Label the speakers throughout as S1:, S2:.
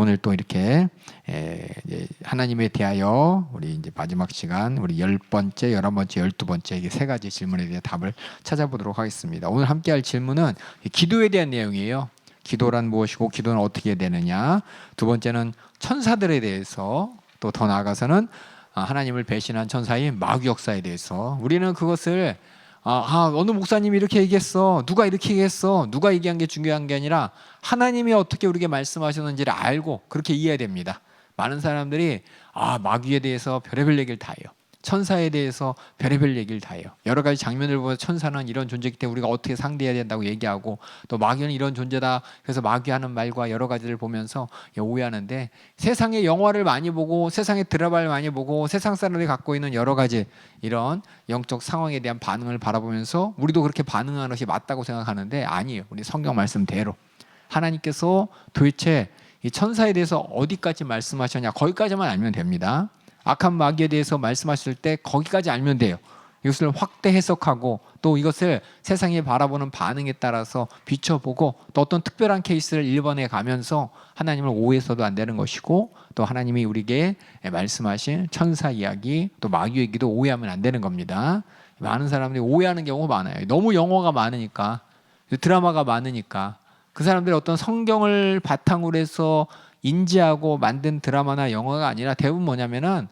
S1: 오늘 또 이렇게 이제 하나님에 대하여 우리 이제 마지막 시간 우리 10번째, 11번째, 12번째 이게 세 가지 질문에 대해 답을 찾아보도록 하겠습니다. 오늘 함께 할 질문은 기도에 대한 내용이에요. 기도란 무엇이고 기도는 어떻게 되느냐. 두 번째는 천사들에 대해서, 또 더 나아가서는 하나님을 배신한 천사인 마귀 역사에 대해서 우리는 그것을 어느 목사님이 이렇게 얘기했어, 누가 이렇게 얘기했어, 누가 얘기한 게 중요한 게 아니라 하나님이 어떻게 우리에게 말씀하셨는지를 알고 그렇게 이해해야 됩니다. 많은 사람들이 마귀에 대해서 별의별 얘기를 다 해요. 천사에 대해서 별의별 얘기를 다 해요. 여러 가지 장면을 보면 천사는 이런 존재이기 때문에 우리가 어떻게 상대해야 된다고 얘기하고, 또 마귀는 이런 존재다, 그래서 마귀 하는 말과 여러 가지를 보면서 오해하는데, 세상의 영화를 많이 보고 세상의 드라마를 많이 보고 세상 사람들이 갖고 있는 여러 가지 이런 영적 상황에 대한 반응을 바라보면서 우리도 그렇게 반응하는 것이 맞다고 생각하는데 아니에요. 우리 성경 말씀대로 하나님께서 도대체 이 천사에 대해서 어디까지 말씀하셨냐, 거기까지만 알면 됩니다. 악한 마귀에 대해서 말씀하실 때 거기까지 알면 돼요. 이것을 확대 해석하고 또 이것을 세상이 바라보는 반응에 따라서 비춰보고 또 어떤 특별한 케이스를 일본에 가면서 하나님을 오해해서도 안 되는 것이고, 또 하나님이 우리에게 말씀하신 천사 이야기 또 마귀 얘기도 오해하면 안 되는 겁니다. 많은 사람들이 오해하는 경우가 많아요. 너무 영어가 많으니까, 드라마가 많으니까 그 사람들이 어떤 성경을 바탕으로 해서 인지하고 만든 드라마나 영화가 아니라 대부분 뭐냐면은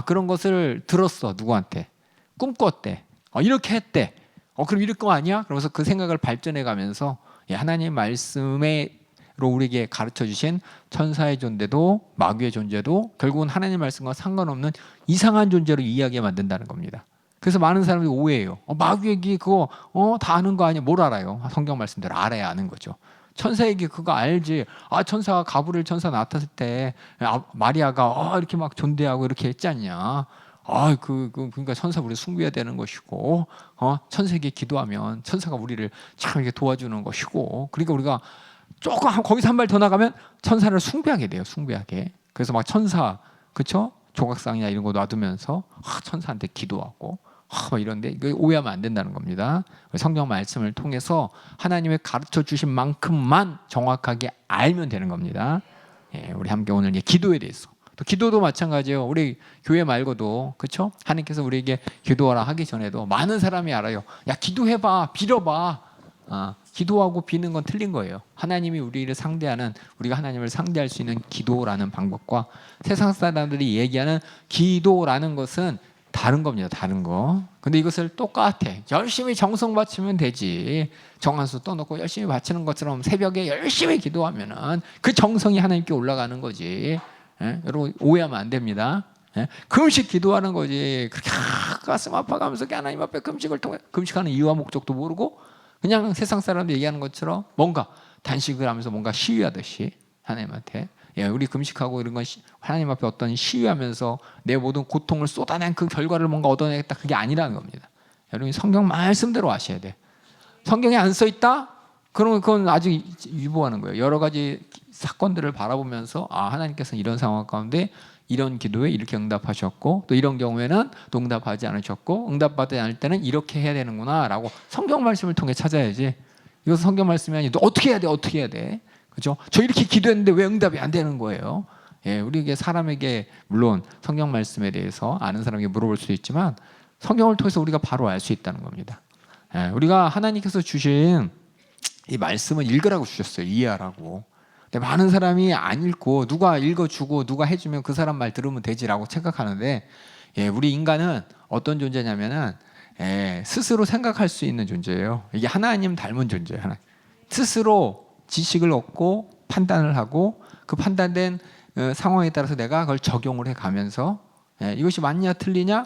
S1: 그런 것을 들었어, 누구한테 꿈꿨대, 이렇게 했대, 그럼 이럴 거 아니야? 그러면서 그 생각을 발전해 가면서 하나님 말씀으로 우리에게 가르쳐 주신 천사의 존재도 마귀의 존재도 결국은 하나님 말씀과 상관없는 이상한 존재로 이해하게 만든다는 겁니다. 그래서 많은 사람들이 오해해요. 마귀 얘기 그거 다 아는 거 아니야? 뭘 알아요? 성경 말씀대로 알아야 아는 거죠. 천사 얘기 그거 알지. 천사가 가브리엘 천사 나타났을 때 마리아가 이렇게 막 존대하고 이렇게 했지 않냐. 그러니까 천사 우리 숭배해야 되는 것이고, 천사에게 기도하면 천사가 우리를 참 이렇게 도와주는 것이고, 그러니까 우리가 조금 거기서 한 발 더 나가면 천사를 숭배하게 돼요. 숭배하게. 그래서 막 천사, 그렇죠? 조각상이나 이런 거 놔두면서 천사한테 기도하고 이런데 이거 오해하면 안 된다는 겁니다. 성경 말씀을 통해서 하나님의 가르쳐 주신 만큼만 정확하게 알면 되는 겁니다. 우리 함께 오늘 기도에 대해서, 또 기도도 마찬가지예요. 우리 교회 말고도, 그렇죠? 하나님께서 우리에게 기도하라 하기 전에도 많은 사람이 알아요. 기도해봐, 빌어봐. 기도하고 비는 건 틀린 거예요. 하나님이 우리를 상대하는, 우리가 하나님을 상대할 수 있는 기도라는 방법과 세상 사람들이 얘기하는 기도라는 것은 다른 겁니다. 다른 거. 근데 이것을 똑같아. 열심히 정성 바치면 되지. 정한수 떠놓고 열심히 바치는 것처럼 새벽에 열심히 기도하면은 그 정성이 하나님께 올라가는 거지. 여러분 오해하면 안 됩니다. 금식 기도하는 거지. 그렇게 가슴 아파가면서 하나님 앞에 금식을 통해, 금식하는 이유와 목적도 모르고 그냥 세상 사람들 얘기하는 것처럼 뭔가 단식을 하면서 뭔가 시위하듯이 하나님한테, 우리 금식하고 이런 건 하나님 앞에 어떤 시위하면서 내 모든 고통을 쏟아낸 그 결과를 뭔가 얻어내겠다, 그게 아니라는 겁니다. 여러분 성경 말씀대로 아셔야 돼. 성경에 안 써 있다? 그러면 그건 아주 유보하는 거예요. 여러 가지 사건들을 바라보면서 하나님께서는 이런 상황 가운데 이런 기도에 이렇게 응답하셨고, 또 이런 경우에는 또 응답하지 않으셨고, 응답받지 않을 때는 이렇게 해야 되는구나 라고 성경 말씀을 통해 찾아야지. 이것은 성경 말씀이 아니고 어떻게 해야 돼, 어떻게 해야 돼, 그죠? 저 이렇게 기도했는데 왜 응답이 안 되는 거예요? 우리에게, 사람에게 물론 성경 말씀에 대해서 아는 사람에게 물어볼 수도 있지만 성경을 통해서 우리가 바로 알 수 있다는 겁니다. 우리가 하나님께서 주신 이 말씀은 읽으라고 주셨어요. 이해하라고. 근데 많은 사람이 안 읽고 누가 읽어주고 누가 해주면 그 사람 말 들으면 되지라고 생각하는데, 우리 인간은 어떤 존재냐면은 스스로 생각할 수 있는 존재예요. 이게 하나님 닮은 존재예요. 하나. 스스로 지식을 얻고 판단을 하고 그 판단된 상황에 따라서 내가 그걸 적용을 해가면서 이것이 맞냐 틀리냐,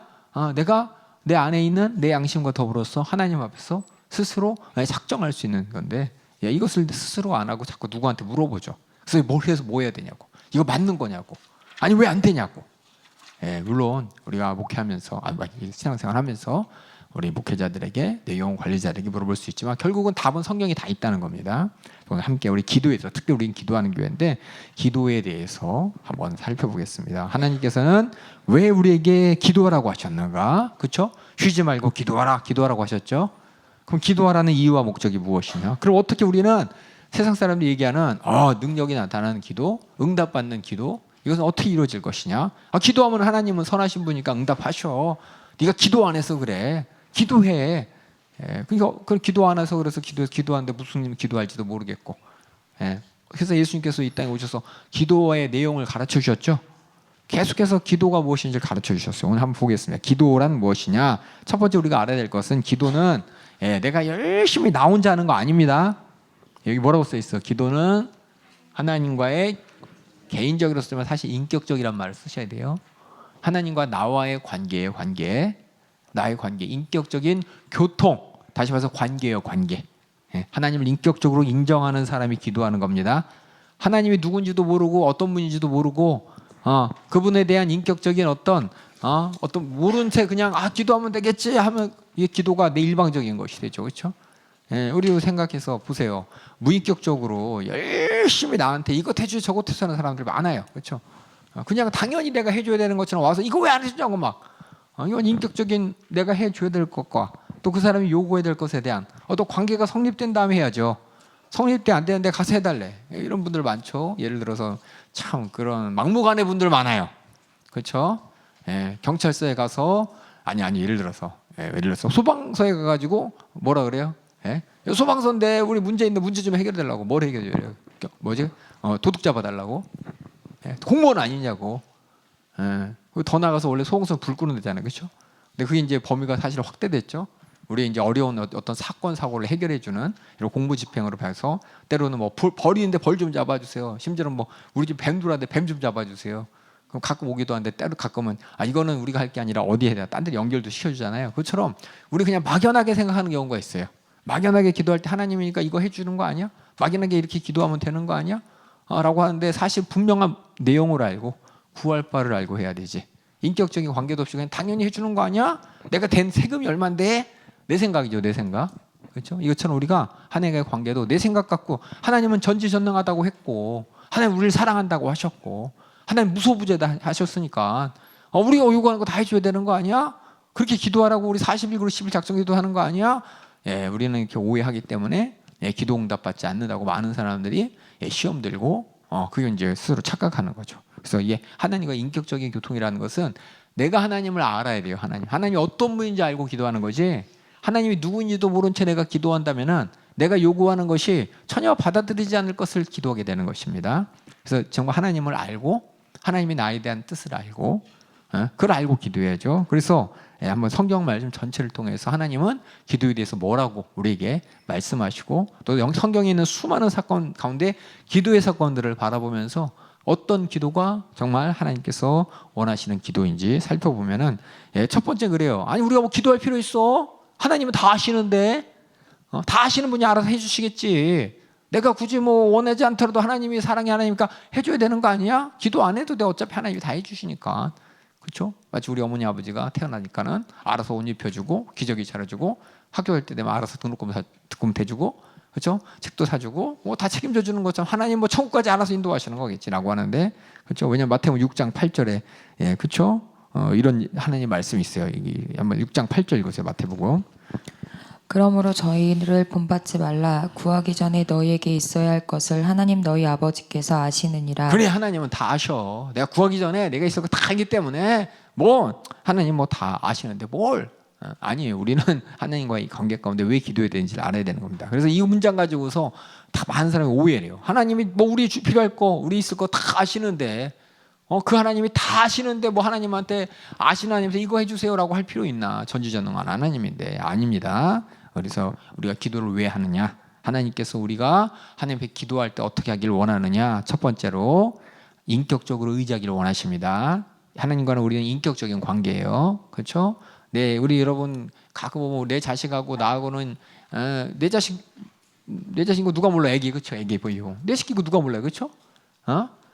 S1: 내가 내 안에 있는 내 양심과 더불어서 하나님 앞에서 스스로 작정할 수 있는 건데, 이것을 스스로 안 하고 자꾸 누구한테 물어보죠. 그래서 뭘 해서 뭐 해야 되냐고, 이거 맞는 거냐고, 아니 왜 안 되냐고. 물론 우리가 목회하면서 신앙생활 하면서 우리 목회자들에게, 내 영혼 관리자들에게 물어볼 수 있지만 결국은 답은 성경에 다 있다는 겁니다. 오늘 함께 우리 기도에서, 특히 우리는 기도하는 교회인데 기도에 대해서 한번 살펴보겠습니다. 하나님께서는 왜 우리에게 기도하라고 하셨는가? 그렇죠? 쉬지 말고 기도하라, 기도하라고 하셨죠? 그럼 기도하라는 이유와 목적이 무엇이냐? 그럼 어떻게 우리는 세상 사람들이 얘기하는 능력이 나타나는 기도, 응답받는 기도, 이것은 어떻게 이루어질 것이냐? 기도하면 하나님은 선하신 분이니까 응답하셔. 네가 기도 안 해서 그래. 기도해. 그러니까 그 기도 안 해서 그래서 기도하는데 무슨 기도할지도 모르겠고. 그래서 예수님께서 이 땅에 오셔서 기도의 내용을 가르쳐 주셨죠. 계속해서 기도가 무엇인지를 가르쳐 주셨어요. 오늘 한번 보겠습니다. 기도란 무엇이냐? 첫 번째 우리가 알아야 될 것은 기도는 내가 열심히 나 혼자 하는 거 아닙니다. 여기 뭐라고 써 있어? 기도는 하나님과의 개인적으로 쓰면 사실 인격적이란 말을 쓰셔야 돼요. 하나님과 나와의 관계예요. 나의 관계, 인격적인 교통. 다시 말해서 관계예요. 관계. 하나님을 인격적으로 인정하는 사람이 기도하는 겁니다. 하나님이 누군지도 모르고 어떤 분인지도 모르고 그분에 대한 인격적인 어떤 모른 채 그냥 기도하면 되겠지 하면 이게 기도가 내 일방적인 것이 되죠. 그렇죠? 우리 생각해서 보세요. 무인격적으로 열심히 나한테 이것 해주지 저것 해주지 하는 사람들 많아요. 그렇죠? 그냥 당연히 내가 해줘야 되는 것처럼 와서 이거 왜 안 해주냐고 막 이건 인격적인 내가 해줘야 될 것과 또 그 사람이 요구해야 될 것에 대한 또 관계가 성립된 다음에 해야죠. 성립돼 안 되는데 가서 해달래. 이런 분들 많죠. 예를 들어서 참 그런 막무가내 분들 많아요. 그렇죠? 경찰서에 가서 예를 들어서 소방서에 가가지고 뭐라 그래요? 소방서인데 우리 문제 있는데 문제 좀 해결해달라고. 뭘 해결해요? 뭐지? 도둑 잡아달라고? 공무원 아니냐고. 더 나가서 원래 소방서 불 끄는 데잖아요. 그렇죠? 근데 그게 이제 범위가 사실 확대됐죠. 우리 이제 어려운 어떤 사건 사고를 해결해주는 이런 공무 집행으로 해서 때로는 뭐 벌이는데 벌 좀 잡아주세요. 심지어는 뭐 우리 집 뱀 들어왔는데 뱀 좀 잡아주세요. 그럼 가끔 오기도 하는데 때로 가끔은 이거는 우리가 할 게 아니라 어디에 대해 딴 데 연결도 시켜주잖아요. 그것처럼 우리 그냥 막연하게 생각하는 경우가 있어요. 막연하게 기도할 때 하나님이니까 이거 해주는 거 아니야? 막연하게 이렇게 기도하면 되는 거 아니야? 라고 하는데 사실 분명한 내용을 알고 구할 바를 알고 해야 되지. 인격적인 관계도 없이 그냥 당연히 해주는 거 아니야? 내가 댄 세금이 얼만데? 내 생각이죠, 내 생각. 그렇죠? 이것처럼 우리가 하나님과의 관계도 내 생각 갖고 하나님은 전지전능하다고 했고 하나님 우리를 사랑한다고 하셨고 하나님 무소부재다 하셨으니까 우리가 요구하는 거 다 해줘야 되는 거 아니야? 그렇게 기도하라고 우리 40일 그리고 10일 작정기도 하는 거 아니야? 우리는 이렇게 오해하기 때문에 기도 응답받지 않는다고 많은 사람들이 시험 들고 그게 이제 스스로 착각하는 거죠. 그래서 이게 하나님과 인격적인 교통이라는 것은 내가 하나님을 알아야 돼요. 하나님이 어떤 분인지 알고 기도하는 거지. 하나님이 누구인지도 모른 채 내가 기도한다면은 내가 요구하는 것이 전혀 받아들이지 않을 것을 기도하게 되는 것입니다. 그래서 정말 하나님을 알고 하나님이 나에 대한 뜻을 알고 그걸 알고 기도해야죠. 그래서 한번 성경 말씀 전체를 통해서 하나님은 기도에 대해서 뭐라고 우리에게 말씀하시고 또 성경에 있는 수많은 사건 가운데 기도의 사건들을 바라보면서 어떤 기도가 정말 하나님께서 원하시는 기도인지 살펴보면은 첫 번째 그래요. 아니 우리가 뭐 기도할 필요 있어? 하나님은 다 아시는데 다 아시는 분이 알아서 해주시겠지. 내가 굳이 뭐 원하지 않더라도 하나님이 사랑의 하나님이니까 해줘야 되는 거 아니야? 기도 안 해도 돼. 어차피 하나님이 다 해주시니까. 그렇죠? 마치 우리 어머니 아버지가 태어나니까는 알아서 옷 입혀주고 기저귀 차려주고 학교 갈 때 되면 알아서 등록금 대주고 그렇죠? 책도 사주고 뭐 다 책임져 주는 것처럼 하나님 뭐 천국까지 알아서 인도하시는 거겠지라고 하는데 그렇죠? 왜냐면 마태복음 6장 8절에 그렇죠? 이런 하나님 말씀이 있어요. 여기 한번 6장 8절 읽으세요. 마태복음.
S2: 그러므로 저희를 본받지 말라. 구하기 전에 너희에게 있어야 할 것을 하나님 너희 아버지께서 아시느니라.
S1: 그래 하나님은 다 아셔. 내가 구하기 전에 내가 있을 거 다 알기 때문에 뭐 하나님 뭐 다 아시는데 뭘? 아니에요. 우리는 하나님과의 관계 가운데 왜 기도해야 되는지를 알아야 되는 겁니다. 그래서 이 문장 가지고서 다 많은 사람이 오해를 해요. 하나님이 뭐 우리 필요할 거 우리 있을 거 다 아시는데 그 하나님이 다 아시는데 뭐 하나님한테 아시는 하나님께서 이거 해주세요라고 할 필요 있나? 전지전능한 하나님인데 아닙니다. 그래서 우리가 기도를 왜 하느냐? 하나님께서 우리가 하나님 앞에 기도할 때 어떻게 하기를 원하느냐? 첫 번째로 인격적으로 의지하기를 원하십니다. 하나님과는 우리는 인격적인 관계예요. 그렇죠? 네, 우리 여러분 가끔 보면 내 자식하고 나하고는 내 자식인 거 누가 몰라? 애기 그렇죠? 애기 보이고 내 새끼고 누가 몰라요? 그렇죠?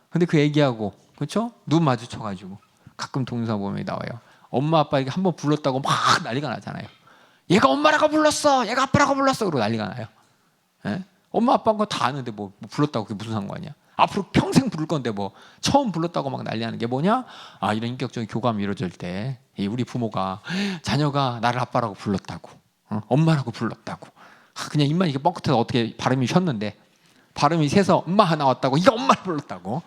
S1: 근데 그 애기하고 그렇죠? 눈 마주쳐가지고 가끔 동영상 보면 나와요. 엄마 아빠에게 한번 불렀다고 막 난리가 나잖아요. 얘가 엄마라고 불렀어, 얘가 아빠라고 불렀어, 그러고 난리가 나요. 엄마 아빠인 거 다 아는데 뭐 불렀다고 그게 무슨 상관이야? 앞으로 평생 부를 건데 뭐 처음 불렀다고 막 난리하는 게 뭐냐? 이런 인격적인 교감이 이루어질 때 우리 부모가 자녀가 나를 아빠라고 불렀다고, 엄마라고 불렀다고, 그냥 입만 이렇게 뻥끗해서 어떻게 발음이 쉬었는데 발음이 세서 엄마가 나왔다고 이거 엄마를 불렀다고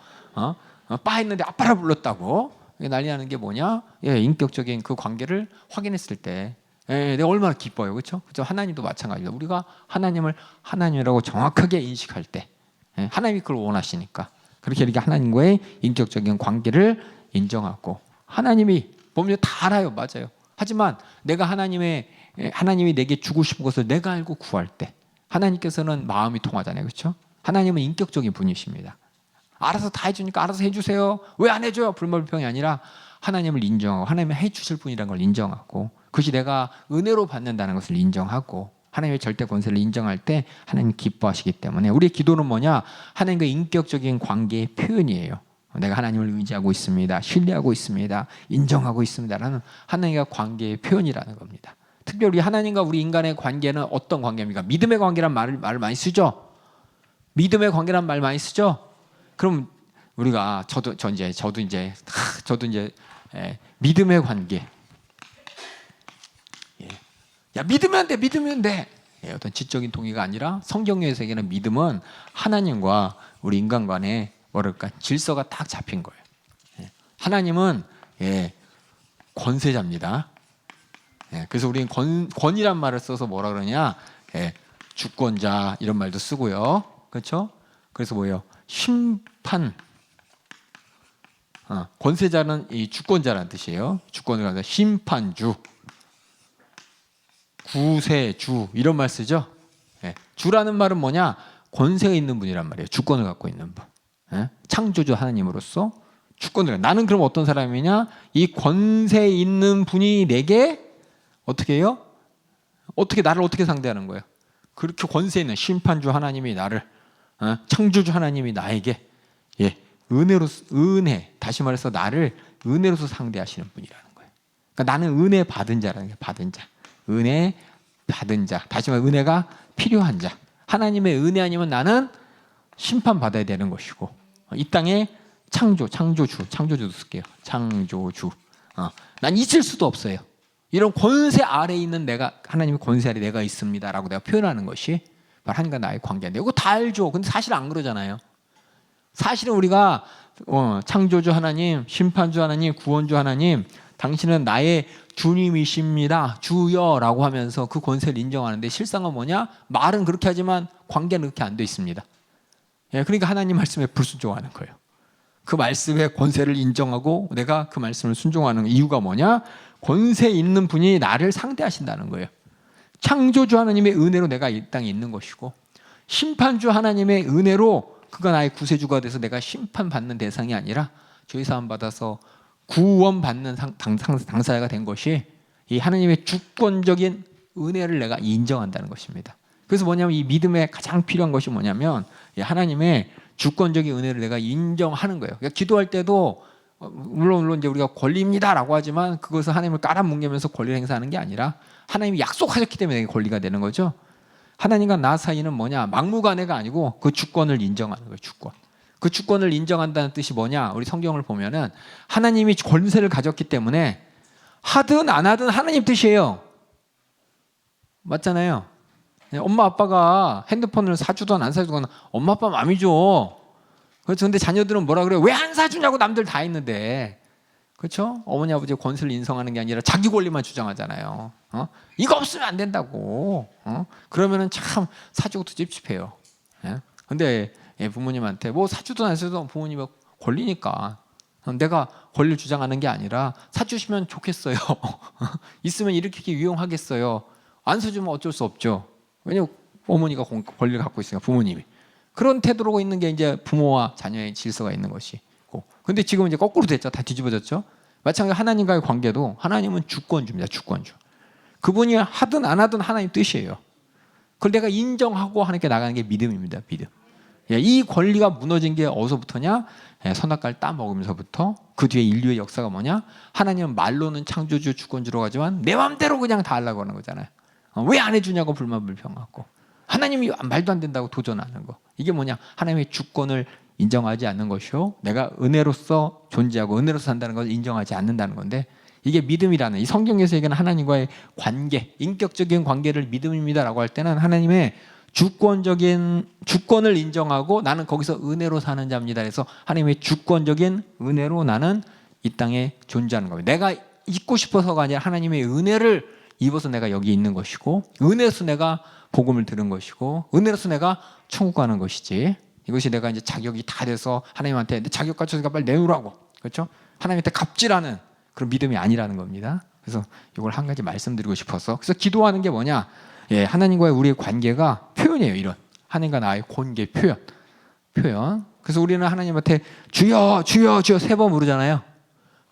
S1: 빠 했는데 아빠를 불렀다고 이게 난리 나는 게 뭐냐? 인격적인 그 관계를 확인했을 때 내가 얼마나 기뻐요. 그렇죠? 하나님도 마찬가지입니다. 우리가 하나님을 하나님이라고 정확하게 인식할 때 하나님이 그걸 원하시니까 그렇게 이렇게 하나님과의 인격적인 관계를 인정하고 하나님이 보면 다 알아요. 맞아요. 하지만 내가 하나님이 내게 주고 싶은 것을 내가 알고 구할 때 하나님께서는 마음이 통하잖아요. 그렇죠? 하나님은 인격적인 분이십니다. 알아서 다 해주니까 알아서 해주세요. 왜 안 해줘요? 불만불평이 아니라 하나님을 인정하고 하나님이 해주실 분이라는 걸 인정하고 그것이 내가 은혜로 받는다는 것을 인정하고 하나님의 절대 권세를 인정할 때 하나님 기뻐하시기 때문에 우리의 기도는 뭐냐? 하나님과 인격적인 관계의 표현이에요. 내가 하나님을 의지하고 있습니다. 신뢰하고 있습니다. 인정하고 있습니다라는 하나님과 관계의 표현이라는 겁니다. 특별히 하나님과 우리 인간의 관계는 어떤 관계입니까? 믿음의 관계란 말을 많이 쓰죠. 믿음의 관계란 말 많이 쓰죠. 그럼 우리가 저도 이제 믿음의 관계. 야 믿으면 돼, 믿으면 돼. 어떤 지적인 동의가 아니라 성경의 세계는 믿음은 하나님과 우리 인간 간의 뭐랄까 질서가 딱 잡힌 거예요. 하나님은 권세자입니다. 그래서 우리는 권이란 말을 써서 뭐라 그러냐? 주권자 이런 말도 쓰고요. 그렇죠? 그래서 뭐예요? 심판. 권세자는 이 주권자라는 뜻이에요. 주권을 가서 심판주, 구세주 이런 말 쓰죠. 주라는 말은 뭐냐? 권세가 있는 분이란 말이에요. 주권을 갖고 있는 분. 창조주 하나님으로서 주권을. 나는 그럼 어떤 사람이냐? 이 권세 있는 분이 내게 어떻게 해요? 나를 어떻게 상대하는 거예요? 그렇게 권세 있는 심판주 하나님이 나를 창조주 하나님이 나에게 은혜 다시 말해서 나를 은혜로서 상대하시는 분이라는 거예요. 그러니까 나는 은혜 받은 자라는 거예요. 받은 자, 은혜 받은 자. 다시 말해 은혜가 필요한 자. 하나님의 은혜 아니면 나는 심판 받아야 되는 것이고 이 땅에 창조주도 쓸게요. 창조주. 난 있을 수도 없어요. 이런 권세 아래에 있는 내가 하나님의 권세 아래 내가 있습니다라고 내가 표현하는 것이 바로 하나님과 나의 관계인데 이거 다 알죠. 근데 사실 안 그러잖아요. 사실은 우리가 창조주 하나님, 심판주 하나님, 구원주 하나님 당신은 나의 주님이십니다. 주여라고 하면서 그 권세를 인정하는데 실상은 뭐냐? 말은 그렇게 하지만 관계는 그렇게 안 돼 있습니다. 그러니까 하나님 말씀에 불순종하는 거예요. 그 말씀의 권세를 인정하고 내가 그 말씀을 순종하는 이유가 뭐냐? 권세 있는 분이 나를 상대하신다는 거예요. 창조주 하나님의 은혜로 내가 이 땅에 있는 것이고 심판주 하나님의 은혜로 그가 나의 구세주가 돼서 내가 심판받는 대상이 아니라 죄사함 받아서 구원받는 당사자가 된 것이 이 하나님의 주권적인 은혜를 내가 인정한다는 것입니다. 그래서 뭐냐면 이 믿음에 가장 필요한 것이 뭐냐면 하나님의 주권적인 은혜를 내가 인정하는 거예요. 그러니까 기도할 때도 물론 이제 우리가 권리입니다라고 하지만 그것을 하나님을 깔아뭉개면서 권리를 행사하는 게 아니라 하나님이 약속하셨기 때문에 권리가 되는 거죠. 하나님과 나 사이는 뭐냐? 막무가내가 아니고 그 주권을 인정하는 거예요. 주권. 그 주권을 인정한다는 뜻이 뭐냐? 우리 성경을 보면은 하나님이 권세를 가졌기 때문에 하든 안 하든 하나님 뜻이에요. 맞잖아요. 엄마 아빠가 핸드폰을 사주든 안 사주든 엄마 아빠 마음이죠. 그렇죠. 근데 자녀들은 뭐라 그래요? 왜 안 사주냐고 남들 다 했는데. 그렇죠? 어머니 아버지의 권세를 인정하는 게 아니라 자기 권리만 주장하잖아요. 이거 없으면 안 된다고. 그러면은 참 사주고도 찝찝해요. 근데 부모님한테 뭐 사주든 안 사주든 부모님의 권리니까 내가 권리를 주장하는 게 아니라 사주시면 좋겠어요. 있으면 이렇게 유용하겠어요. 안 사주면 어쩔 수 없죠. 왜냐면 어머니가 권리를 갖고 있으니까 부모님이. 그런 태도로 있는 게 이제 부모와 자녀의 질서가 있는 것이고. 근데 지금 이제 거꾸로 됐죠. 다 뒤집어졌죠. 마찬가지로 하나님과의 관계도 하나님은 주권주입니다. 주권주. 그분이 하든 안 하든 하나님 뜻이에요. 그걸 내가 인정하고 하나님께 나가는 게 믿음입니다. 믿음. 이 권리가 무너진 게 어디서부터냐? 선악과를 따먹으면서부터. 그 뒤에 인류의 역사가 뭐냐? 하나님은 말로는 창조주 주권주로 가지만 내 마음대로 그냥 다 하려고 하는 거잖아요. 왜 안 해주냐고 불만불평하고 하나님이 말도 안 된다고 도전하는 거. 이게 뭐냐? 하나님의 주권을 인정하지 않는 것이요. 내가 은혜로서 존재하고 은혜로서 산다는 것을 인정하지 않는다는 건데 이게 믿음이라는 이 성경에서 얘기하는 하나님과의 관계, 인격적인 관계를 믿음입니다라고 할 때는 하나님의 주권을 인정하고 나는 거기서 은혜로 사는 자입니다. 그래서 하나님의 주권적인 은혜로 나는 이 땅에 존재하는 겁니다. 내가 있고 싶어서가 아니라 하나님의 은혜를 입어서 내가 여기 있는 것이고, 은혜로서 내가 복음을 들은 것이고, 은혜로서 내가 천국 가는 것이지, 이것이 내가 이제 자격이 다 돼서 하나님한테 내 자격 갖춰서 빨리 내놓으라고, 그렇죠? 하나님한테 갑질하는 그런 믿음이 아니라는 겁니다. 그래서 이걸 한 가지 말씀드리고 싶어서, 그래서 기도하는 게 뭐냐? 예, 하나님과의 우리의 관계가 표현이에요. 이런 하나님과 나의 관계 표현. 그래서 우리는 하나님한테 주여 주여 주여 3번 부르잖아요.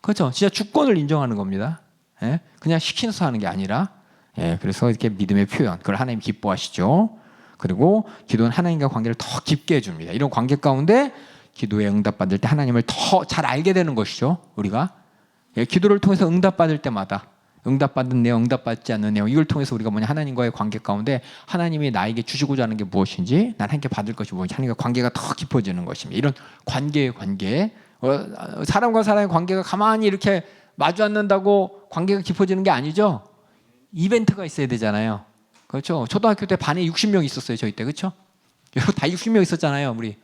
S1: 그렇죠? 진짜 주권을 인정하는 겁니다. 예? 그냥 시키면서 하는 게 아니라, 예, 그래서 이렇게 믿음의 표현, 그걸 하나님 기뻐하시죠. 그리고 기도는 하나님과 관계를 더 깊게 해줍니다. 이런 관계 가운데 기도에 응답받을 때 하나님을 더 잘 알게 되는 것이죠. 우리가, 예, 기도를 통해서 응답받을 때마다 응답받은 내용, 응답받지 않는 내용, 이걸 통해서 우리가 뭐냐, 하나님과의 관계 가운데 하나님이 나에게 주시고자 하는 게 무엇인지, 난 하나님께 받을 것이 무엇인지, 하나님과 관계가 더 깊어지는 것입니다. 이런 관계의 관계, 사람과 사람의 관계가 가만히 이렇게 마주 앉는다고 관계가 깊어지는 게 아니죠. 이벤트가 있어야 되잖아요. 그렇죠? 초등학교 때 반에 60명 있었어요. 저희 때. 그렇죠? 여러분 다 60명 있었잖아요. 우리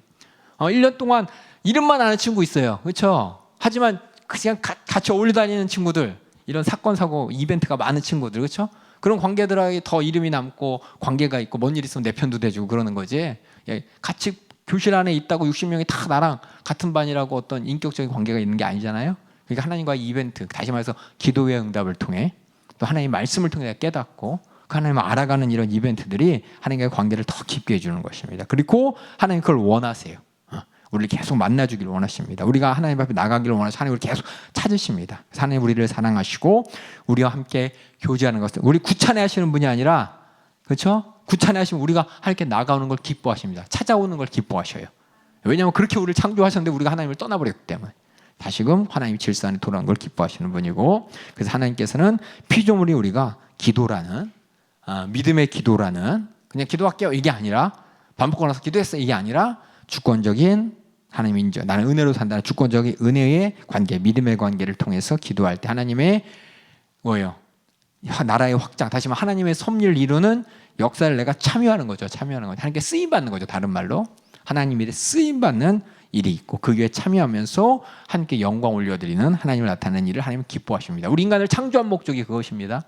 S1: 1년 동안 이름만 아는 친구 있어요. 그렇죠? 하지만 그냥 같이 어울려 다니는 친구들, 이런 사건 사고 이벤트가 많은 친구들, 그렇죠? 그런 관계들하고 더 이름이 남고 관계가 있고 뭔 일 있으면 내 편도 대주고 그러는 거지. 예, 같이 교실 안에 있다고 60명이 다 나랑 같은 반이라고 어떤 인격적인 관계가 있는 게 아니잖아요. 그러니까 하나님과의 이벤트, 다시 말해서 기도의 응답을 통해, 또 하나님의 말씀을 통해 내가 깨닫고 그 하나님을 알아가는 이런 이벤트들이 하나님과의 관계를 더 깊게 해주는 것입니다. 그리고 하나님 그걸 원하세요. 우리를 계속 만나주기를 원하십니다. 우리가 하나님 앞에 나가기를 원하셔서 하나님 우리를 계속 찾으십니다. 하나님 우리를 사랑하시고 우리와 함께 교제하는 것을, 우리 구차내 하시는 분이 아니라, 그렇죠? 구차내 하시면 우리가 하나님께 나가오는 걸 기뻐하십니다. 찾아오는 걸 기뻐하셔요. 왜냐하면 그렇게 우리를 창조하셨는데 우리가 하나님을 떠나버렸기 때문에 다시금 하나님 질서 안에 돌아오는 걸 기뻐하시는 분이고, 그래서 하나님께서는 피조물이 우리가 기도라는, 믿음의 기도라는, 그냥 기도할게요 이게 아니라, 밥 먹고 나서 기도했어 이게 아니라, 주권적인 하나님 인정, 나는 은혜로 산다는 주권적인 은혜의 관계, 믿음의 관계를 통해서 기도할 때 하나님의 뭐예요? 나라의 확장, 다시 말해 하나님의 섭리를 이루는 역사를 내가 참여하는 거죠. 참여하는 거죠. 하나님께 쓰임 받는 거죠. 다른 말로 하나님 일에 쓰임 받는 일이 있고 그 위에 참여하면서 하나님께 영광 올려드리는, 하나님을 나타내는 일을 하나님은 기뻐하십니다. 우리 인간을 창조한 목적이 그것입니다.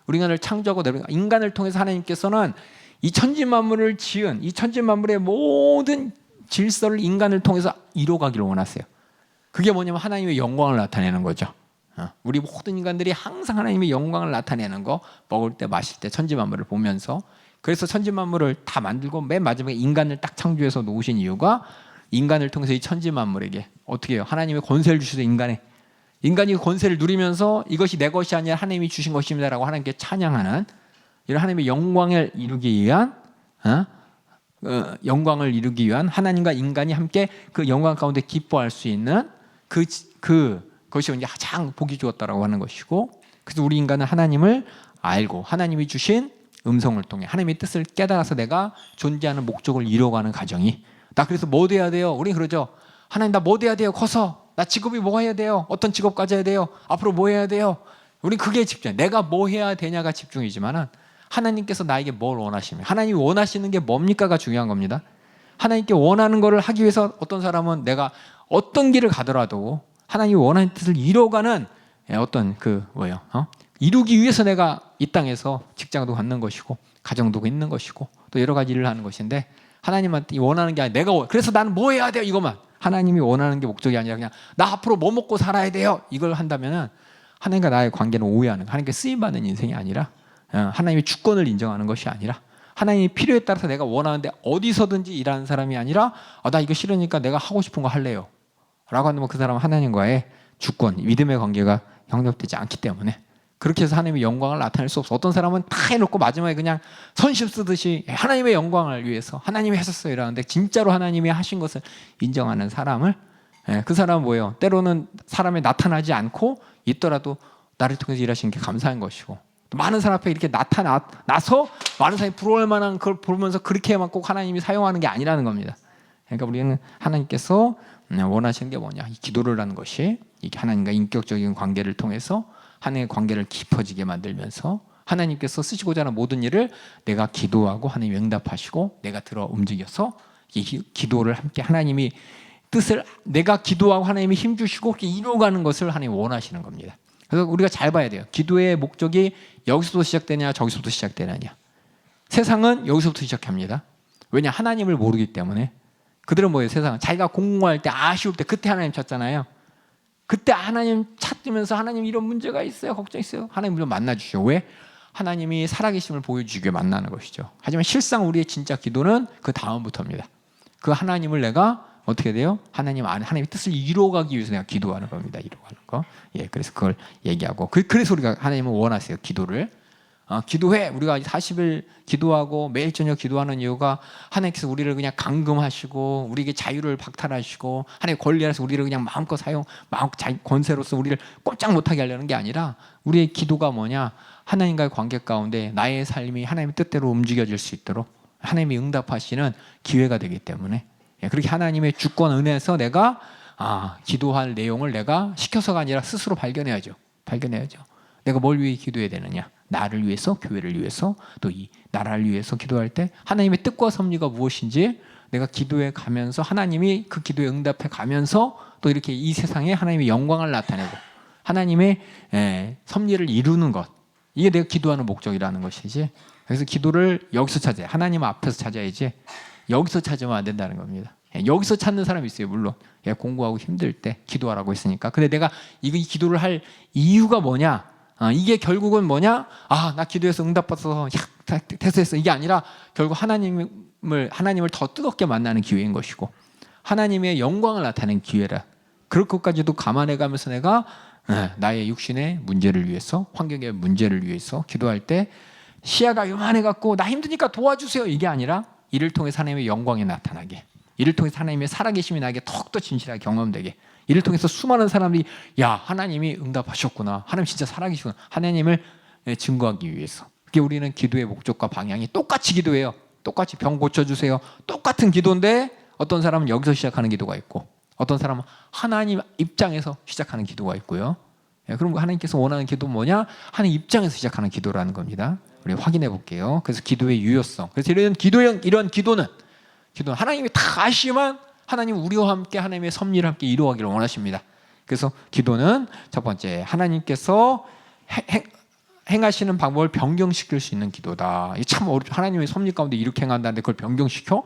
S1: 우리 인간을 창조하고 인간을 통해서 하나님께서는 이 천지만물을 지은, 이 천지만물의 모든 질서를 인간을 통해서 이뤄가기를 원하세요. 그게 뭐냐면 하나님의 영광을 나타내는 거죠. 우리 모든 인간들이 항상 하나님의 영광을 나타내는 거, 먹을 때 마실 때 천지만물을 보면서, 그래서 천지만물을 다 만들고 맨 마지막에 인간을 딱 창조해서 놓으신 이유가, 인간을 통해서 이 천지만물에게 어떻게 해요? 하나님의 권세를 주셔서 인간이 그 권세를 누리면서 이것이 내 것이 아니라 하나님이 주신 것입니다라고 하나님께 찬양하는, 이런 하나님의 영광을 이루기 위한, 영광을 이루기 위한, 하나님과 인간이 함께 그 영광 가운데 기뻐할 수 있는 그것이 이제 가장 복이 주었다라고 하는 것이고, 그래서 우리 인간은 하나님을 알고 하나님이 주신 음성을 통해 하나님의 뜻을 깨달아서 내가 존재하는 목적을 이뤄가는 과정이, 나 그래서 뭐 돼야 돼요? 우리 그러죠. 하나님 나 뭐 돼야 돼요? 커서 나 직업이 뭐 해야 돼요? 어떤 직업 가져야 돼요? 앞으로 뭐 해야 돼요? 우리 그게 집중. 내가 뭐 해야 되냐가 집중이지만은 하나님께서 나에게 뭘 원하시며, 하나님이 원하시는 게 뭡니까가 중요한 겁니다. 하나님께 원하는 것을 하기 위해서 어떤 사람은 내가 어떤 길을 가더라도 하나님이 원하는 뜻을 이뤄가는 어떤 이루기 위해서 내가 이 땅에서 직장도 갖는 것이고 가정도 있는 것이고 또 여러 가지 일을 하는 것인데, 하나님한테 원하는 게 아니라 내가 그래서 나는 뭐 해야 돼요 이것만, 하나님이 원하는 게 목적이 아니라 그냥 나 앞으로 뭐 먹고 살아야 돼요 이걸 한다면은 하나님과 나의 관계는 오해하는, 하나님께 쓰임받는 인생이 아니라, 하나님의 주권을 인정하는 것이 아니라, 하나님의 필요에 따라서 내가 원하는데 어디서든지 일하는 사람이 아니라, 나 이거 싫으니까 내가 하고 싶은 거 할래요 라고 한다면 그 사람은 하나님과의 주권, 믿음의 관계가 영접되지 않기 때문에, 그렇게 해서 하나님의 영광을 나타낼 수 없어. 어떤 사람은 다 해놓고 마지막에 그냥 선심 쓰듯이 하나님의 영광을 위해서 하나님이 하셨어요 이러는데, 진짜로 하나님이 하신 것을 인정하는 사람을, 그 사람은 뭐예요? 때로는 사람에 나타나지 않고 있더라도 나를 통해서 일하시는 게 감사한 것이고, 많은 사람 앞에 이렇게 나타나서 많은 사람이 부러워할 만한 걸 보면서 그렇게만 꼭 하나님이 사용하는 게 아니라는 겁니다. 그러니까 우리는 하나님께서 원하시는 게 뭐냐, 이 기도를 하는 것이 이게 하나님과 인격적인 관계를 통해서 하나님의 관계를 깊어지게 만들면서 하나님께서 쓰시고자 하는 모든 일을 내가 기도하고 하나님이 응답하시고 내가 들어 움직여서 이 기도를 함께 하나님이 뜻을 내가 기도하고 하나님이 힘주시고 이루어가는 것을 하나님이 원하시는 겁니다. 그래서 우리가 잘 봐야 돼요. 기도의 목적이 여기서부터 시작되냐 저기서부터 시작되느냐. 세상은 여기서부터 시작합니다. 왜냐? 하나님을 모르기 때문에. 그들은 뭐예요? 세상은 자기가 공부할 때 아쉬울 때 그때 하나님 찾잖아요. 그때 하나님 찾으면서 하나님 이런 문제가 있어요. 걱정 있어요. 하나님 좀 만나주시오. 왜? 하나님이 살아계심을 보여주기 위해 만나는 것이죠. 하지만 실상 우리의 진짜 기도는 그 다음부터입니다. 그 하나님을 내가 어떻게 돼요? 하나님 안에 하나님의 뜻을 이루어가기 위해서 내가 기도하는 겁니다. 이루어가는 거. 예, 그래서 그걸 얘기하고 그래서 우리가 하나님은 원하세요. 기도를. 기도해. 우리가 40일 기도하고 매일 저녁 기도하는 이유가 하나님께서 우리를 그냥 감금하시고 우리에게 자유를 박탈하시고 하나님의 권리 안에서 우리를 그냥 마음껏 마음껏 자기 권세로서 우리를 꼼짝 못하게 하려는 게 아니라 우리의 기도가 뭐냐? 하나님과의 관계 가운데 나의 삶이 하나님의 뜻대로 움직여질 수 있도록 하나님이 응답하시는 기회가 되기 때문에 그렇게 하나님의 주권 은혜에서 내가 기도할 내용을 내가 시켜서가 아니라 스스로 발견해야죠. 내가 뭘 위해 기도해야 되느냐? 나를 위해서, 교회를 위해서, 또 이 나라를 위해서 기도할 때 하나님의 뜻과 섭리가 무엇인지 내가 기도해 가면서 하나님이 그 기도에 응답해 가면서 또 이렇게 이 세상에 하나님의 영광을 나타내고 하나님의 섭리를 이루는 것, 이게 내가 기도하는 목적이라는 것이지. 그래서 기도를 여기서 찾아야, 하나님 앞에서 찾아야지 여기서 찾으면 안 된다는 겁니다. 여기서 찾는 사람이 있어요. 물론 공부하고 힘들 때 기도하라고 했으니까. 근데 내가 이 기도를 할 이유가 뭐냐? 이게 결국은 뭐냐? 나 기도해서 응답받아서 됐어 이게 아니라 결국 하나님을 더 뜨겁게 만나는 기회인 것이고 하나님의 영광을 나타내는 기회라. 그럴 것까지도 감안해가면서 내가 나의 육신의 문제를 위해서, 환경의 문제를 위해서 기도할 때 시야가 요만해갖고 나 힘드니까 도와주세요 이게 아니라 이를 통해서 하나님의 영광이 나타나게, 이를 통해서 하나님의 살아계심이 나에게 더욱더 진실하게 경험되게, 이를 통해서 수많은 사람들이 하나님이 응답하셨구나, 하나님 진짜 살아계시구나, 하나님을 증거하기 위해서. 그게 우리는 기도의 목적과 방향이 똑같이 기도해요. 똑같이 병 고쳐주세요. 똑같은 기도인데 어떤 사람은 여기서 시작하는 기도가 있고 어떤 사람은 하나님 입장에서 시작하는 기도가 있고요. 그럼 하나님께서 원하는 기도는 뭐냐? 하나님 입장에서 시작하는 기도라는 겁니다. 우리 확인해 볼게요. 그래서 기도의 유효성. 그래서 이런 기도는 하나님이 다 아시지만 하나님 우리와 함께 하나님의 섭리를 함께 이루어가기를 원하십니다. 그래서 기도는 첫 번째 하나님께서 행하시는 방법을 변경시킬 수 있는 기도다. 이게 참 어렵죠. 하나님의 섭리 가운데 이렇게 행한다는데 그걸 변경시켜?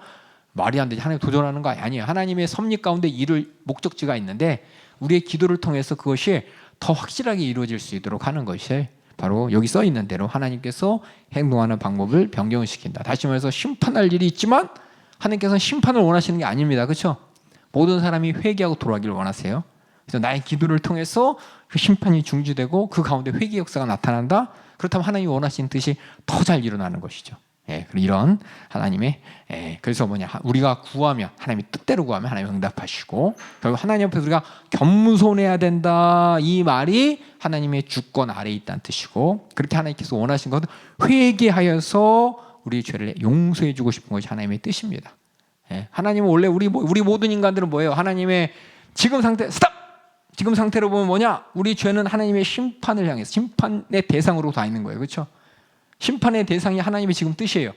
S1: 말이 안 되지. 하나님 도전하는 거 아니에요. 하나님의 섭리 가운데 이룰 목적지가 있는데 우리의 기도를 통해서 그것이 더 확실하게 이루어질 수 있도록 하는 것이 바로 여기 써 있는 대로 하나님께서 행동하는 방법을 변경시킨다. 다시 말해서 심판할 일이 있지만 하나님께서는 심판을 원하시는 게 아닙니다. 그렇죠? 모든 사람이 회개하고 돌아가기를 원하세요. 그래서 나의 기도를 통해서 그 심판이 중지되고 그 가운데 회개 역사가 나타난다. 그렇다면 하나님이 원하시는 뜻이 더 잘 일어나는 것이죠. 이런 하나님의 그래서 뭐냐, 우리가 구하면 하나님의 뜻대로 구하면 하나님이 응답하시고 결국 하나님 앞에서 우리가 겸손해야 된다. 이 말이 하나님의 주권 아래에 있다는 뜻이고 그렇게 하나님께서 원하신 것은 회개하여서 우리 죄를 용서해 주고 싶은 것이 하나님의 뜻입니다. 하나님은 원래 우리 모든 인간들은 뭐예요? 하나님의 지금 상태 스탑! 지금 상태로 보면 뭐냐? 우리 죄는 하나님의 심판을 향해서 심판의 대상으로 다 있는 거예요. 그렇죠? 심판의 대상이 하나님의 지금 뜻이에요.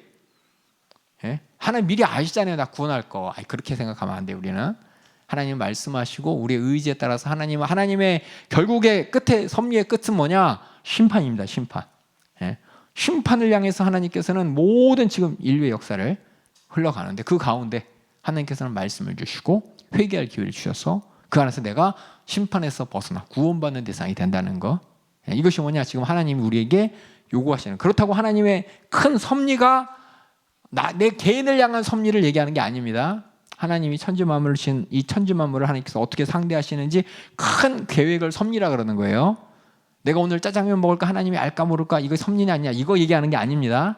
S1: 하나님 미리 아시잖아요. 나 구원할 거. 그렇게 생각하면 안 돼요. 우리는 하나님 말씀하시고 우리의 의지에 따라서 하나님의 결국의 끝에 섭리의 끝은 뭐냐? 심판입니다. 심판. 심판을 향해서 하나님께서는 모든 지금 인류의 역사를 흘러가는데 그 가운데 하나님께서는 말씀을 주시고 회개할 기회를 주셔서 그 안에서 내가 심판에서 벗어나 구원받는 대상이 된다는 거. 이것이 뭐냐? 지금 하나님이 우리에게 요구하시는. 그렇다고 하나님의 큰 섭리가 내 개인을 향한 섭리를 얘기하는 게 아닙니다. 하나님이 천지만물을 신 이 천지만물을 하나님께서 어떻게 상대하시는지 큰 계획을 섭리라 그러는 거예요. 내가 오늘 짜장면 먹을까 하나님이 알까 모를까 이거 섭리냐 아니냐 이거 얘기하는 게 아닙니다.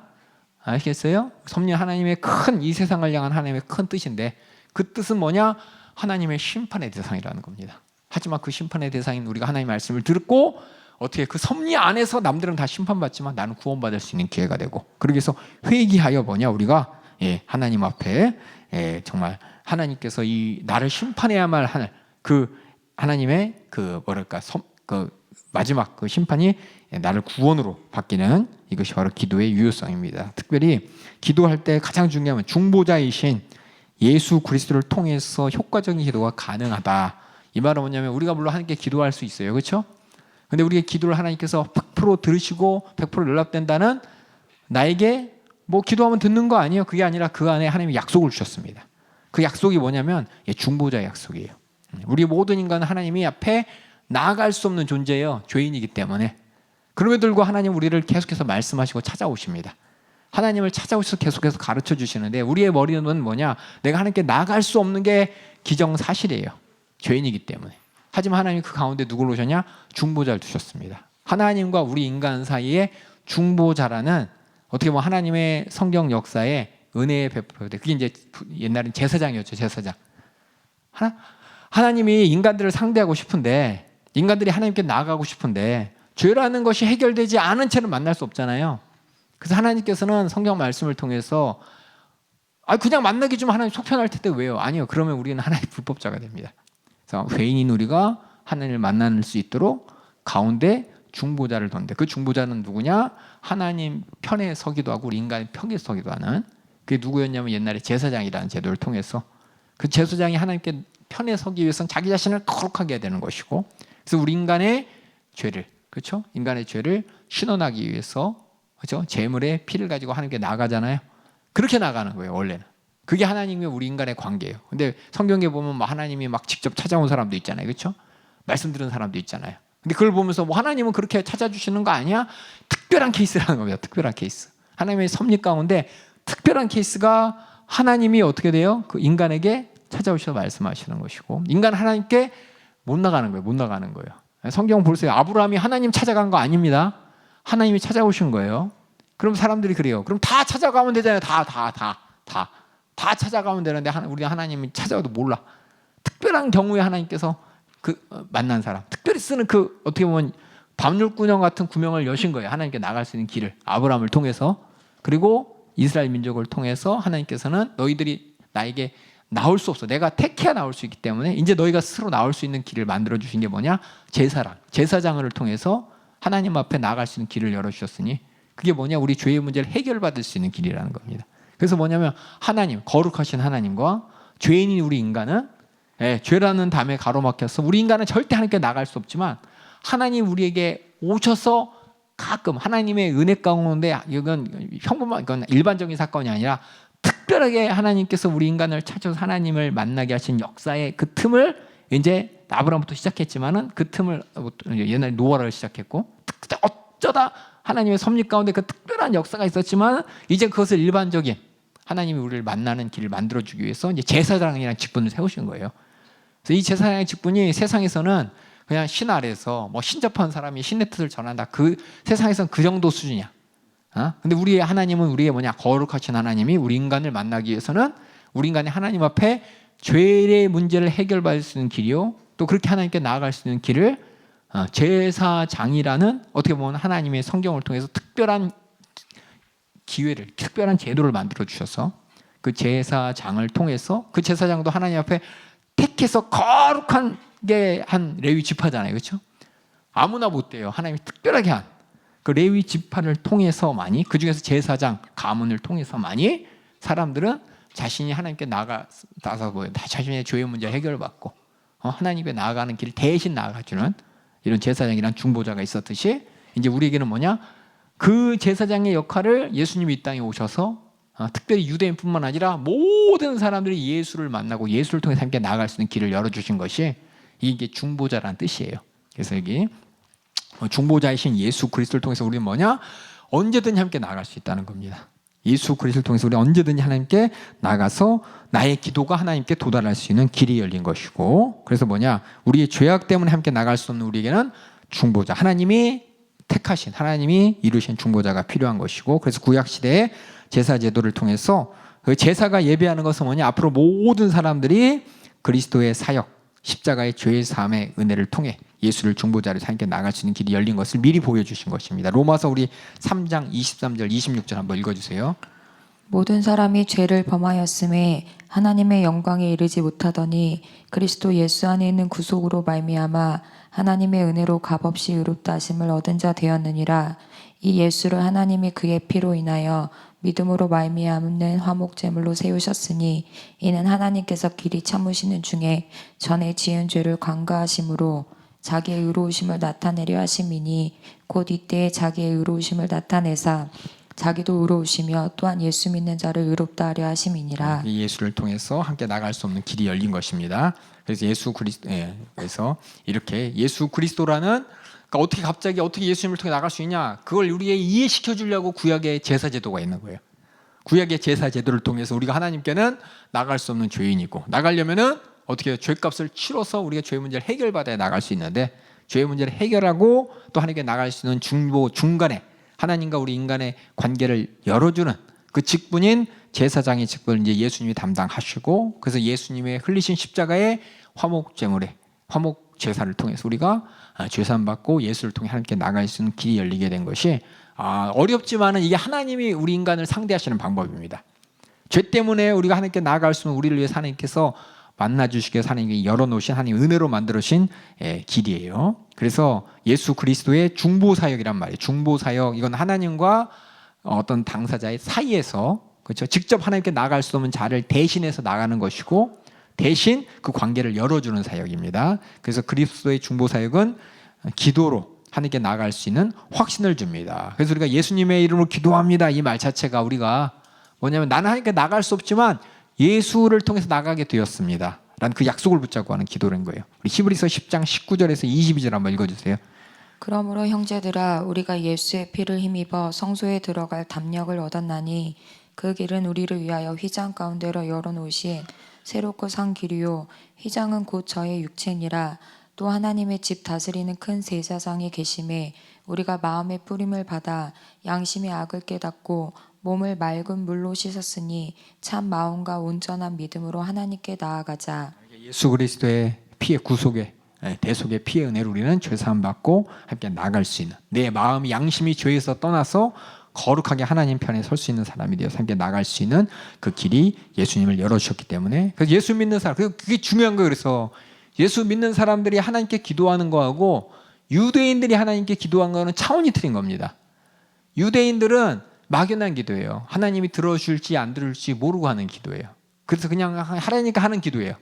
S1: 아시겠어요? 섭리는 하나님의 큰 이 세상을 향한 하나님의 큰 뜻인데 그 뜻은 뭐냐? 하나님의 심판의 대상이라는 겁니다. 하지만 그 심판의 대상인 우리가 하나님의 말씀을 듣고 어떻게 그 섭리 안에서 남들은 다 심판받지만 나는 구원받을 수 있는 기회가 되고 그러기 위해서 회개하여 뭐냐? 우리가 하나님 앞에 정말 하나님께서 이 나를 심판해야만 하는 그 하나님의 그 뭐랄까 마지막 그 심판이 나를 구원으로 바뀌는 이것이 바로 기도의 유효성입니다. 특별히 기도할 때 가장 중요한 건 중보자이신 예수 그리스도를 통해서 효과적인 기도가 가능하다. 이 말은 뭐냐면 우리가 물론 하나님께 기도할 수 있어요. 그렇죠? 근데 우리의 기도를 하나님께서 100% 들으시고 100% 연락된다는 나에게 뭐 기도하면 듣는 거 아니에요. 그게 아니라 그 안에 하나님이 약속을 주셨습니다. 그 약속이 뭐냐면 중보자의 약속이에요. 우리 모든 인간은 하나님이 앞에 나아갈 수 없는 존재예요. 죄인이기 때문에. 그럼에도 불구하고 하나님 우리를 계속해서 말씀하시고 찾아오십니다. 하나님을 찾아오셔서 계속해서 가르쳐 주시는데 우리의 머리는 뭐냐? 내가 하나님께 나아갈 수 없는 게 기정사실이에요. 죄인이기 때문에. 하지만 하나님이 그 가운데 누구를 오셨냐? 중보자를 두셨습니다. 하나님과 우리 인간 사이에 중보자라는 어떻게 보면 하나님의 성경 역사에 은혜의 베풀때 그게 이제 옛날엔 제사장이었죠. 제사장. 하나님이 인간들을 상대하고 싶은데 인간들이 하나님께 나아가고 싶은데 죄라는 것이 해결되지 않은 채는 만날 수 없잖아요. 그래서 하나님께서는 성경 말씀을 통해서 그냥 만나기 좀 하나님 속편할 텐데 왜요? 아니요. 그러면 우리는 하나님의 불법자가 됩니다. 그래서 회인인 우리가 하나님을 만날 수 있도록 가운데 중보자를 뒀는데 그 중보자는 누구냐? 하나님 편에 서기도 하고 우리 인간의 편에 서기도 하는 그게 누구였냐면 옛날에 제사장이라는 제도를 통해서 그 제사장이 하나님께 편에 서기 위해서는 자기 자신을 거룩하게 해야 되는 것이고 그래서 우리 인간의 죄를 그렇죠? 인간의 죄를 신원하기 위해서 그렇죠? 제물의 피를 가지고 하나님께 나가잖아요. 그렇게 나가는 거예요, 원래는. 그게 하나님과 우리 인간의 관계예요. 근데 성경에 보면 하나님이 막 직접 찾아온 사람도 있잖아요. 그렇죠? 말씀 들은 사람도 있잖아요. 근데 그걸 보면서 하나님은 그렇게 찾아주시는 거 아니야? 특별한 케이스라는 겁니다. 특별한 케이스. 하나님의 섭리 가운데 특별한 케이스가 하나님이 어떻게 돼요? 그 인간에게 찾아오셔서 말씀하시는 것이고 인간 하나님께 못 나가는 거예요. 못 나가는 거예요. 성경 보세요. 아브라함이 하나님 찾아간 거 아닙니다. 하나님이 찾아오신 거예요. 그럼 사람들이 그래요. 그럼 다 찾아가면 되잖아요. 다 찾아가면 되는데 우리 하나님이 찾아와도 몰라. 특별한 경우에 하나님께서 만난 사람, 특별히 쓰는 어떻게 보면 밤율구녕 같은 구명을 여신 거예요. 하나님께 나갈 수 있는 길을 아브라함을 통해서 그리고 이스라엘 민족을 통해서 하나님께서는 너희들이 나에게 나올 수 없어. 내가 택해야 나올 수 있기 때문에 이제 너희가 스스로 나올 수 있는 길을 만들어 주신 게 뭐냐? 제사장을 통해서 하나님 앞에 나아갈 수 있는 길을 열어주셨으니 그게 뭐냐? 우리 죄의 문제를 해결받을 수 있는 길이라는 겁니다. 그래서 뭐냐면 하나님, 거룩하신 하나님과 죄인인 우리 인간은 죄라는 담에 가로막혀서 우리 인간은 절대 하나님께 나갈 수 없지만 하나님 우리에게 오셔서 가끔 하나님의 은혜 가운데 이건 이건 일반적인 사건이 아니라 특별하게 하나님께서 우리 인간을 찾아서 하나님을 만나게 하신 역사의 그 틈을 이제 아브라함부터 시작했지만은 그 틈을 옛날에 노아를 시작했고 어쩌다 하나님의 섭리 가운데 그 특별한 역사가 있었지만 이제 그것을 일반적인 하나님이 우리를 만나는 길을 만들어주기 위해서 이제 제사장이라는 직분을 세우신 거예요. 그래서 이 제사장의 직분이 세상에서는 그냥 신 아래에서 신접한 사람이 신의 뜻을 전한다. 그 세상에서는 그 정도 수준이야. 근데 우리의 하나님은 우리의 거룩하신 하나님이 우리 인간을 만나기 위해서는 우리 인간이 하나님 앞에 죄의 문제를 해결받을 수 있는 길이요. 또 그렇게 하나님께 나아갈 수 있는 길을 제사장이라는 어떻게 보면 하나님의 성경을 통해서 특별한 기회를, 특별한 제도를 만들어 주셔서 그 제사장을 통해서 그 제사장도 하나님 앞에 택해서 거룩한 게 한 레위 지파잖아요. 그렇죠? 아무나 못 돼요. 하나님이 특별하게 한 그 레위 지파를 통해서만이 그중에서 제사장 가문을 통해서만이 사람들은 자신이 하나님께 나가서 자신의 죄의 문제 해결받고 하나님께 나아가는 길을 대신 나아가주는 이런 제사장이란 중보자가 있었듯이 이제 우리에게는 뭐냐? 그 제사장의 역할을 예수님이 이 땅에 오셔서 특별히 유대인뿐만 아니라 모든 사람들이 예수를 만나고 예수를 통해서 함께 나아갈 수 있는 길을 열어주신 것이 이게 중보자라는 뜻이에요. 그래서 여기 중보자이신 예수 그리스도를 통해서 우리는 뭐냐? 언제든지 함께 나아갈 수 있다는 겁니다. 예수 그리스도를 통해서 우리 언제든지 하나님께 나가서 나의 기도가 하나님께 도달할 수 있는 길이 열린 것이고 그래서 뭐냐? 우리의 죄악 때문에 함께 나갈 수 없는 우리에게는 중보자, 하나님이 택하신 하나님이 이루신 중보자가 필요한 것이고 그래서 구약시대의 제사 제도를 통해서 그 제사가 예배하는 것은 뭐냐? 앞으로 모든 사람들이 그리스도의 사역, 십자가의 죄의 사함의 은혜를 통해 예수를 중보자를 함께 나갈 수 있는 길이 열린 것을 미리 보여주신 것입니다. 로마서 우리 3장 23절 26절 한번 읽어주세요.
S2: 모든 사람이 죄를 범하였음에 하나님의 영광에 이르지 못하더니 그리스도 예수 안에 있는 구속으로 말미암아 하나님의 은혜로 값없이 의롭다 하심을 얻은 자 되었느니라. 이 예수를 하나님이 그의 피로 인하여 믿음으로 말미암는 화목제물로 세우셨으니 이는 하나님께서 길이 참으시는 중에 전에 지은 죄를 관가하심으로 자기의 의로우심을 나타내려 하심이니 곧 이때에 자기의 의로우심을 나타내사 자기도 의로우시며 또한 예수 믿는 자를 의롭다 하려 하심이니라.
S1: 이 예수를 통해서 함께 나갈 수 없는 길이 열린 것입니다. 그래서 그래서 이렇게 예수 그리스도라는, 그러니까 어떻게 갑자기 어떻게 예수님을 통해 나갈 수 있냐? 그걸 우리에게 이해시켜 주려고 구약의 제사 제도가 있는 거예요. 구약의 제사 제도를 통해서 우리가 하나님께는 나갈 수 없는 죄인이고, 나가려면은 어떻게 해요? 죄값을 치러서 우리가 죄 문제를 해결받아야 나갈 수 있는데, 죄 문제를 해결하고 또 하나님께 나갈 수 있는 중간에 하나님과 우리 인간의 관계를 열어주는 그 직분인 제사장의 직분을 이제 예수님이 담당하시고, 그래서 예수님의 흘리신 십자가의 화목제물에 화목 제사를 통해서 우리가 죄산 받고 예수를 통해 하나님께 나갈 수 있는 길이 열리게 된 것이 어렵지만은 이게 하나님이 우리 인간을 상대하시는 방법입니다. 죄 때문에 우리가 하나님께 나아갈 수 있는 우리를 위해서 하나님께서 만나 주시게 하나님이 열어놓으신 하나님 은혜로 만들어진 길이에요. 그래서 예수 그리스도의 중보사역이란 말이에요. 중보사역, 이건 하나님과 어떤 당사자의 사이에서, 그렇죠, 직접 하나님께 나아갈 수 없는 자를 대신해서 나가는 것이고, 대신 그 관계를 열어주는 사역입니다. 그래서 그리스도의 중보사역은 기도로 하나님께 나아갈 수 있는 확신을 줍니다. 그래서 우리가 예수님의 이름으로 기도합니다, 이 말 자체가 우리가 뭐냐면, 나는 하나님께 나갈 수 없지만 예수를 통해서 나가게 되었습니다 라는 그 약속을 붙잡고 하는 기도라는 거예요. 우리 히브리서 10장 19절에서 22절 한번 읽어주세요.
S2: 그러므로 형제들아 우리가 예수의 피를 힘입어 성소에 들어갈 담력을 얻었나니 그 길은 우리를 위하여 휘장 가운데로 열어놓으신 새롭고 산 길이요 휘장은 곧 저의 육체니라. 또 하나님의 집 다스리는 큰 제사장이 계심에 우리가 마음의 뿌림을 받아 양심의 악을 깨닫고 몸을 맑은 물로 씻었으니 참 마음과 온전한 믿음으로 하나님께 나아가자.
S1: 예수 그리스도의 피의 구속의 대속의 피의 은혜로 우리는 죄사함 받고 함께 나갈 수 있는, 내 마음이 양심이 죄에서 떠나서 거룩하게 하나님 편에 설 수 있는 사람이 되어서 함께 나갈 수 있는 그 길이 예수님을 열어주셨기 때문에, 그래서 예수 믿는 사람, 그게 중요한 거예요. 그래서 예수 믿는 사람들이 하나님께 기도하는 거하고 유대인들이 하나님께 기도하는 거는 차원이 틀린 겁니다. 유대인들은 막연한 기도예요. 하나님이 들어줄지 안 들어줄지 모르고 하는 기도예요. 그래서 그냥 하라니까 하는 기도예요.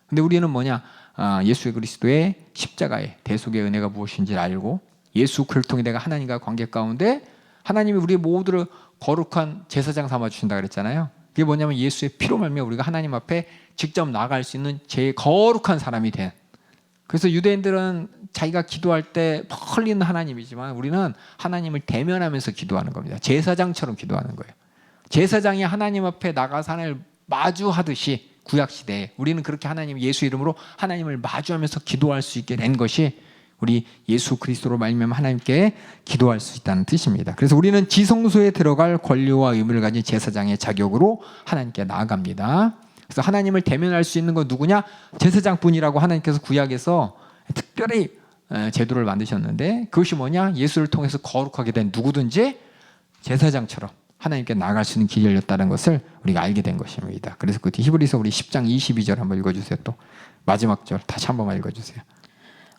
S1: 근데 우리는 뭐냐? 예수 그리스도의 십자가의 대속의 은혜가 무엇인지를 알고 예수 그를 통해 내가 하나님과 관계 가운데 하나님이 우리 모두를 거룩한 제사장 삼아 주신다 그랬잖아요. 그게 뭐냐면 예수의 피로 말미암아 우리가 하나님 앞에 직접 나갈 수 있는 제일 거룩한 사람이 된. 그래서 유대인들은 자기가 기도할 때 멀리 있는 하나님이지만 우리는 하나님을 대면하면서 기도하는 겁니다. 제사장처럼 기도하는 거예요. 제사장이 하나님 앞에 나가서 하나님을 마주하듯이 구약시대에 우리는 그렇게 하나님 예수 이름으로 하나님을 마주하면서 기도할 수 있게 된 것이 우리 예수 그리스도로 말미암아 하나님께 기도할 수 있다는 뜻입니다. 그래서 우리는 지성소에 들어갈 권리와 의무를 가진 제사장의 자격으로 하나님께 나아갑니다. 그래서 하나님을 대면할 수 있는 건 누구냐? 제사장뿐이라고 하나님께서 구약에서 특별히 제도를 만드셨는데, 그것이 뭐냐? 예수를 통해서 거룩하게 된 누구든지 제사장처럼 하나님께 나아갈 수 있는 길이 열렸다는 것을 우리가 알게 된 것입니다. 그래서 그 히브리서 우리 10장 22절 한번 읽어주세요. 또 마지막 절 다시 한 번만 읽어주세요.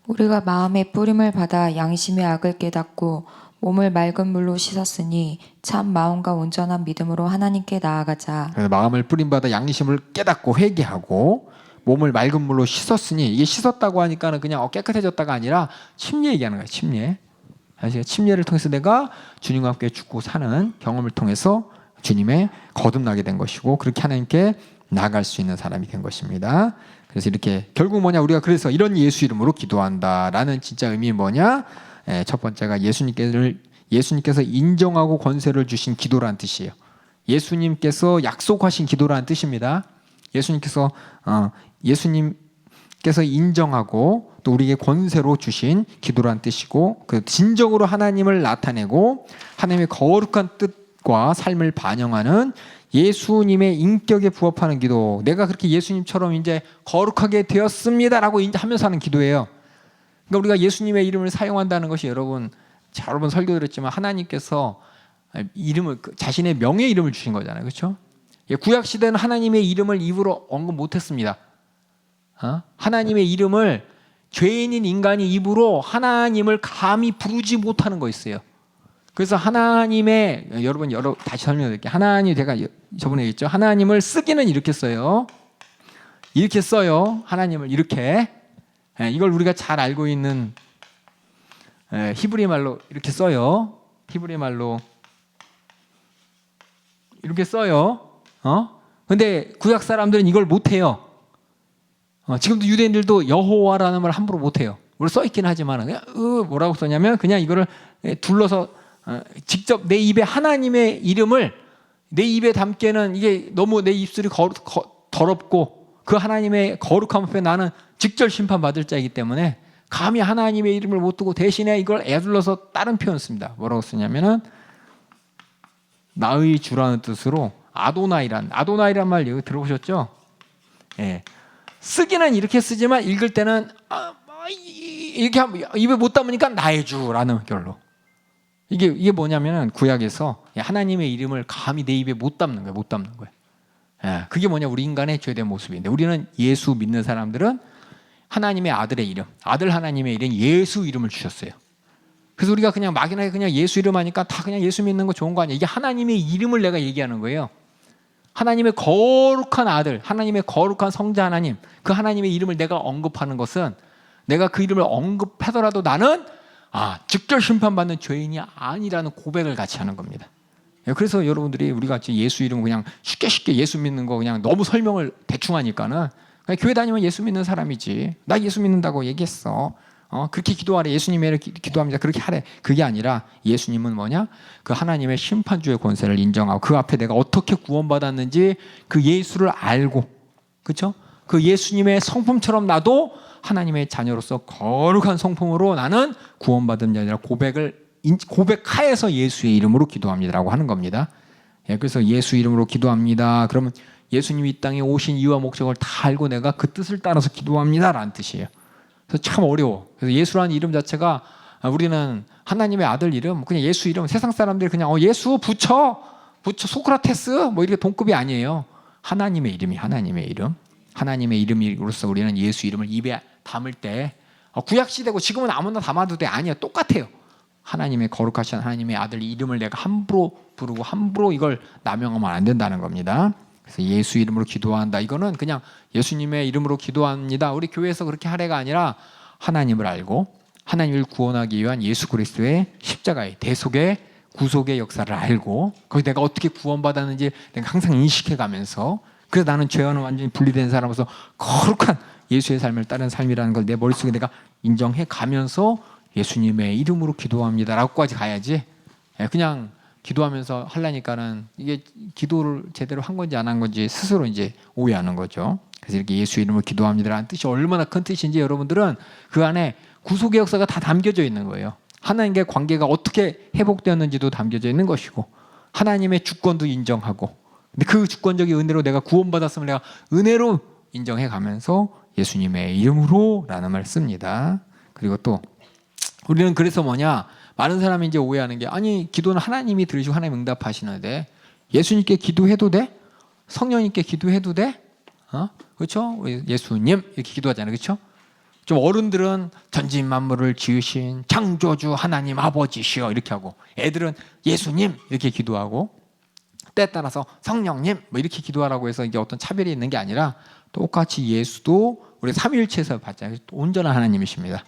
S2: 우리가 마음의 뿌림을 받아 양심의 악을 깨닫고 몸을 맑은 물로 씻었으니 참 마음과 온전한 믿음으로 하나님께 나아가자.
S1: 그래서 마음을 뿌림받아 양심을 깨닫고 회개하고 몸을 맑은 물로 씻었으니, 이게 씻었다고 하니까는 그냥 깨끗해졌다가 아니라 침례 얘기하는 거예요. 침례. 침례를 통해서 내가 주님과 함께 죽고 사는 경험을 통해서 주님의 거듭나게 된 것이고, 그렇게 하나님께 나아갈 수 있는 사람이 된 것입니다. 그래서 이렇게 결국 뭐냐, 우리가 그래서 이런 예수 이름으로 기도한다라는 진짜 의미 뭐냐? 첫 번째가 예수님께서 인정하고 권세를 주신 기도라는 뜻이에요. 예수님께서 약속하신 기도라는 뜻입니다. 예수님께서 인정하고 또 우리에게 권세로 주신 기도라는 뜻이고, 그 진정으로 하나님을 나타내고 하나님의 거룩한 뜻과 삶을 반영하는 예수님의 인격에 부합하는 기도. 내가 그렇게 예수님처럼 이제 거룩하게 되었습니다라고 하면서 하는 기도예요. 그러니까 우리가 예수님의 이름을 사용한다는 것이, 여러분 여러 번 설교드렸지만 하나님께서 자신의 명의 이름을 주신 거잖아요, 그렇죠? 구약 시대는 하나님의 이름을 입으로 언급 못했습니다. 하나님의 이름을
S3: 죄인인 인간이 입으로 하나님을 감히 부르지 못하는 거 있어요. 그래서 하나님의 다시 설명드릴게요. 하나님 제가 저번에 얘기했죠. 하나님을 쓰기는 이렇게 써요. 이렇게 써요. 하나님을 이렇게. 이걸 우리가 잘 알고 있는 히브리 말로 이렇게 써요. 히브리 말로 이렇게 써요. 근데 구약 사람들은 이걸 못 해요. 지금도 유대인들도 여호와라는 말 함부로 못 해요. 우리 써 있긴 하지만 그냥 뭐라고 썼냐면 그냥 이거를 둘러서 직접 내 입에 하나님의 이름을 내 입에 담기에는 이게 너무 내 입술이 더럽고 그 하나님의 거룩함 앞에 나는 직절 심판받을 자이기 때문에 감히 하나님의 이름을 못 두고 대신에 이걸 애둘러서 다른 표현 씁니다. 뭐라고 쓰냐면은 나의 주라는 뜻으로 아도나이란 말 여기 들어보셨죠? 예. 쓰기는 이렇게 쓰지만 읽을 때는 이렇게 입에 못 담으니까 나의 주라는 결로. 이게 뭐냐면은 구약에서 하나님의 이름을 감히 내 입에 못 담는 거예요. 예. 그게 뭐냐 우리 인간의 죄된 모습인데 우리는 예수 믿는 사람들은 하나님의 아들의 이름, 아들 하나님의 이름 예수 이름을 주셨어요. 그래서 우리가 그냥 막연하게 그냥 예수 이름 하니까 다 그냥 예수 믿는 거 좋은 거 아니야. 이게 하나님의 이름을 내가 얘기하는 거예요. 하나님의 거룩한 아들, 하나님의 거룩한 성자 하나님, 그 하나님의 이름을 내가 언급하는 것은 내가 그 이름을 언급하더라도 나는 직접 심판받는 죄인이 아니라는 고백을 같이 하는 겁니다. 그래서 여러분들이 우리 같이 예수 이름 그냥 쉽게 예수 믿는 거 그냥 너무 설명을 대충 하니까는 그냥 교회 다니면 예수 믿는 사람이지. 나 예수 믿는다고 얘기했어. 그렇게 기도하래. 예수님의 기도합니다. 그렇게 하래. 그게 아니라 예수님은 뭐냐? 그 하나님의 심판주의 권세를 인정하고 그 앞에 내가 어떻게 구원받았는지 그 예수를 알고, 그렇죠? 그 예수님의 성품처럼 나도 하나님의 자녀로서 거룩한 성품으로 나는 구원받은 자니라 고백하여서 예수의 이름으로 기도합니다라고 하는 겁니다. 그래서 예수 이름으로 기도합니다. 그러면 예수님이 이 땅에 오신 이유와 목적을 다 알고 내가 그 뜻을 따라서 기도합니다라는 뜻이에요. 그래서 참 어려워. 그래서 예수라는 이름 자체가 우리는 하나님의 아들 이름, 그냥 예수 이름, 세상 사람들이 그냥 예수 붙여 소크라테스 뭐 이렇게 동급이 아니에요. 하나님의 이름이 하나님의 이름. 하나님의 이름으로서 우리는 예수 이름을 입에 담을 때 구약 시대고 지금은 아무나 담아도 돼. 아니야. 똑같아요. 하나님의 거룩하신 하나님의 아들 이름을 내가 함부로 부르고 함부로 이걸 남용하면 안 된다는 겁니다. 그래서 예수 이름으로 기도한다. 이거는 그냥 예수님의 이름으로 기도합니다. 우리 교회에서 그렇게 하래가 아니라 하나님을 알고 하나님을 구원하기 위한 예수 그리스도의 십자가의 대속의 구속의 역사를 알고 거기 내가 어떻게 구원받았는지 내가 항상 인식해가면서 그래서 나는 죄와는 완전히 분리된 사람으로서 거룩한 예수의 삶을 따르는 삶이라는 걸 내 머릿속에 내가 인정해가면서 예수님의 이름으로 기도합니다라고까지 가야지 그냥 기도하면서 하려니까는 이게 기도를 제대로 한 건지 안 한 건지 스스로 이제 오해하는 거죠. 그래서 이렇게 예수 이름으로 기도합니다라는 뜻이 얼마나 큰 뜻인지 여러분들은 그 안에 구속의 역사가 다 담겨져 있는 거예요. 하나님과의 관계가 어떻게 회복되었는지도 담겨져 있는 것이고 하나님의 주권도 인정하고 근데 그 주권적인 은혜로 내가 구원받았음을 내가 은혜로 인정해 가면서 예수님의 이름으로 라는 말을 씁니다. 그리고 또 우리는 그래서 뭐냐 많은 사람이 이제 오해하는 게 아니 기도는 하나님이 들으시고 하나님 응답하시는데 예수님께 기도해도 돼? 성령님께 기도해도 돼? 그렇죠? 예수님 이렇게 기도하잖아요. 그렇죠? 좀 어른들은 전진 만물을 지으신 창조주 하나님 아버지시여 이렇게 하고 애들은 예수님 이렇게 기도하고 때에 따라서 성령님 뭐 이렇게 기도하라고 해서 이게 어떤 차별이 있는 게 아니라 똑같이 예수도 우리 삼위일체에서 받잖아요. 온전한 하나님이십니다.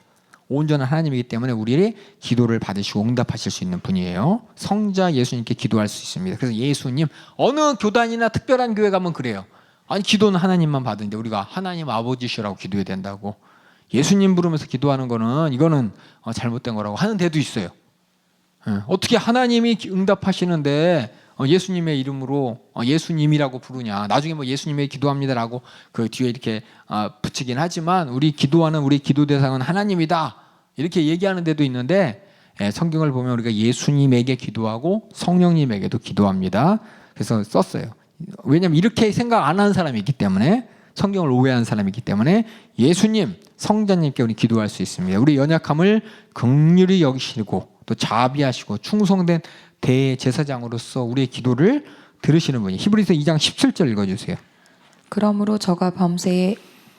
S3: 온전한 하나님이기 때문에 우리의 기도를 받으시고 응답하실 수 있는 분이에요. 성자 예수님께 기도할 수 있습니다. 그래서 예수님 어느 교단이나 특별한 교회 가면 그래요. 아니 기도는 하나님만 받는데 우리가 하나님 아버지시라고 기도해야 된다고 예수님 부르면서 기도하는 거는 이거는 잘못된 거라고 하는 데도 있어요. 어떻게 하나님이 응답하시는데 예수님의 이름으로 예수님이라고 부르냐. 나중에 뭐 예수님의 기도합니다라고 그 뒤에 이렇게 붙이긴 하지만 우리 기도하는 우리 기도 대상은 하나님이다. 이렇게 얘기하는 데도 있는데 성경을 보면 우리가 예수님에게 기도하고 성령님에게도 기도합니다. 그래서 썼어요. 왜냐하면 이렇게 생각 안 하는 사람이 있기 때문에 성경을 오해하는 사람이 있기 때문에 예수님, 성자님께 우리 기도할 수 있습니다. 우리 연약함을 긍휼히 여기시고 또 자비하시고 충성된 대제사장으로서 우리의 기도를 들으시는 분이 히브리서 2장 17절 읽어주세요.
S2: 그러므로 저가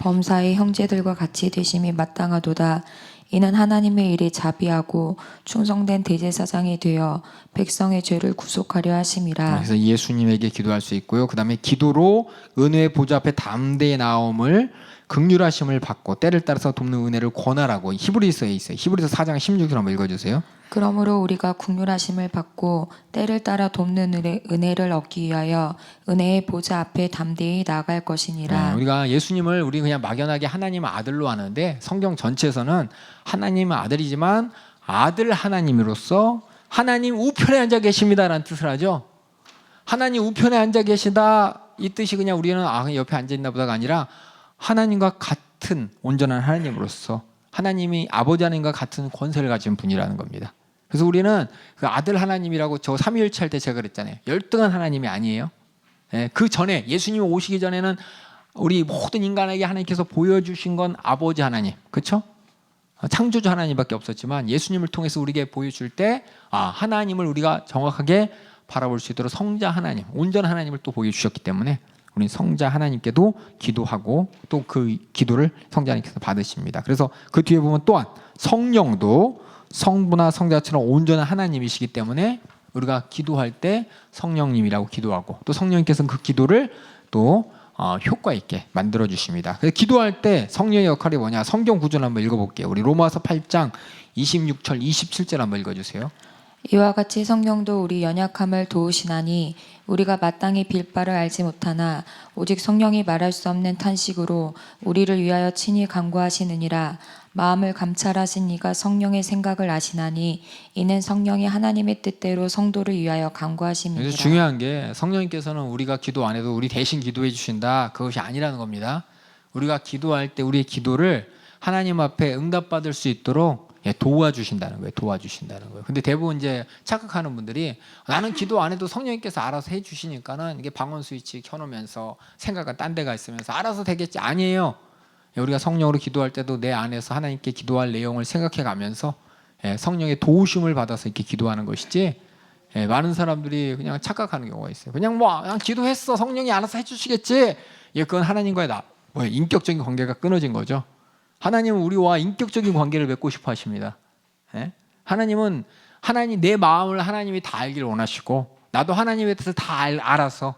S2: 범사의 형제들과 같이 되심이 마땅하도다. 이는 하나님의 일에 자비하고 충성된 대제사장이 되어 백성의 죄를 구속하려 하심이라.
S1: 그래서 예수님에게 기도할 수 있고요. 그 다음에 기도로 은혜의 보좌 앞에 담대히 나옴을 긍휼하심을 받고 때를 따라서 돕는 은혜를 권하라고 히브리서에 있어요. 히브리서 4장 16절 한번 읽어주세요.
S2: 그러므로 우리가 긍휼하심을 받고 때를 따라 돕는 은혜를 얻기 위하여 은혜의 보좌 앞에 담대히 나아갈 것이니라.
S1: 우리가 예수님을 우리 그냥 막연하게 하나님의 아들로 하는데 성경 전체에서는 하나님의 아들이지만 아들 하나님으로서 하나님 우편에 앉아 계십니다라는 뜻을 하죠. 하나님 우편에 앉아 계시다 이 뜻이 그냥 우리는 그냥 옆에 앉아 있나 보다가 아니라 하나님과 같은 온전한 하나님으로서 하나님이 아버지 하나님과 같은 권세를 가진 분이라는 겁니다. 그래서 우리는 그 아들 하나님이라고 저 삼위일체 할 때 제가 그랬잖아요. 열등한 하나님이 아니에요. 그 전에 예수님이 오시기 전에는 우리 모든 인간에게 하나님께서 보여주신 건 아버지 하나님, 그렇죠? 창조주 하나님밖에 없었지만 예수님을 통해서 우리에게 보여줄 때 하나님을 우리가 정확하게 바라볼 수 있도록 성자 하나님, 온전한 하나님을 또 보여주셨기 때문에 우리 성자 하나님께도 기도하고 또 그 기도를 성자 하나님께서 받으십니다. 그래서 그 뒤에 보면 또한 성령도 성부나 성자처럼 온전한 하나님이시기 때문에 우리가 기도할 때 성령님이라고 기도하고 또 성령님께서는 그 기도를 또 효과 있게 만들어 주십니다. 그래서 기도할 때 성령의 역할이 뭐냐? 성경 구절 한번 읽어볼게요. 우리 로마서 8장 26절 27절 한번 읽어주세요.
S2: 이와 같이 성령도 우리 연약함을 도우시나니 우리가 마땅히 빌 바를 알지 못하나 오직 성령이 말할 수 없는 탄식으로 우리를 위하여 친히 간구하시느니라. 마음을 감찰하신 이가 성령의 생각을 아시나니 이는 성령이 하나님의 뜻대로 성도를 위하여 간구하심이니라.
S1: 그래서 중요한 게 성령님께서는 우리가 기도 안 해도 우리 대신 기도해 주신다 그것이 아니라는 겁니다. 우리가 기도할 때 우리의 기도를 하나님 앞에 응답받을 수 있도록 도와주신다는 거예요. 도와주신다는 거예요. 근데 대부분 이제 착각하는 분들이 나는 기도 안 해도 성령님께서 알아서 해주시니까는 이게 방언 스위치 켜놓으면서 생각은 딴 데가 있으면서 알아서 되겠지. 아니에요. 우리가 성령으로 기도할 때도 내 안에서 하나님께 기도할 내용을 생각해 가면서 성령의 도우심을 받아서 이렇게 기도하는 것이지 많은 사람들이 그냥 착각하는 경우가 있어요. 그냥 그냥 기도했어. 성령이 알아서 해주시겠지. 그건 하나님과의 인격적인 관계가 끊어진 거죠. 하나님은 우리와 인격적인 관계를 맺고 싶어 하십니다. 하나님은 내 마음을 하나님이 다 알기를 원하시고 나도 하나님의 뜻을 다 알아서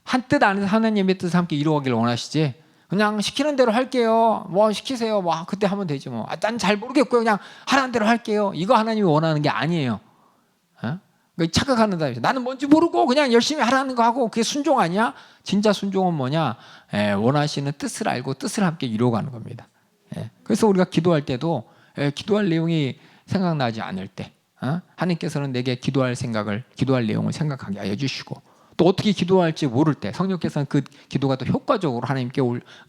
S1: 한 뜻 안에서 하나님의 뜻을 함께 이루어가기를 원하시지 그냥 시키는 대로 할게요. 시키세요. 그때 하면 되지 뭐. 난 잘 모르겠고요. 그냥 하라는 대로 할게요. 이거 하나님이 원하는 게 아니에요. 착각하는 사람이 나는 뭔지 모르고 그냥 열심히 하라는 거 하고 그게 순종 아니야? 진짜 순종은 뭐냐? 원하시는 뜻을 알고 뜻을 함께 이루어가는 겁니다. 그래서 우리가 기도할 때도 기도할 내용이 생각나지 않을 때 하나님께서는 내게 기도할 내용을 생각하게 하여 주시고 또 어떻게 기도할지 모를 때 성령께서는 그 기도가 더 효과적으로 하나님께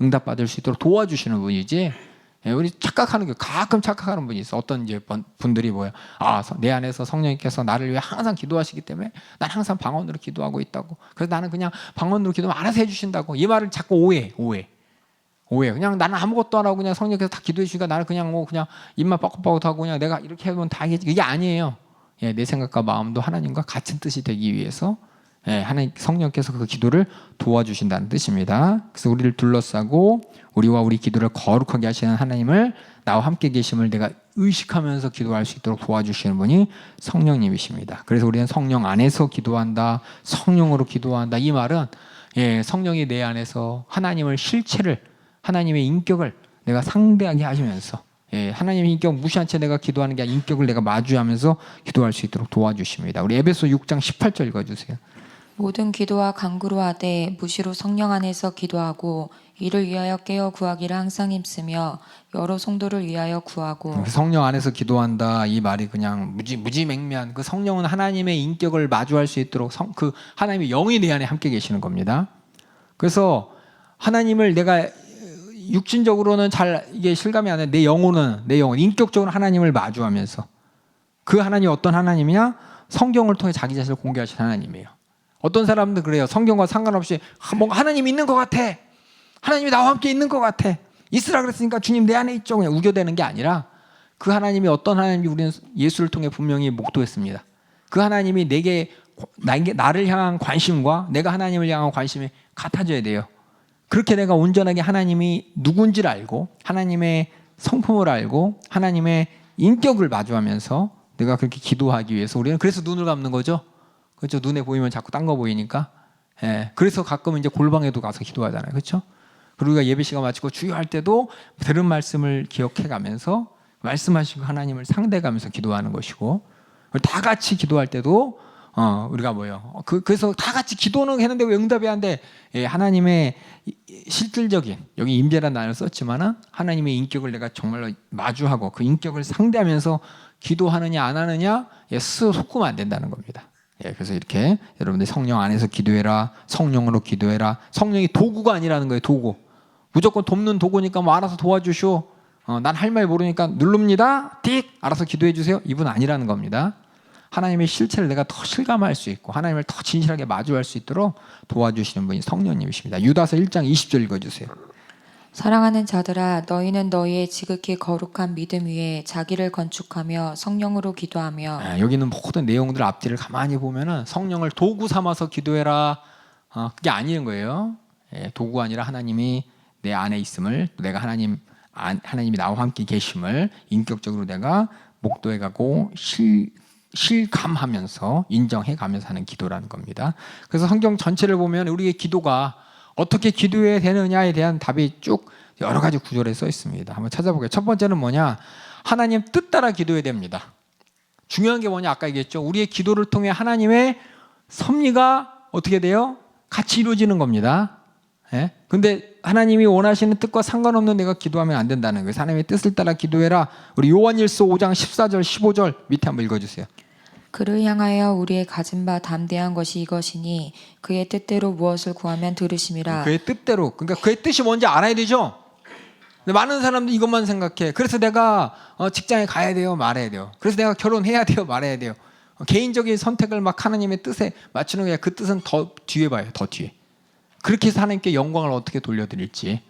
S1: 응답받을 수 있도록 도와주시는 분이지. 우리 가끔 착각하는 분이 있어. 어떤 이제 분들이 내 안에서 성령님께서 나를 위해 항상 기도하시기 때문에 난 항상 방언으로 기도하고 있다고. 그래서 나는 그냥 방언으로 기도하면 알아서 해주신다고. 이 말을 자꾸 오해. 그냥 나는 아무것도 안 하고 그냥 성령께서 다 기도해 주니까 나는 그냥 그냥 입만 뻐긋뻐긋하고 그냥 내가 이렇게 하면 다 하겠지. 그게 아니에요. 내 생각과 마음도 하나님과 같은 뜻이 되기 위해서 하나님 성령께서 그 기도를 도와주신다는 뜻입니다. 그래서 우리를 둘러싸고 우리와 우리 기도를 거룩하게 하시는 하나님을 나와 함께 계심을 내가 의식하면서 기도할 수 있도록 도와주시는 분이 성령님이십니다. 그래서 우리는 성령 안에서 기도한다, 성령으로 기도한다. 이 말은 성령이 내 안에서 하나님의 실체를 하나님의 인격을 내가 상대하게 하시면서 하나님의 인격 무시한 채 내가 기도하는 게 아니라 인격을 내가 마주하면서 기도할 수 있도록 도와주십니다. 우리 에베소 6장 18절 읽어주세요.
S2: 모든 기도와 간구로 하되 무시로 성령 안에서 기도하고 이를 위하여 깨어 구하기를 항상 힘쓰며 여러 성도를 위하여 구하고.
S1: 성령 안에서 기도한다 이 말이 그냥 무지맹면 그 성령은 하나님의 인격을 마주할 수 있도록 그 하나님의 영이 내 안에 함께 계시는 겁니다. 그래서 하나님을 내가 육신적으로는 잘 이게 실감이 안 돼. 내 영혼 인격적으로 하나님을 마주하면서 그 하나님이 어떤 하나님이냐? 성경을 통해 자기 자신을 공개하신 하나님이에요. 어떤 사람들 그래요. 성경과 상관없이 뭔가 하나님이 있는 것 같아. 하나님이 나와 함께 있는 것 같아. 있으라 그랬으니까 주님 내 안에 있죠. 그냥 우겨대는 게 아니라 그 하나님이 어떤 하나님인지 우리는 예수를 통해 분명히 목도했습니다. 그 하나님이 나를 향한 관심과 내가 하나님을 향한 관심이 같아져야 돼요.
S3: 그렇게 내가 온전하게 하나님이 누군지를 알고 하나님의 성품을 알고 하나님의 인격을 마주하면서 내가 그렇게 기도하기 위해서 우리는 그래서 눈을 감는 거죠. 그렇죠? 눈에 보이면 자꾸 딴 거 보이니까. 예. 그래서 가끔 이제 골방에도 가서 기도하잖아요. 그렇죠? 그리고 우리가 예배 시간 마치고 주의할 때도 들은 말씀을 기억해 가면서 말씀하시고 하나님을 상대해 가면서 기도하는 것이고 다 같이 기도할 때도 우리가 뭐예요? 그래서 다 같이 기도는 했는데 왜 응답이 안 돼? 예, 하나님의 실질적인 여기 임재라는 단어를 썼지만은 하나님의 인격을 내가 정말로 마주하고 그 인격을 상대하면서 기도하느냐 안 하느냐 스스로 속으면 안 된다는 겁니다. 예, 그래서 이렇게 여러분들 성령 안에서 기도해라, 성령으로 기도해라. 성령이 도구가 아니라는 거예요. 도구. 무조건 돕는 도구니까 뭐 알아서 도와주시오. 난 할 말 모르니까 누릅니다. 띡 알아서 기도해 주세요. 이분 아니라는 겁니다. 하나님의 실체를 내가 더 실감할 수 있고 하나님을 더 진실하게 마주할 수 있도록 도와주시는 분이 성령님이십니다. 유다서 1장 20절 읽어주세요.
S2: 사랑하는 자들아 너희는 너희의 지극히 거룩한 믿음 위에 자기를 건축하며 성령으로 기도하며
S3: 여기는 모든 내용들 앞뒤를 가만히 보면은 성령을 도구 삼아서 기도해라. 그게 아닌 거예요. 예, 도구가 아니라 하나님이 내 안에 있음을 또 내가 하나님이 나와 함께 계심을 인격적으로 내가 목도해 가고 실감하면서 인정해 가면서 하는 기도라는 겁니다. 그래서 성경 전체를 보면 우리의 기도가 어떻게 기도해야 되느냐에 대한 답이 쭉 여러 가지 구절에 써 있습니다. 한번 찾아볼게요. 첫 번째는 뭐냐? 하나님 뜻 따라 기도해야 됩니다. 중요한 게 뭐냐? 아까 얘기했죠. 우리의 기도를 통해 하나님의 섭리가 어떻게 돼요? 같이 이루어지는 겁니다. 예? 근데 하나님이 원하시는 뜻과 상관없는 내가 기도하면 안 된다는 거예요. 하나님의 뜻을 따라 기도해라. 우리 요한일서 5장 14절 15절 밑에 한번 읽어주세요.
S2: 그를 향하여 우리의 가진 바 담대한 것이 이것이니 그의 뜻대로 무엇을 구하면 들으심이라.
S3: 그의 뜻대로. 그러니까 그의 뜻이 뭔지 알아야 되죠. 근데 많은 사람들 이것만 생각해. 그래서 내가 직장에 가야 돼요, 말아야 돼요. 그래서 내가 결혼해야 돼요, 말아야 돼요. 개인적인 선택을 막 하나님의 뜻에 맞추는 게 그 뜻은 더 뒤에 봐요, 더 뒤에. 그렇게 해서 하나님께 영광을 어떻게 돌려드릴지,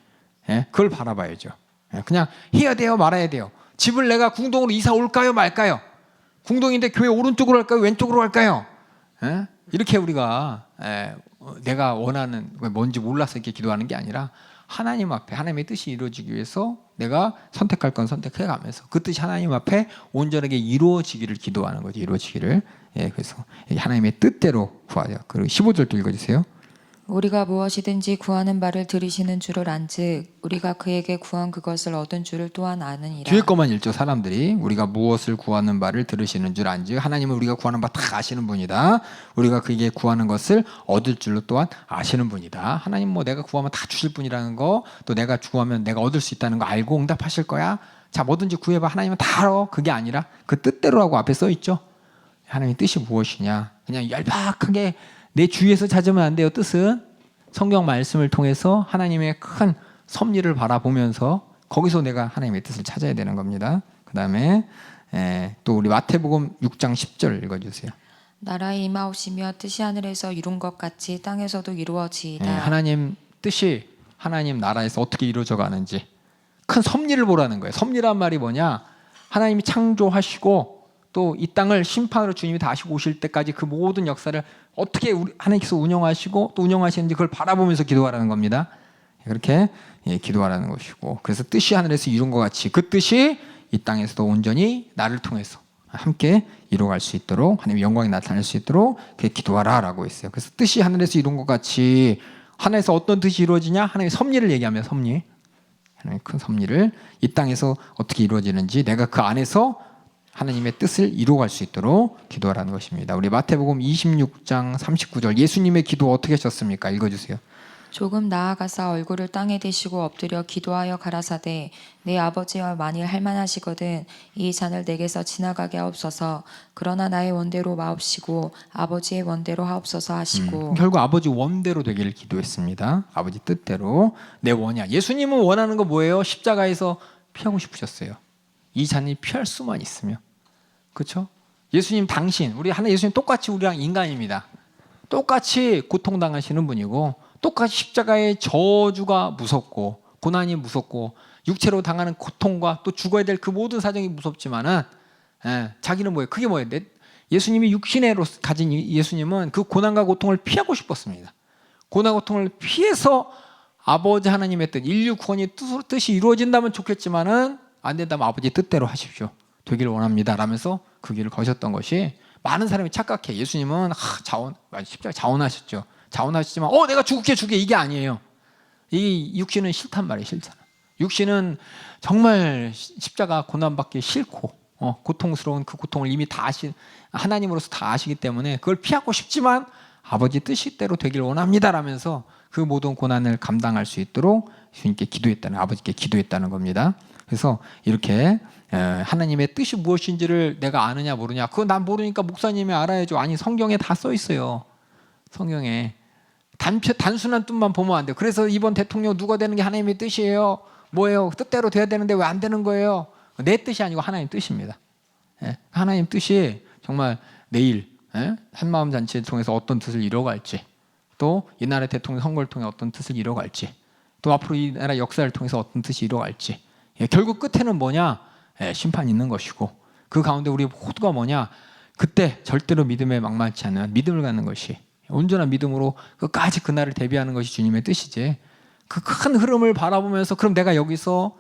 S3: 예? 그걸 바라봐야죠. 예? 그냥 해야 돼요, 말아야 돼요. 집을 내가 궁동으로 이사 올까요, 말까요? 궁동인데 교회 오른쪽으로 할까요, 왼쪽으로 할까요? 예? 이렇게 우리가 내가 원하는 뭔지 몰라서 이렇게 기도하는 게 아니라 하나님 앞에 하나님의 뜻이 이루어지기 위해서 내가 선택할 건 선택해가면서 그 뜻이 하나님 앞에 온전하게 이루어지기를 기도하는 거죠. 이루어지기를. 예, 그래서 하나님의 뜻대로 구하죠. 그리고 15절도 읽어주세요.
S2: 우리가 무엇이든지 구하는 바를 들으시는 줄을 안즉 우리가 그에게 구한 그것을 얻은 줄을 또한 아느니라.
S3: 뒤에 것만 읽죠. 사람들이 우리가 무엇을 구하는 바를 들으시는 줄 안즉 하나님은 우리가 구하는 바 다 아시는 분이다. 우리가 그에게 구하는 것을 얻을 줄로 또한 아시는 분이다. 하나님 뭐 내가 구하면 다 주실 분이라는 거, 또 내가 구하면 내가 얻을 수 있다는 거 알고 응답하실 거야. 자, 뭐든지 구해봐. 하나님은 다 알아. 그게 아니라 그 뜻대로라고 앞에 써 있죠. 하나님의 뜻이 무엇이냐? 그냥 얄팍하게 내 주위에서 찾으면 안 돼요. 뜻은 성경 말씀을 통해서 하나님의 큰 섭리를 바라보면서 거기서 내가 하나님의 뜻을 찾아야 되는 겁니다. 그 다음에 또 우리 마태복음 6장 10절 읽어주세요.
S2: 나라의 임하옵시며 뜻이 하늘에서 이룬 것 같이 땅에서도 이루어지이다.
S3: 하나님 뜻이 하나님 나라에서 어떻게 이루어져 가는지 큰 섭리를 보라는 거예요. 섭리란 말이 뭐냐? 하나님이 창조하시고 또 이 땅을 심판으로 주님이 다시 오실 때까지 그 모든 역사를 어떻게 하나님께서 운영하시고 또 운영하시는지 그걸 바라보면서 기도하라는 겁니다. 그렇게 기도하라는 것이고, 그래서 뜻이 하늘에서 이룬 것 같이 그 뜻이 이 땅에서도 온전히 나를 통해서 함께 이루어갈 수 있도록 하나님의 영광이 나타날 수 있도록 그렇게 기도하라라고 했어요. 그래서 뜻이 하늘에서 이룬 것 같이 하늘에서 어떤 뜻이 이루어지냐? 하나님의 섭리를 얘기하면 섭리, 하나님의 큰 섭리를 이 땅에서 어떻게 이루어지는지 내가 그 안에서 하나님의 뜻을 이루어갈 수 있도록 기도하라는 것입니다. 우리 마태복음 26장 39절 예수님의 기도 어떻게 하셨습니까? 읽어주세요.
S2: 조금 나아가사 얼굴을 땅에 대시고 엎드려 기도하여 가라사대 내 아버지와 만일 할만하시거든 이 잔을 내게서 지나가게 하옵소서. 그러나 나의 원대로 마옵시고 아버지의 원대로 하옵소서 하시고.
S3: 결국 아버지 원대로 되기를 기도했습니다. 아버지 뜻대로 내 원이야. 예수님은 원하는 거 뭐예요? 십자가에서 피하고 싶으셨어요. 이 잔이 피할 수만 있으면. 그렇죠? 예수님 당신, 우리 하나 예수님 똑같이 우리랑 인간입니다. 똑같이 고통당하시는 분이고 똑같이 십자가의 저주가 무섭고 고난이 무섭고 육체로 당하는 고통과 또 죽어야 될 그 모든 사정이 무섭지만은 자기는 뭐예요? 그게 뭐예요? 예수님이 육신으로 가진 예수님은 그 고난과 고통을 피하고 싶었습니다. 고난 고통을 피해서 아버지 하나님의 뜻, 인류 구원이 뜻이 이루어진다면 좋겠지만은 안 된다면 아버지 뜻대로 하십시오. 되길 원합니다. 라면서 그 길을 거셨던 것이 많은 사람이 착각해. 예수님은 십자가 자원하셨죠. 자원하시지만 내가 죽게 이게 아니에요. 이 육신은 싫단 말이에요. 싫잖아. 육신은 정말 십자가 고난받기 싫고 고통스러운 그 고통을 이미 다 하나님으로서 다 아시기 때문에 그걸 피하고 싶지만 아버지 뜻대로 되길 원합니다. 라면서 그 모든 고난을 감당할 수 있도록 주님께 아버지께 기도했다는 겁니다. 그래서 이렇게 하나님의 뜻이 무엇인지를 내가 아느냐 모르냐, 그거 난 모르니까 목사님이 알아야죠. 아니, 성경에 다 써 있어요. 성경에 단순한 뜻만 보면 안 돼요. 그래서 이번 대통령 누가 되는 게 하나님의 뜻이에요. 뭐예요? 뜻대로 돼야 되는데 왜 안 되는 거예요? 내 뜻이 아니고 하나님 뜻입니다. 하나님 뜻이 정말 내일 한마음 잔치를 통해서 어떤 뜻을 이뤄갈지, 또 이 나라의 대통령 선거를 통해 어떤 뜻을 이뤄갈지, 또 앞으로 이 나라 역사를 통해서 어떤 뜻이 이뤄갈지, 결국 끝에는 뭐냐? 심판이 있는 것이고, 그 가운데 우리 호두가 뭐냐? 그때 절대로 믿음에 막말치 않는 믿음을 갖는 것이, 온전한 믿음으로 끝까지 그날을 대비하는 것이 주님의 뜻이지, 그 큰 흐름을 바라보면서 그럼 내가 여기서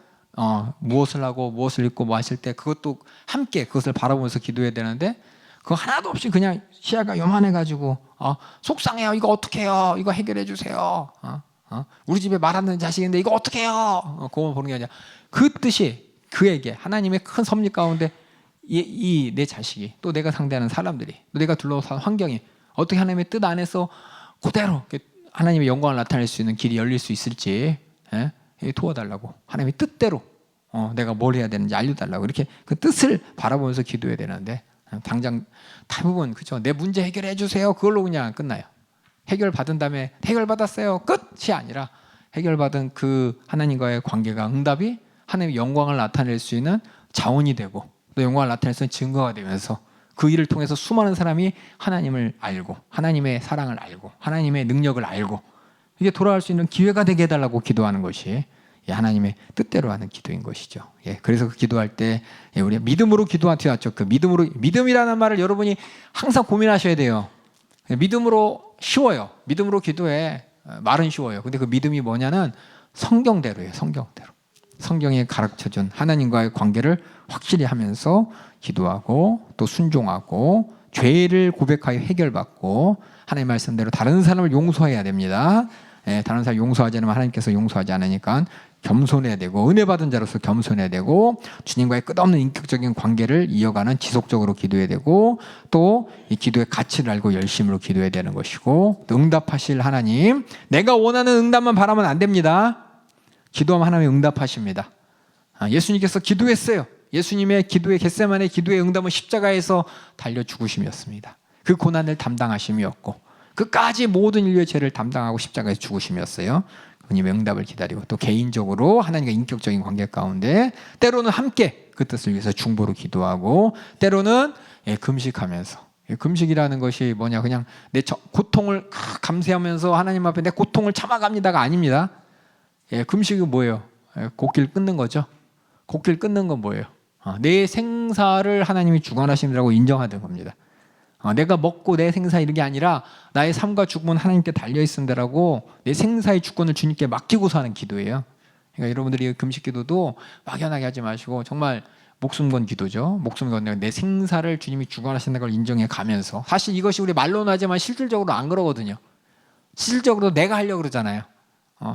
S3: 무엇을 하고 무엇을 입고 뭐 하실 때 그것도 함께 그것을 바라보면서 기도해야 되는데, 그거 하나도 없이 그냥 시야가 요만해가지고 속상해요. 이거 어떻게 해요? 이거 해결해 주세요. 우리 집에 말 안 듣는 자식인데 이거 어떻게 해요? 그거만 보는 게 아니라 그 뜻이 그에게 하나님의 큰 섭리 가운데 이 내 자식이, 또 내가 상대하는 사람들이, 또 내가 둘러싼 환경이 어떻게 하나님의 뜻 안에서 그대로 하나님의 영광을 나타낼 수 있는 길이 열릴 수 있을지 도와달라고, 하나님의 뜻대로 내가 뭘 해야 되는지 알려달라고, 이렇게 그 뜻을 바라보면서 기도해야 되는데, 당장 대부분 그렇죠. 내 문제 해결해 주세요. 그걸로 그냥 끝나요. 해결받은 다음에 해결받았어요. 끝이 아니라 해결받은 그 하나님과의 관계가, 응답이 하나님의 영광을 나타낼 수 있는 자원이 되고, 또 영광을 나타낼 수 있는 증거가 되면서 그 일을 통해서 수많은 사람이 하나님을 알고, 하나님의 사랑을 알고, 하나님의 능력을 알고, 이게 돌아갈 수 있는 기회가 되게 해달라고 기도하는 것이 하나님의 뜻대로 하는 기도인 것이죠. 그래서 그 기도할 때 우리가 믿음으로 기도하지 않죠. 그 믿음이라는 말을 여러분이 항상 고민하셔야 돼요. 믿음으로 쉬워요. 믿음으로 기도해. 말은 쉬워요. 근데 그 믿음이 뭐냐는 성경대로예요. 성경대로. 성경에 가르쳐준 하나님과의 관계를 확실히 하면서 기도하고, 또 순종하고, 죄를 고백하여 해결받고, 하나님 말씀대로 다른 사람을 용서해야 됩니다. 다른 사람 용서하지 않으면 하나님께서 용서하지 않으니까 겸손해야 되고, 은혜 받은 자로서 겸손해야 되고, 주님과의 끝없는 인격적인 관계를 이어가는 지속적으로 기도해야 되고, 또 이 기도의 가치를 알고 열심으로 기도해야 되는 것이고, 또 응답하실 하나님, 내가 원하는 응답만 바라면 안 됩니다. 기도하면 하나님이 응답하십니다. 예수님께서 기도했어요. 예수님의 기도의 겟세마네 기도의 응답은 십자가에서 달려 죽으심이었습니다. 그 고난을 담당하심이었고, 끝까지 모든 인류의 죄를 담당하고 십자가에서 죽으심이었어요. 주님의 응답을 기다리고, 또 개인적으로 하나님과 인격적인 관계 가운데 때로는 함께 그 뜻을 위해서 중보로 기도하고, 때로는 금식하면서, 금식이라는 것이 뭐냐, 그냥 내 고통을 감수하면서 하나님 앞에 내 고통을 참아갑니다가 아닙니다. 금식이 뭐예요? 곡기를 끊는 거죠. 곡기를 끊는 건 뭐예요? 내 생사를 하나님이 주관하시느라고 인정하는 겁니다. 내가 먹고 내 생사 이런 게 아니라 나의 삶과 죽음은 하나님께 달려있음이라고 내 생사의 주권을 주님께 맡기고서 하는 기도예요. 그러니까 여러분들이 금식 기도도 막연하게 하지 마시고 정말 목숨 건 기도죠. 목숨 건 내 생사를 주님이 주관하신다는 걸 인정해 가면서, 사실 이것이 우리 말로는 하지만 실질적으로 안 그러거든요. 실질적으로 내가 하려고 그러잖아요.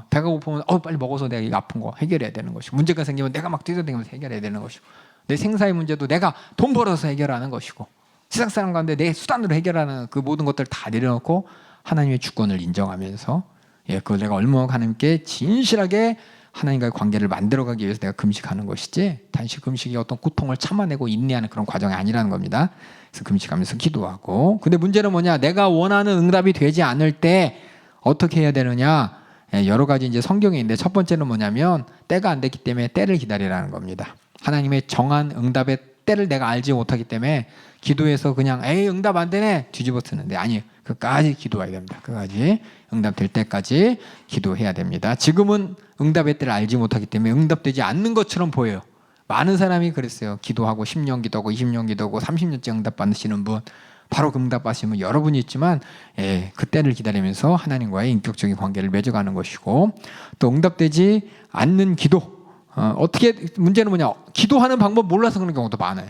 S3: 배가 고프면 빨리 먹어서 내가 이거 아픈 거 해결해야 되는 것이고, 문제가 생기면 내가 막 뛰어다니면서 해결해야 되는 것이고, 내 생사의 문제도 내가 돈 벌어서 해결하는 것이고, 세상 사람 가운데 내 수단으로 해결하는 그 모든 것들을 다 내려놓고 하나님의 주권을 인정하면서, 그걸 내가 얼마나 하나님께 진실하게 하나님과의 관계를 만들어가기 위해서 내가 금식하는 것이지, 단지 금식이 어떤 고통을 참아내고 인내하는 그런 과정이 아니라는 겁니다. 그래서 금식하면서 기도하고, 근데 문제는 뭐냐, 내가 원하는 응답이 되지 않을 때 어떻게 해야 되느냐, 여러 가지 이제 성경에 있는데, 첫 번째는 뭐냐면 때가 안 됐기 때문에 때를 기다리라는 겁니다. 하나님의 정한 응답의 때를 내가 알지 못하기 때문에 기도해서 그냥 응답 안 되네 뒤집어 쓰는데, 아니, 그까지 기도해야 됩니다. 그까지 응답될 때까지 기도해야 됩니다. 지금은 응답의 때를 알지 못하기 때문에 응답되지 않는 것처럼 보여요. 많은 사람이 그랬어요. 기도하고 10년 기도하고 20년 기도하고 30년째 응답 받으시는 분,
S1: 바로 응답하시면 여러분이 있지만 그때를 기다리면서 하나님과의 인격적인 관계를 맺어가는 것이고, 또 응답되지 않는 기도, 어떻게 문제는 뭐냐, 기도하는 방법 몰라서 그런 경우도 많아요.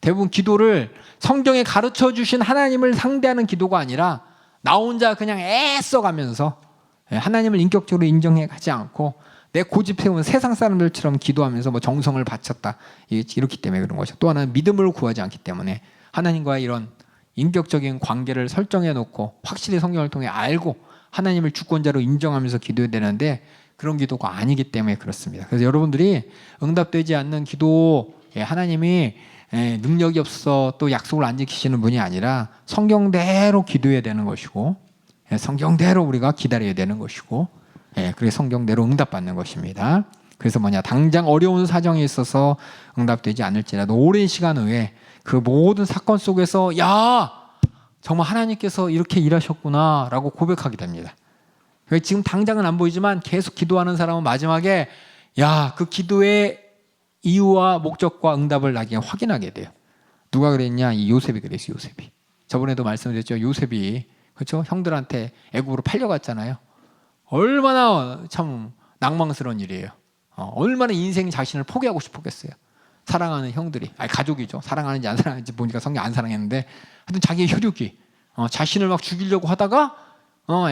S1: 대부분 기도를 성경에 가르쳐 주신 하나님을 상대하는 기도가 아니라 나 혼자 그냥 애써가면서 하나님을 인격적으로 인정해 가지 않고 내 고집 세운 세상 사람들처럼 기도하면서 뭐 정성을 바쳤다, 이렇기 때문에 그런 것이죠. 또 하나는 믿음을 구하지 않기 때문에 하나님과의 이런 인격적인 관계를 설정해 놓고 확실히 성경을 통해 알고 하나님을 주권자로 인정하면서 기도해야 되는데 그런 기도가 아니기 때문에 그렇습니다. 그래서 여러분들이 응답되지 않는 기도, 하나님이 능력이 없어 또 약속을 안 지키시는 분이 아니라 성경대로 기도해야 되는 것이고, 성경대로 우리가 기다려야 되는 것이고, 그래서 성경대로 응답받는 것입니다. 그래서 뭐냐, 당장 어려운 사정에 있어서 응답되지 않을지라도 오랜 시간 후에 그 모든 사건 속에서 야, 정말 하나님께서 이렇게 일하셨구나 라고 고백하게 됩니다. 지금 당장은 안 보이지만 계속 기도하는 사람은 마지막에 그 기도의 이유와 목적과 응답을 나중에 확인하게 돼요. 누가 그랬냐? 이 요셉이 그랬어요. 요셉이. 저번에도 말씀드렸죠. 요셉이, 그렇죠? 형들한테 애굽으로 팔려갔잖아요. 얼마나 참 낭망스러운 일이에요. 얼마나 인생 자신을 포기하고 싶었겠어요. 사랑하는 형들이, 가족이죠. 사랑하는지 안 사랑하는지 보니까 성경 안 사랑했는데 하여튼 자기의 혈육이 자신을 막 죽이려고 하다가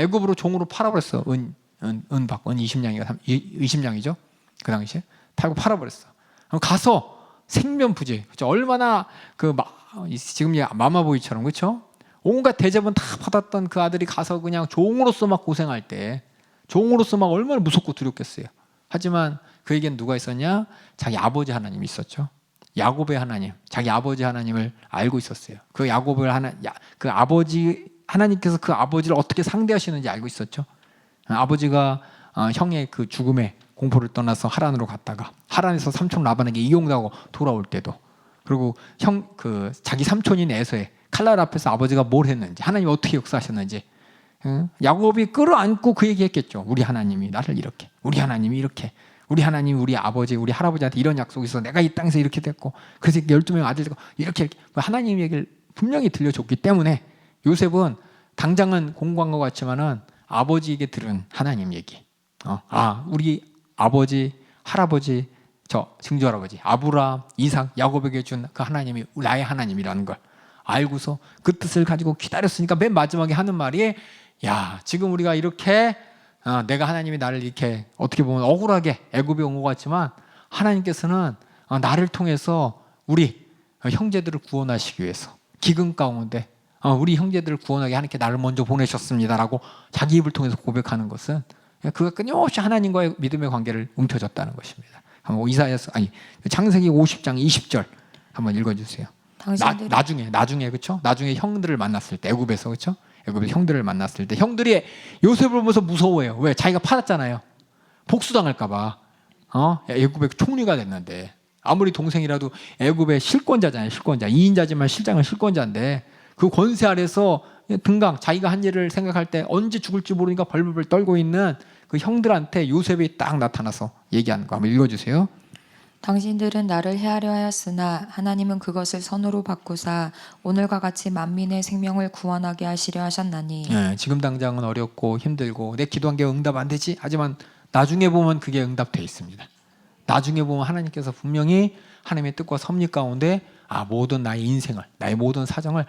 S1: 애굽으로 종으로 팔아버렸어. 은 20냥이죠. 그 당시에 팔고 팔아버렸어. 가서 생면부지, 그렇죠? 얼마나 지금 마마보이처럼, 그렇죠? 온갖 대접은 다 받았던 그 아들이 가서 그냥 종으로서 막 고생할 때, 종으로서 막 얼마나 무섭고 두렵겠어요. 하지만 그에겐 누가 있었냐? 자기 아버지 하나님이 있었죠. 야곱의 하나님, 자기 아버지 하나님을 알고 있었어요. 그 야곱을 그 아버지 하나님께서 그 아버지를 어떻게 상대하시는지 알고 있었죠. 아버지가 형의 그 죽음에 공포를 떠나서 하란으로 갔다가 하란에서 삼촌 라반에게 이용당하고 돌아올 때도, 그리고 자기 삼촌인 에서의 칼날 앞에서 아버지가 뭘 했는지, 하나님이 어떻게 역사하셨는지, 야곱이 끌어안고 그 얘기했겠죠. 우리 하나님이 나를 이렇게, 우리 하나님이 이렇게, 우리 하나님이 우리 아버지, 우리 할아버지한테 이런 약속이 있어, 내가 이 땅에서 이렇게 됐고, 그래서 12명 아들 되고 이렇게 하나님 얘기를 분명히 들려줬기 때문에 요셉은 당장은 공부한 것 같지만은 아버지에게 들은 하나님 얘기, 우리 아버지, 할아버지, 저 증조할아버지 아브라함, 이삭, 야곱에게 준 그 하나님이 나의 하나님이라는 걸 알고서 그 뜻을 가지고 기다렸으니까 맨 마지막에 하는 말이, 지금 우리가 이렇게 내가 하나님이 나를 이렇게 어떻게 보면 억울하게 애굽에 온 것 같지만 하나님께서는 나를 통해서 우리 형제들을 구원하시기 위해서 기근 가운데 우리 형제들을 구원하게 하나님께 나를 먼저 보내셨습니다라고 자기 입을 통해서 고백하는 것은 그가 끊임없이 하나님과의 믿음의 관계를 움켜졌다는 것입니다. 한번 창세기 50장 20절 한번 읽어주세요. 나중에 그렇죠? 나중에 형들을 만났을 때 애굽에서, 그렇죠? 애굽에서 형들을 만났을 때 형들이 요셉을 보면서 무서워해요. 왜? 자기가 팔았잖아요. 복수당할까봐. 애굽의 총리가 됐는데 아무리 동생이라도 애굽의 실권자잖아요. 실권자. 2인자지만 실장은 실권자인데 그 권세 아래서 자기가 한 일을 생각할 때 언제 죽을지 모르니까 벌벌 떨고 있는 그 형들한테 요셉이 딱 나타나서 얘기하는 거 한번 읽어주세요.
S2: 당신들은 나를 해하려 하였으나 하나님은 그것을 선으로 바꾸사 오늘과 같이 만민의 생명을 구원하게 하시려 하셨나니.
S1: 지금 당장은 어렵고 힘들고 내 기도한 게 응답 안 되지? 하지만 나중에 보면 그게 응답돼 있습니다. 나중에 보면 하나님께서 분명히 하나님의 뜻과 섭리 가운데 모든 나의 인생을, 나의 모든 사정을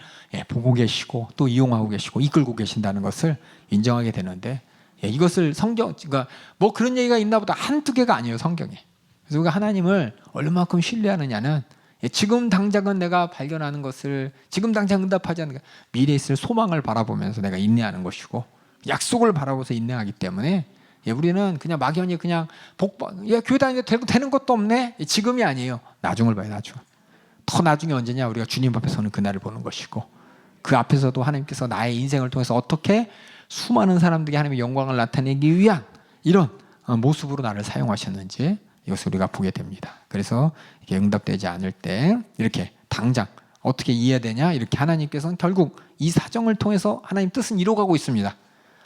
S1: 보고 계시고 또 이용하고 계시고 이끌고 계신다는 것을 인정하게 되는데, 이것을 그러니까 뭐 그런 얘기가 있나 보다 한두 개가 아니에요, 성경에. 그래서 우리가 하나님을 얼마만큼 신뢰하느냐는 지금 당장은 내가 발견하는 것을 지금 당장 응답하지 않는, 미래에 있을 소망을 바라보면서 내가 인내하는 것이고 약속을 바라보면서 인내하기 때문에 우리는 그냥 막연히 그냥 교회 다니는데 되는 것도 없네, 지금이 아니에요. 나중을 봐요. 더 나중에 언제냐? 우리가 주님 앞에 서는 그날을 보는 것이고, 그 앞에서도 하나님께서 나의 인생을 통해서 어떻게 수많은 사람들에게 하나님의 영광을 나타내기 위한 이런 모습으로 나를 사용하셨는지 이것을 우리가 보게 됩니다. 그래서 이게 응답되지 않을 때 이렇게 당장 어떻게 이해해야 되냐? 이렇게 하나님께서는 결국 이 사정을 통해서 하나님 뜻은 이루어가고 있습니다.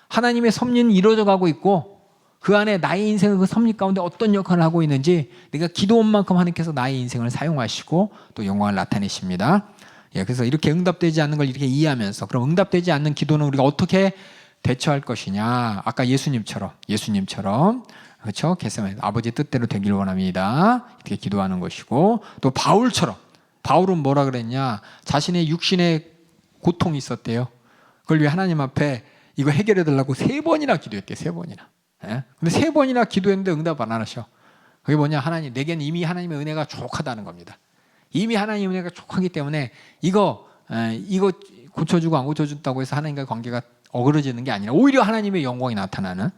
S1: 하나님의 섭리는 이루어져 가고 있고 그 안에 나의 인생은 그 섭리 가운데 어떤 역할을 하고 있는지 내가 기도한 만큼 하나님께서 나의 인생을 사용하시고 또 영광을 나타내십니다. 예, 그래서 이렇게 응답되지 않는 걸 이렇게 이해하면서 그럼 응답되지 않는 기도는 우리가 어떻게 대처할 것이냐? 아까 예수님처럼 그렇죠? 겟세마네 아버지 뜻대로 되길 원합니다. 이렇게 기도하는 것이고 또 바울은 뭐라 그랬냐? 자신의 육신의 고통이 있었대요. 그걸 위해 하나님 앞에 이거 해결해 달라고 3번이나 기도했대. 3번이나. 예? 근데 3번이나 기도했는데 응답 안 하셔. 그게 뭐냐? 하나님 내게는 이미 하나님의 은혜가 족하다는 겁니다. 이미 하나님의 은혜가 족하기 때문에 이거 고쳐주고 안 고쳐준다고 해서 하나님과의 관계가 어그러지는 게 아니라 오히려 하나님의 영광이 나타나는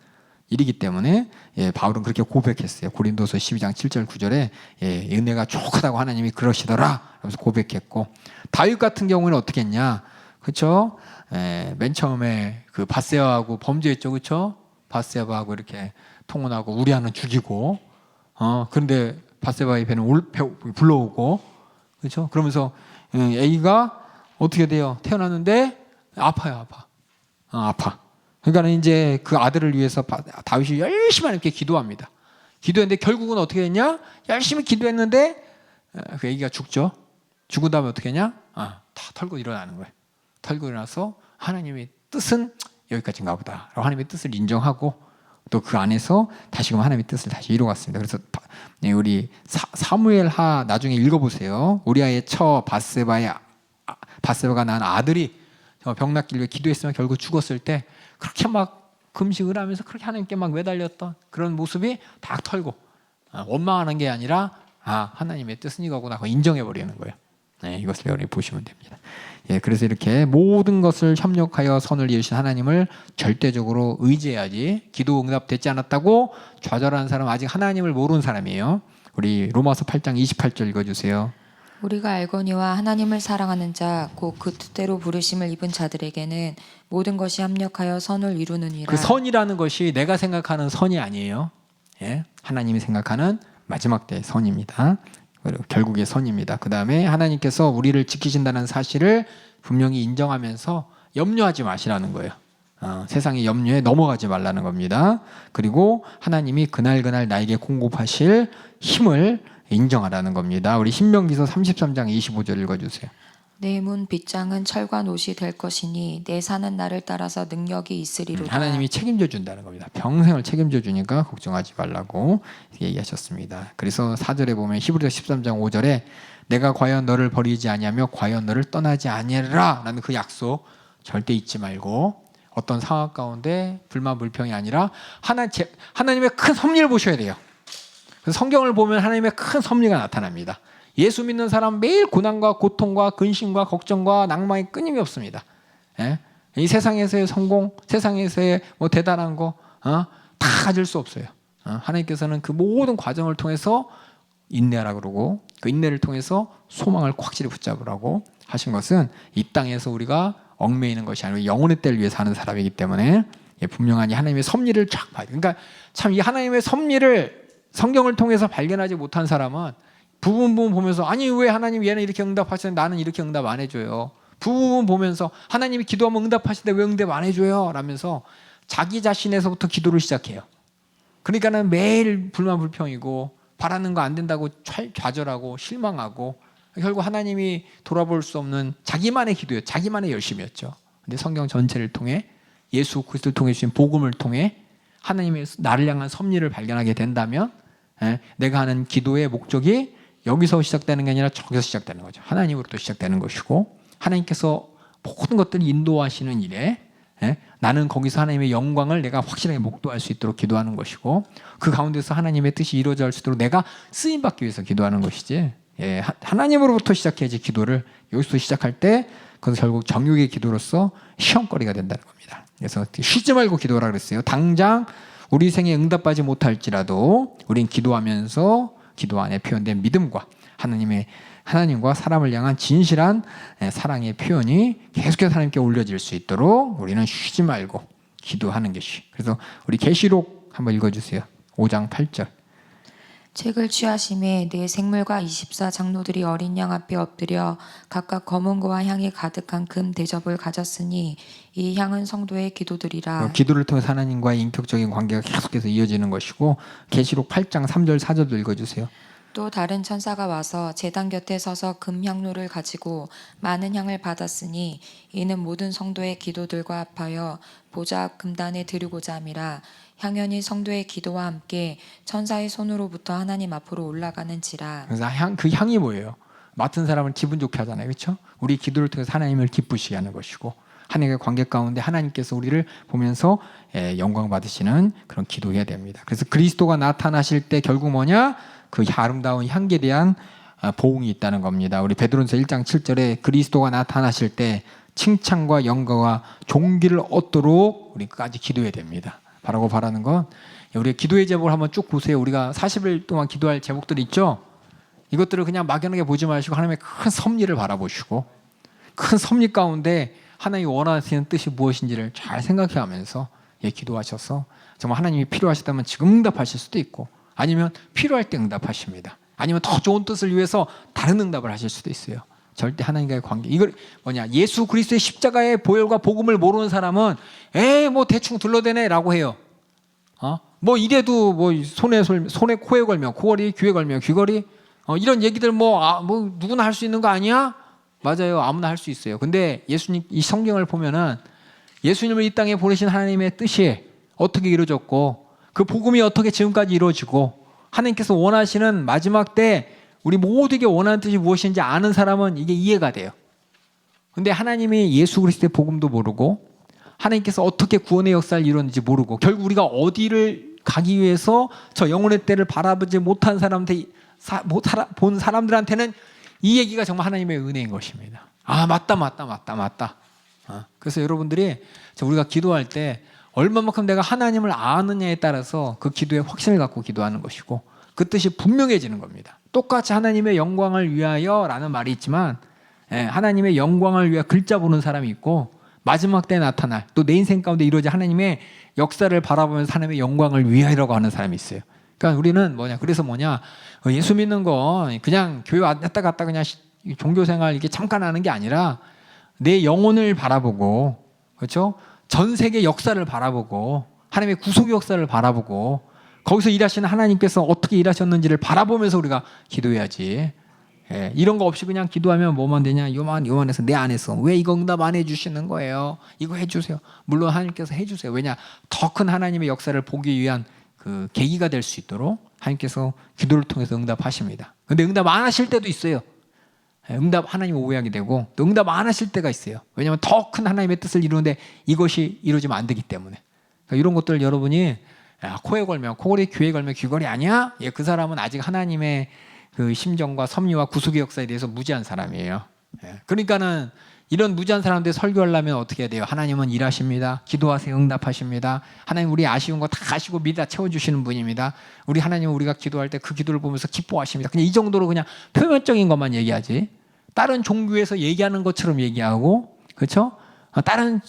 S1: 일이기 때문에 예, 바울은 그렇게 고백했어요. 고린도서 12장 7절 9절에 예, 은혜가 족하다고 하나님이 그러시더라 하면서 고백했고 다윗 같은 경우는 어떻게 했냐? 그렇죠? 맨 처음에 그 밧세바하고 범죄했죠, 그렇죠? 밧세바하고 이렇게 통혼하고 우리아는 죽이고, 그런데 밧세바의 배는 불러오고, 그렇죠? 그러면서 A가 어떻게 돼요? 태어났는데 아파요, 아파. 그러니까 이제 그 아들을 위해서 다윗이 열심히 하나님께 기도합니다. 기도했는데 결국은 어떻게 했냐? 열심히 기도했는데 그 A가 죽죠. 죽은 다음에 어떻게 했냐? 다 털고 일어나는 거예요. 털고 일어나서 하나님의 뜻은 여기까지인가 보다. 하나님의 뜻을 인정하고 또 그 안에서 다시금 하나님의 뜻을 다시 이루어갔습니다. 그래서 우리 사무엘하 나중에 읽어보세요. 우리아의 처 밧세바가 낳은 아들이 병 낫기를 위해 기도했으면 결국 죽었을 때 그렇게 막 금식을 하면서 그렇게 하나님께 막 매달렸던 그런 모습이 다 털고 원망하는 게 아니라 하나님의 뜻은 이거구나 하고 인정해버리는 거예요. 네, 이것을 여러분이 보시면 됩니다. 예, 그래서 이렇게 모든 것을 협력하여 선을 이으신 하나님을 절대적으로 의지해야지. 기도 응답되지 않았다고 좌절하는 사람은 아직 하나님을 모르는 사람이에요. 우리 로마서 8장 28절 읽어주세요.
S2: 우리가 알거니와 하나님을 사랑하는 자 곧 그 뜻대로 부르심을 입은 자들에게는 모든 것이 합력하여 선을 이루느니라.
S1: 그 선이라는 것이 내가 생각하는 선이 아니에요. 예, 하나님이 생각하는 마지막 때의 선입니다. 결국의 선입니다. 그 다음에 하나님께서 우리를 지키신다는 사실을 분명히 인정하면서 염려하지 마시라는 거예요. 세상의 염려에 넘어가지 말라는 겁니다. 그리고 하나님이 그날 나에게 공급하실 힘을 인정하라는 겁니다. 우리 신명기서 33장 25절 읽어주세요.
S2: 내 문 빗장은 철과 노시 될 것이니 내 사는 날을 따라서 능력이 있으리로다.
S1: 하나님이 책임져 준다는 겁니다. 평생을 책임져 주니까 걱정하지 말라고 얘기하셨습니다. 그래서 4절에 보면 히브리서 13장 5절에 내가 과연 너를 버리지 아니하며 과연 너를 떠나지 아니하리라 라는 그 약속 절대 잊지 말고 어떤 상황 가운데 불만 불평이 아니라 하나님의 큰 섭리를 보셔야 돼요. 그래서 성경을 보면 하나님의 큰 섭리가 나타납니다. 예수 믿는 사람 매일 고난과 고통과 근심과 걱정과 낭만이 끊임이 없습니다. 예? 이 세상에서의 성공, 세상에서의 뭐 대단한 거 다 가질 수 없어요. 하나님께서는 그 모든 과정을 통해서 인내하라 그러고 그 인내를 통해서 소망을 확실히 붙잡으라고 하신 것은 이 땅에서 우리가 얽매이는 것이 아니고 영혼의 때를 위해 사는 사람이기 때문에 분명하니 하나님의 섭리를 쫙 봐야 돼요. 그러니까 참 이 하나님의 섭리를 성경을 통해서 발견하지 못한 사람은 부분 보면서 아니 왜 하나님 얘는 이렇게 응답하시는데 나는 이렇게 응답 안 해줘요. 부분 보면서 하나님이 기도하면 응답하시는데 왜 응답 안 해줘요? 라면서 자기 자신에서부터 기도를 시작해요. 그러니까는 매일 불만 불평이고 바라는 거 안 된다고 좌절하고 실망하고 결국 하나님이 돌아볼 수 없는 자기만의 기도였죠. 자기만의 열심이었죠. 근데 성경 전체를 통해 예수 그리스도를 통해 주신 복음을 통해 하나님의 나를 향한 섭리를 발견하게 된다면 내가 하는 기도의 목적이 여기서 시작되는 게 아니라 저기서 시작되는 거죠. 하나님으로부터 시작되는 것이고 하나님께서 모든 것들을 인도하시는 일에 나는 거기서 하나님의 영광을 내가 확실하게 목도할 수 있도록 기도하는 것이고 그 가운데서 하나님의 뜻이 이루어질 수 있도록 내가 쓰임받기 위해서 기도하는 것이지 하나님으로부터 시작해야지 기도를 여기서 시작할 때 그것은 결국 정욕의 기도로서 시험거리가 된다는 겁니다. 그래서 쉬지 말고 기도하라 그랬어요. 당장 우리 생에 응답받지 못할지라도 우린 기도하면서 기도 안에 표현된 믿음과 하나님과 사람을 향한 진실한 사랑의 표현이 계속해서 하나님께 올려질 수 있도록 우리는 쉬지 말고 기도하는 것이. 그래서 우리 계시록 한번 읽어주세요. 5장 8절.
S2: 책을 취하심에 네 생물과 24장로들이 어린 양 앞에 엎드려 각각 검은고와 향이 가득한 금 대접을 가졌으니 이 향은 성도의 기도들이라.
S1: 기도를 통해서 하나님과의 인격적인 관계가 계속해서 이어지는 것이고 계시록 8장 3절 4절도 읽어주세요.
S2: 또 다른 천사가 와서 제단 곁에 서서 금향로를 가지고 많은 향을 받았으니 이는 모든 성도의 기도들과 합하여 보좌 앞 금단에 드리고자 함이라. 향연이 성도의 기도와 함께 천사의 손으로부터 하나님 앞으로 올라가는지라.
S3: 그래서 그 향이 뭐예요? 맡은 사람을 기분 좋게 하잖아요, 그렇죠? 우리 기도를 통해서 하나님을 기쁘시게 하는 것이고, 하나님의 관계 가운데 하나님께서 우리를 보면서 영광 받으시는 그런 기도해야 됩니다. 그래서 그리스도가 나타나실 때 결국 뭐냐? 그 아름다운 향기에 대한 보응이 있다는 겁니다. 우리 베드로전서 1장 7절에 그리스도가 나타나실 때 칭찬과 영광과 존귀를 얻도록 우리까지 기도해야 됩니다. 바라고 바라는 건, 우리 기도의 제목을 한번 쭉 보세요. 우리가 40일 동안 기도할 제목들이 있죠. 이것들을 그냥 막연하게 보지 마시고 하나님의 큰 섭리를 바라보시고, 큰 섭리 가운데 하나님이 원하시는 뜻이 무엇인지를 잘 생각해가면서 기도하셔서 정말 하나님이 필요하시다면 지금 응답하실 수도 있고, 아니면 필요할 때 응답하십니다. 아니면 더 좋은 뜻을 위해서 다른 응답을 하실 수도 있어요. 절대 하나님과의 관계, 이걸 뭐냐, 예수 그리스도의 십자가의 보혈과 복음을 모르는 사람은 뭐 대충 둘러대네라고 해요. 뭐 이래도 뭐 손에 코에 걸면 코걸이, 귀에 걸면 귀걸이, 이런 얘기들 뭐 누구나 할 수 있는 거 아니야? 맞아요, 아무나 할 수 있어요. 근데 예수님, 이 성경을 보면은 예수님을 이 땅에 보내신 하나님의 뜻이 어떻게 이루어졌고, 그 복음이 어떻게 지금까지 이루어지고, 하나님께서 원하시는 마지막 때 우리 모두에게 원하는 뜻이 무엇인지 아는 사람은 이게 이해가 돼요. 근데 하나님이 예수 그리스도의 복음도 모르고, 하나님께서 어떻게 구원의 역사를 이루었는지 모르고, 결국 우리가 어디를 가기 위해서 저 영혼의 때를 바라보지 못한 본 사람들한테는 이 얘기가 정말 하나님의 은혜인 것입니다. 맞다. 그래서 여러분들이 우리가 기도할 때 얼마만큼 내가 하나님을 아느냐에 따라서 그 기도에 확신을 갖고 기도하는 것이고, 그 뜻이 분명해지는 겁니다. 똑같이 하나님의 영광을 위하여 라는 말이 있지만, 하나님의 영광을 위하여 글자 보는 사람이 있고, 마지막 때 나타날, 또 내 인생 가운데 이루어질 하나님의 역사를 바라보면서 하나님의 영광을 위하여라고 하는 사람이 있어요. 그러니까 우리는 그래서 예수 믿는 거 그냥 교회 왔다 갔다 그냥 종교생활 이렇게 잠깐 하는 게 아니라 내 영혼을 바라보고, 그렇죠? 전 세계 역사를 바라보고, 하나님의 구속 역사를 바라보고, 거기서 일하시는 하나님께서 어떻게 일하셨는지를 바라보면서 우리가 기도해야지. 이런 거 없이 그냥 기도하면 뭐만 되냐? 요만해서 내 안에서 왜 이거 응답 안 해주시는 거예요? 이거 해주세요. 물론 하나님께서 해주세요. 왜냐? 더 큰 하나님의 역사를 보기 위한 그 계기가 될 수 있도록 하나님께서 기도를 통해서 응답하십니다. 근데 응답 안 하실 때도 있어요. 응답 하나님 오해하게 되고, 또 응답 안 하실 때가 있어요. 왜냐하면 더 큰 하나님의 뜻을 이루는데 이것이 이루어지면 안 되기 때문에. 그러니까 이런 것들 여러분이 코에 걸면 코걸이, 귀에 걸면 귀걸이 아니야? 그 사람은 아직 하나님의 그 심정과 섭리와 구속의 역사에 대해서 무지한 사람이에요. 그러니까는 이런 무지한 사람들 설교하려면 어떻게 해야 돼요? 하나님은 일하십니다. 기도하세요. 응답하십니다. 하나님 우리 아쉬운 거 다 아시고 미리 다 채워주시는 분입니다. 우리 하나님은 우리가 기도할 때 그 기도를 보면서 기뻐하십니다. 그냥 이 정도로 그냥 표면적인 것만 얘기하지, 다른 종교에서 얘기하는 것처럼 얘기하고, 그렇죠? 다른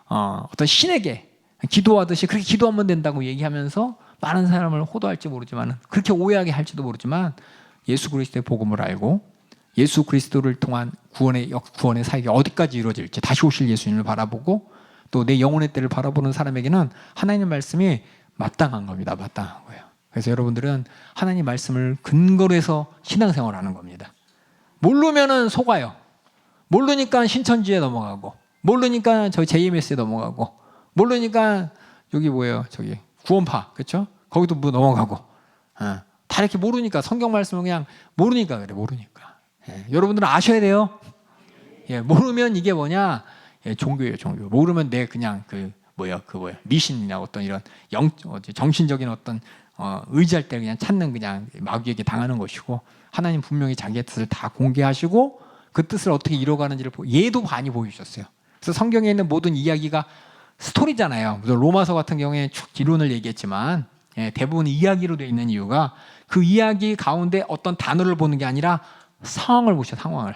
S3: 어떤 신에게 기도하듯이 그렇게 기도하면 된다고 얘기하면서 많은 사람을 호도할지 모르지만, 그렇게 오해하게 할지도 모르지만, 예수 그리스도의 복음을 알고 예수 그리스도를 통한 구원의 사역이 어디까지 이루어질지, 다시 오실 예수님을 바라보고 또 내 영혼의 때를 바라보는 사람에게는 하나님의 말씀이 마땅한 겁니다. 마땅한 거예요. 그래서 여러분들은 하나님 말씀을 근거로 해서 신앙생활을 하는 겁니다. 모르면은 속아요. 모르니까 신천지에 넘어가고, 모르니까 저희 JMS에 넘어가고, 모르니까 여기 뭐예요? 저기 구원파, 그렇죠? 거기도 뭐 넘어가고, 다 이렇게 모르니까, 성경 말씀을 그냥 모르니까 그래, 모르니까. 여러분들은 아셔야 돼요. 모르면 이게 뭐냐? 종교예요, 종교. 모르면 내 그냥 미신이나 어떤 이런 정신적인 어떤 의지할 때 그냥 찾는 그냥 마귀에게 당하는 것이고, 하나님 분명히 자기의 뜻을 다 공개하시고 그 뜻을 어떻게 이뤄가는지를 예도 많이 보여주셨어요. 그래서 성경에 있는 모든 이야기가 스토리잖아요. 로마서 같은 경우에 쭉 이론을 얘기했지만, 대부분 이야기로 되어 있는 이유가 그 이야기 가운데 어떤 단어를 보는 게 아니라 상황을 보셔, 상황을.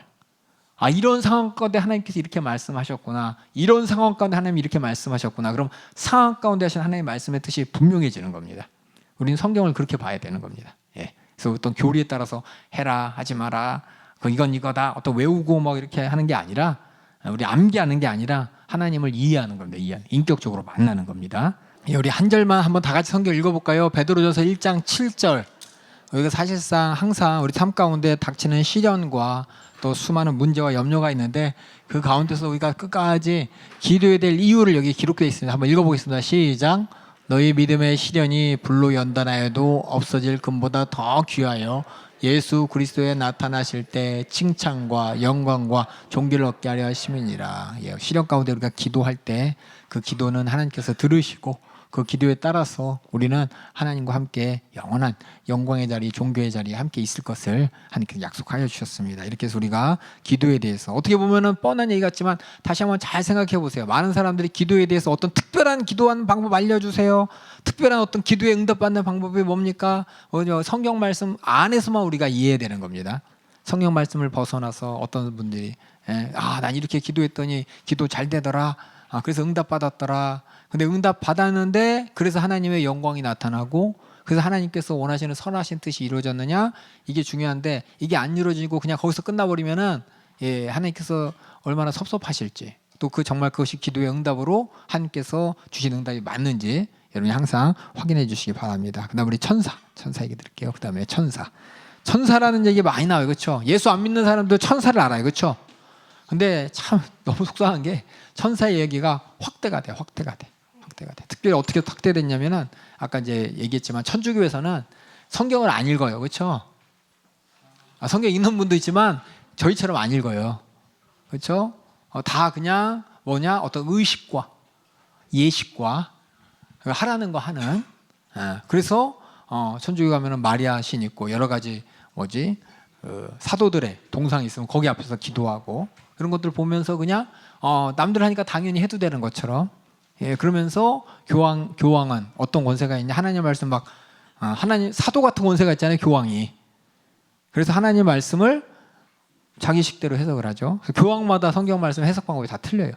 S3: 이런 상황 가운데 하나님께서 이렇게 말씀하셨구나, 이런 상황 가운데 하나님이 이렇게 말씀하셨구나. 그럼 상황 가운데 하신 하나님의 말씀의 뜻이 분명해지는 겁니다. 우리는 성경을 그렇게 봐야 되는 겁니다. 그래서 어떤 교리에 따라서 해라, 하지 마라, 이건 이거다, 어떤 외우고 막 이렇게 하는 게 아니라, 우리 암기하는 게 아니라 하나님을 이해하는 겁니다. 인격적으로 만나는 겁니다. 우리 한 절만 한번 다 같이 성경 읽어볼까요? 베드로전서 1장 7절. 우리가 사실상 항상 우리 삶 가운데 닥치는 시련과 또 수많은 문제와 염려가 있는데 그 가운데서 우리가 끝까지 기도해야 될 이유를 여기 기록되어 있습니다. 한번 읽어보겠습니다. 시작. 너희 믿음의 시련이 불로 연단하여도 없어질 금보다 더 귀하여 예수 그리스도에 나타나실 때 칭찬과 영광과 존귀를 얻게 하려 하심이니라. 시련 가운데 우리가 기도할 때 그 기도는 하나님께서 들으시고 그 기도에 따라서 우리는 하나님과 함께 영원한 영광의 자리, 존귀의 자리에 함께 있을 것을 하나님께서 약속하여 주셨습니다. 이렇게 해서 우리가 기도에 대해서 어떻게 보면은 뻔한 얘기 같지만 다시 한번 잘 생각해 보세요. 많은 사람들이 기도에 대해서 어떤 특별한 기도하는 방법 알려주세요. 특별한 어떤 기도에 응답받는 방법이 뭡니까? 성경 말씀 안에서만 우리가 이해되는 겁니다. 성경 말씀을 벗어나서 어떤 분들이 난 이렇게 기도했더니 기도 잘 되더라. 그래서 응답받았더라. 근데 응답 받았는데 그래서 하나님의 영광이 나타나고 그래서 하나님께서 원하시는 선하신 뜻이 이루어졌느냐 이게 중요한데 이게 안 이루어지고 그냥 거기서 끝나버리면은 하나님께서 얼마나 섭섭하실지 또 그 정말 그것이 기도의 응답으로 하나님께서 주신 응답이 맞는지 여러분이 항상 확인해 주시기 바랍니다. 그다음 우리 천사 얘기 드릴게요. 그다음에 천사라는 얘기 많이 나와요, 그렇죠? 예수 안 믿는 사람도 천사를 알아요, 그렇죠? 근데 참 너무 속상한 게 천사의 얘기가 확대가 돼. 특별히 어떻게 확대됐냐면은 아까 이제 얘기했지만 천주교에서는 성경을 안 읽어요, 그렇죠? 성경 읽는 분도 있지만 저희처럼 안 읽어요, 그렇죠? 다 그냥 어떤 의식과 예식과 하라는 거 하는. 그래서 천주교 가면은 마리아 신 있고 여러 가지 사도들의 동상이 있으면 거기 앞에서 기도하고 그런 것들 보면서 그냥 남들 하니까 당연히 해도 되는 것처럼 그러면서 교황은 어떤 권세가 있냐 하나님 말씀 막 하나님 사도 같은 권세가 있잖아요, 교황이. 그래서 하나님 말씀을 자기 식대로 해석을 하죠. 교황마다 성경 말씀 해석 방법이 다 틀려요.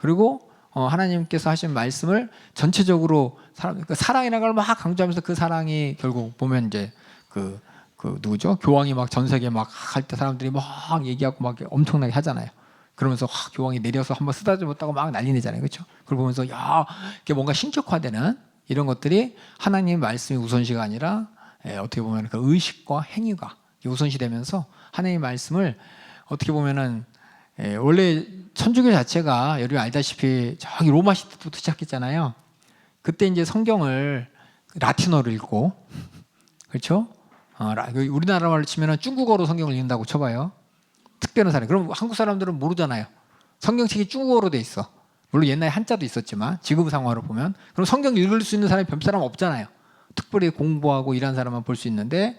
S3: 그리고 하나님께서 하신 말씀을 전체적으로 사랑이라는 걸 막 강조하면서 그 사랑이 결국 보면 이제 그 누구죠? 교황이 막 전 세계 막 할 때 사람들이 막 얘기하고 막 엄청나게 하잖아요. 그러면서 교황이 내려서 한번 쓰다듬지 못하고 막 난리 내잖아요, 그렇죠? 그걸 보면서 이게 뭔가 신격화되는 이런 것들이 하나님의 말씀이 우선시가 아니라 어떻게 보면 그 의식과 행위가 우선시되면서 하나님의 말씀을 어떻게 보면은 원래 천주교 자체가 여러분 알다시피 저기 로마 시대부터 시작했잖아요. 그때 이제 성경을 라틴어로 읽고 그렇죠? 우리나라 말로 치면 중국어로 성경을 읽는다고 쳐봐요. 특별한 사람. 그럼 한국 사람들은 모르잖아요. 성경책이 중국어로 돼 있어. 물론 옛날에 한자도 있었지만 지금 상황으로 보면 그럼 성경 읽을 수 있는 사람이 별 사람 없잖아요. 특별히 공부하고 일하는 사람만 볼 수 있는데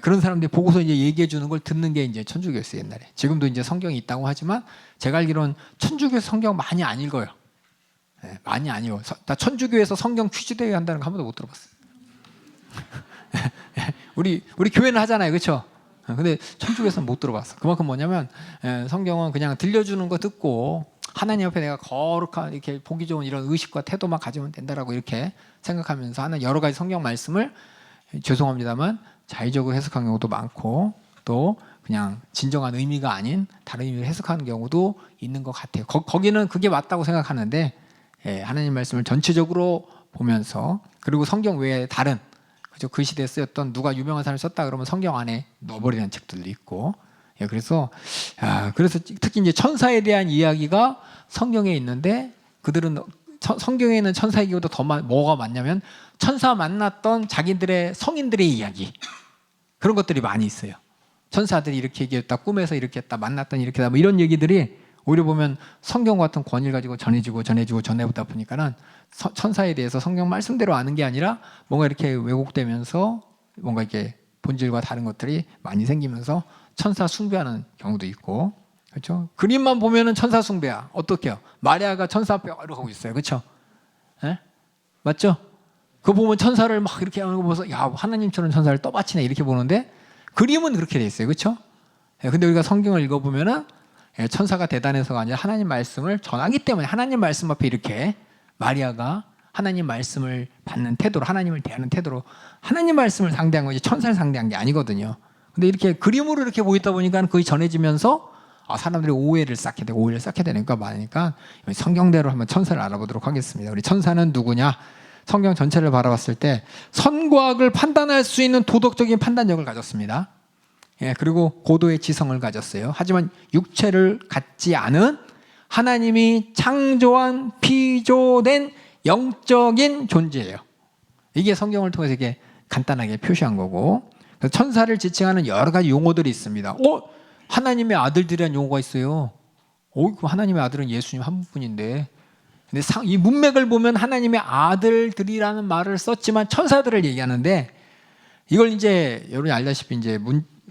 S3: 그런 사람들이 보고서 이제 얘기해 주는 걸 듣는 게 이제 천주교였어요, 옛날에. 지금도 이제 성경이 있다고 하지만 제가 알기로는 천주교에서 성경 많이 안 읽어요. 많이 안 읽어. 나 천주교에서 성경 퀴즈 대회 한다는 거 한 번도 못 들어봤어요. 우리 교회는 하잖아요, 그렇죠? 근데 천주교에서는 못 들어봤어. 그만큼 뭐냐면 성경은 그냥 들려주는 거 듣고 하나님 앞에 내가 거룩한 이렇게 보기 좋은 이런 의식과 태도만 가지면 된다라고 이렇게 생각하면서 하는 여러 가지 성경 말씀을 죄송합니다만 자의적으로 해석한 경우도 많고 또 그냥 진정한 의미가 아닌 다른 의미로 해석하는 경우도 있는 것 같아요. 거기는 그게 맞다고 생각하는데 하나님 말씀을 전체적으로 보면서 그리고 성경 외에 다른 그 시대에 쓰였던 누가 유명한 사람이 썼다 그러면 성경 안에 넣어버리는 책들도 있고 그래서 특히 이제 천사에 대한 이야기가 성경에 있는데 그들은 성경에 있는 천사 얘기보다 더 뭐가 많냐면 천사 만났던 자기들의 성인들의 이야기 그런 것들이 많이 있어요. 천사들이 이렇게 얘기했다, 꿈에서 이렇게 했다, 만났더니 이렇게 했다, 뭐 이런 얘기들이 오히려 보면 성경 같은 권위를 가지고 전해보다 보니까는 천사에 대해서 성경 말씀대로 아는 게 아니라 뭔가 이렇게 왜곡되면서 뭔가 이렇게 본질과 다른 것들이 많이 생기면서 천사 숭배하는 경우도 있고, 그렇죠? 그림만 보면은 천사 숭배야. 어떻게요? 마리아가 천사 앞에 이러고 있어요, 그렇죠? 맞죠? 그거 보면 천사를 막 이렇게 하는 거 보면서 야 하나님처럼 천사를 떠받치네 이렇게 보는데 그림은 그렇게 돼 있어요, 그렇죠? 근데 우리가 성경을 읽어보면은 천사가 대단해서가 아니라 하나님 말씀을 전하기 때문에 하나님 말씀 앞에 이렇게 마리아가 하나님 말씀을 받는 태도로 하나님을 대하는 태도로 하나님 말씀을 상대한 거지 천사를 상대한 게 아니거든요. 근데 이렇게 그림으로 이렇게 보이다 보니까 그게 전해지면서 사람들이 오해를 쌓게 되니까 많으니까 성경대로 한번 천사를 알아보도록 하겠습니다. 우리 천사는 누구냐? 성경 전체를 바라봤을 때 선과 악을 판단할 수 있는 도덕적인 판단력을 가졌습니다. 예, 그리고 고도의 지성을 가졌어요. 하지만 육체를 갖지 않은 하나님이 창조한 피조된 영적인 존재예요. 이게 성경을 통해서 이게 간단하게 표시한 거고, 그래서 천사를 지칭하는 여러 가지 용어들이 있습니다. 하나님의 아들들이라는 용어가 있어요. 그럼 하나님의 아들은 예수님 한 분인데, 근데 이 문맥을 보면 하나님의 아들들이라는 말을 썼지만 천사들을 얘기하는데, 이걸 이제 여러분이 알다시피 이제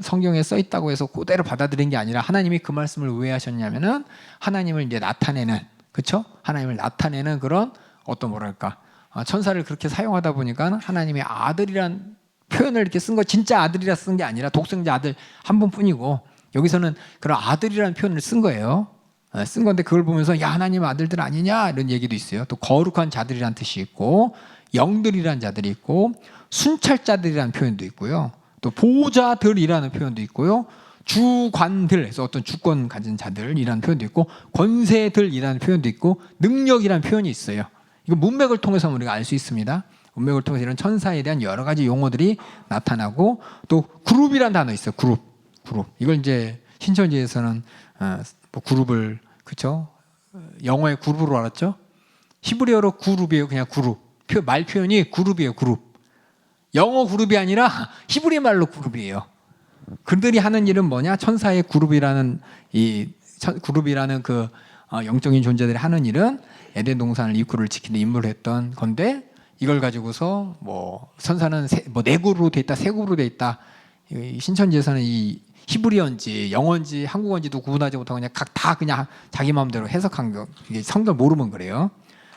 S3: 성경에 써 있다고 해서 그대로 받아들인 게 아니라 하나님이 그 말씀을 왜 하셨냐면은 하나님을 이제 나타내는, 그렇죠? 하나님을 나타내는 그런 어떤 뭐랄까 천사를 그렇게 사용하다 보니까 하나님의 아들이란 표현을 이렇게 쓴 거, 진짜 아들이라 쓴 게 아니라 독생자 아들 한 분뿐이고, 여기서는 그런 아들이라는 표현을 쓴 거예요. 쓴 건데 그걸 보면서 야, 하나님 아들들 아니냐 이런 얘기도 있어요. 또 거룩한 자들이란 뜻이 있고, 영들이란 자들이 있고, 순찰자들이라는 표현도 있고요. 또 보호자들이라는 표현도 있고요. 주관들, 그래서 어떤 주권 가진 자들이라는 표현도 있고, 권세들이라는 표현도 있고, 능력이라는 표현이 있어요. 이거 문맥을 통해서 우리가 알 수 있습니다. 문맥을 통해서 이런 천사에 대한 여러 가지 용어들이 나타나고, 또 그룹이라는 단어 있어요. 그룹. 이걸 이제 신천지에서는 뭐 그룹을, 그렇죠? 영어의 그룹으로 알았죠? 히브리어로 그룹이에요. 그냥 그룹. 말 표현이 그룹이에요. 그룹. 영어 그룹이 아니라 히브리 말로 그룹이에요. 그들이 하는 일은 뭐냐? 천사의 그룹이라는 그룹이라는 그 영적인 존재들이 하는 일은 에덴 동산을 입구를 지키는 임무를 했던 건데, 이걸 가지고서 뭐 천사는 네 그룹으로 돼 있다, 세 그룹으로 돼 있다. 신천지에서는 이 히브리어인지 영어인지 한국어인지도 구분하지 못하고 그냥 다 그냥 자기 마음대로 해석한 거. 이게 성경 모르면 그래요.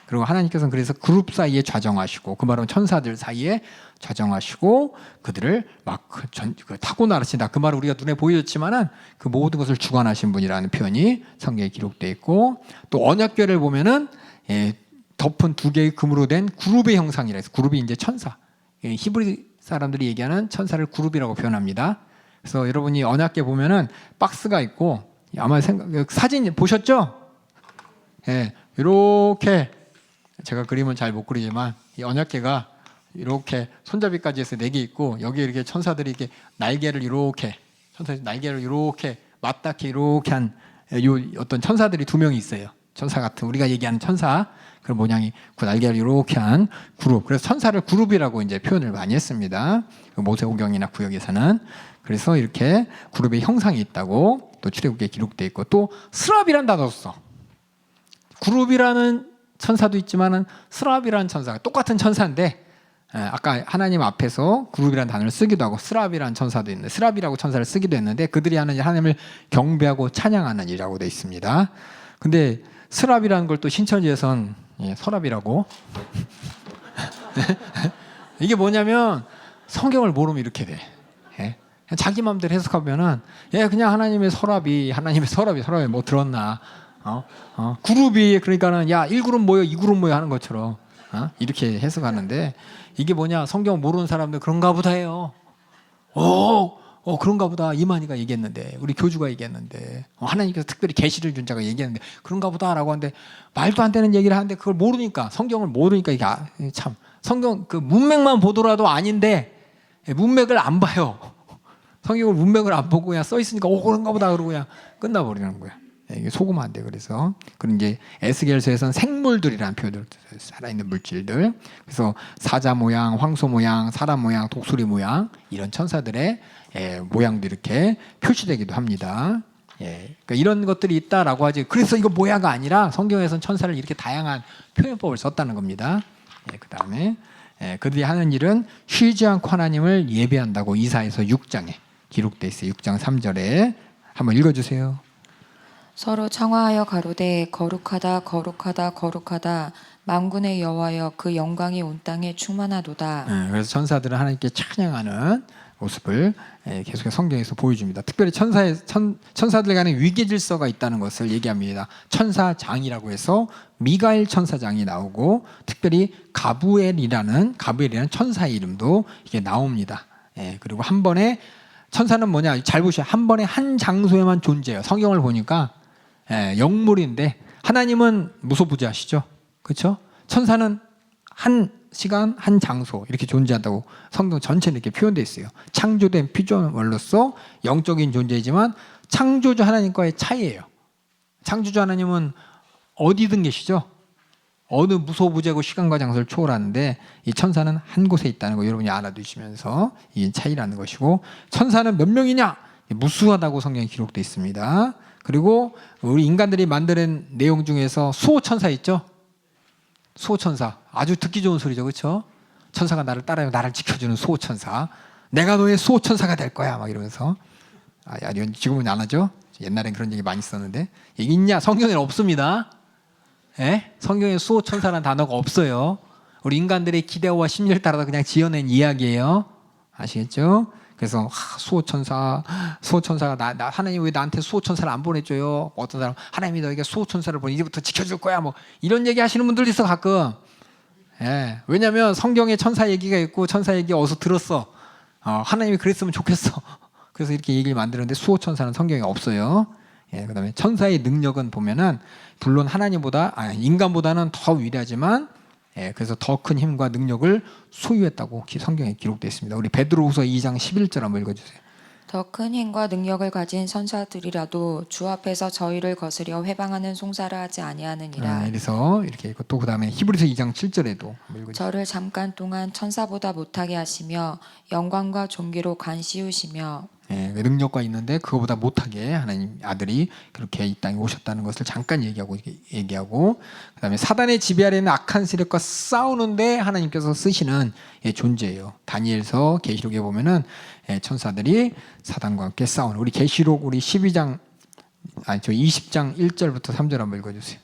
S3: 그리고 하나님께서는 그래서 그룹 사이에 좌정하시고, 그 말은 천사들 사이에 좌정하시고 그들을 막 타고나르신다. 그 말은 우리가 눈에 보여졌지만은 그 모든 것을 주관하신 분이라는 표현이 성경에 기록되어 있고, 또 언약궤를 보면은 덮은 두 개의 금으로 된 그룹의 형상이라 해서, 그룹이 이제 천사. 히브리 사람들이 얘기하는 천사를 그룹이라고 표현합니다. 그래서 여러분이 언약궤 보면은 박스가 있고, 아마 사진 보셨죠? 예, 이렇게 제가 그림은 잘 못 그리지만 이 언약궤가 이렇게 손잡이까지 해서 4개 있고, 여기 이렇게 천사들이 이렇게 날개를 이렇게 맞닿게 이렇게 한 어떤 천사들이 2명이 있어요. 천사 같은 우리가 얘기하는 천사 그런 모양이 그 날개를 이렇게 한 그룹. 그래서 천사를 그룹이라고 이제 표현을 많이 했습니다. 모세오경이나 구역에서는. 그래서 이렇게 그룹의 형상이 있다고 또 출애굽기에 기록되어 있고, 또 스랍이란 단어도 써. 그룹이라는 천사도 있지만은 스랍이라는 천사가 똑같은 천사인데, 아까 하나님 앞에서 그룹이라는 단어를 쓰기도 하고 스랍이라는 천사도 있는데, 스랍이라고 천사를 쓰기도 했는데, 그들이 하는 일 하나님을 경배하고 찬양하는 일이라고 되어 있습니다. 근데 스랍이라는 걸 또 신천지에선 서랍이라고 이게 뭐냐면 성경을 모르면 이렇게 돼. 자기 마음대로 해석하면은 그냥 하나님의 서랍이 뭐 들었나? 그룹이 그러니까는 1그룹 모여 2그룹 모여 하는 것처럼 이렇게 해석하는데, 이게 뭐냐? 성경 모르는 사람들 그런가 보다 해요. 그런가 보다. 이만희가 얘기했는데, 우리 교주가 얘기했는데, 하나님께서 특별히 계시를 준 자가 얘기했는데 그런가 보다라고 하는데, 말도 안 되는 얘기를 하는데 그걸 모르니까, 성경을 모르니까 이게 참 성경 그 문맥만 보더라도 아닌데 문맥을 안 봐요. 성경을 문맥을 안 보고 그냥 써 있으니까 그런가 보다 그러고 그냥 끝나버리는 거야. 이게 속으면 안 돼. 그래서 그런 이제 에스겔서에서는 생물들이라는 표현을 살아있는 물질들. 그래서 사자 모양, 황소 모양, 사람 모양, 독수리 모양, 이런 천사들의 모양도 이렇게 표시되기도 합니다. 그러니까 이런 것들이 있다라고 하지. 그래서 이거 뭐야가 아니라 성경에서는 천사를 이렇게 다양한 표현법을 썼다는 겁니다. 그 다음에 그들이 하는 일은 쉬지 않고 하나님을 예배한다고 이사야서 6장에 기록되어 있어요. 6장 3절에 한번 읽어주세요.
S2: 서로 청하하여 가로되 거룩하다 거룩하다 거룩하다 만군의 여호와여 그 영광이 온 땅에 충만하도다.
S3: 그래서 천사들은 하나님께 찬양하는 모습을 계속해서 성경에서 보여줍니다. 특별히 천사들 간에 위계 질서가 있다는 것을 얘기합니다. 천사장이라고 해서 미가엘 천사장이 나오고, 특별히 가브엘이라는 천사의 이름도 이게 나옵니다. 그리고 한 번에 천사는 뭐냐? 잘 보시죠. 한 번에 한 장소에만 존재해요. 성경을 보니까 영물인데, 하나님은 무소부지하시죠. 그렇죠? 천사는 한
S1: 시간, 한 장소 이렇게 존재한다고 성경 전체에 이렇게 표현되어 있어요. 창조된 피조물로서 영적인 존재이지만 창조주 하나님과의 차이예요. 창조주 하나님은 어디든 계시죠. 어느 무소부재고 시간과 장소를 초월하는데 이 천사는 한 곳에 있다는 거 여러분이 알아두시면서 이 차이라는 것이고, 천사는 몇 명이냐? 무수하다고 성경에 기록되어 있습니다. 그리고 우리 인간들이 만드는 내용 중에서 수호천사 있죠? 수호천사 아주 듣기 좋은 소리죠, 그렇죠? 천사가 나를 따라요, 나를 지켜주는 수호천사. 내가 너의 수호천사가 될 거야, 막 이러면서. 지금은 안 하죠? 옛날엔 그런 얘기 많이 썼는데. 이게 있냐? 성경에는 없습니다. 예? 성경에 수호천사라는 단어가 없어요. 우리 인간들의 기대와 심리를 따라서 그냥 지어낸 이야기예요. 아시겠죠? 그래서 수호천사가 하나님 왜 나한테 수호천사를 안 보내줘요? 어떤 사람 하나님이 너에게 수호천사를 보내 이제부터 지켜줄 거야, 뭐 이런 얘기 하시는 분들도 있어 가끔. 예. 왜냐하면 성경에 천사 얘기가 있고 천사 얘기 어디서 들었어. 하나님이 그랬으면 좋겠어. 그래서 이렇게 얘기를 만드는데 수호천사는 성경에 없어요. 예, 그다음에 천사의 능력은 보면은 물론 인간보다는 더 위대하지만, 예, 그래서 더 큰 힘과 능력을 소유했다고 성경에 기록되어 있습니다. 우리 베드로후서 2장 11절 한번 읽어주세요.
S2: 더 큰 힘과 능력을 가진 선사들이라도 주 앞에서 저희를 거스려 회방하는 송사를 하지 아니하느니라.
S1: 그래서 이렇게 읽고 또 그다음에 히브리서 2장 7절에도 한번 읽어주세요.
S2: 저를 잠깐 동안 천사보다 못하게 하시며 영광과 존귀로 간씌우시며.
S1: 예, 능력과 있는데 그거보다 못하게 하나님 아들이 그렇게 이 땅에 오셨다는 것을 잠깐 얘기하고 그다음에 사단의 지배 아래 있는 악한 세력과 싸우는데 하나님께서 쓰시는 존재예요. 다니엘서 계시록에 보면은 천사들이 사단과 함께 싸우는, 우리 계시록 우리 20장 1절부터 3절 한번 읽어주세요.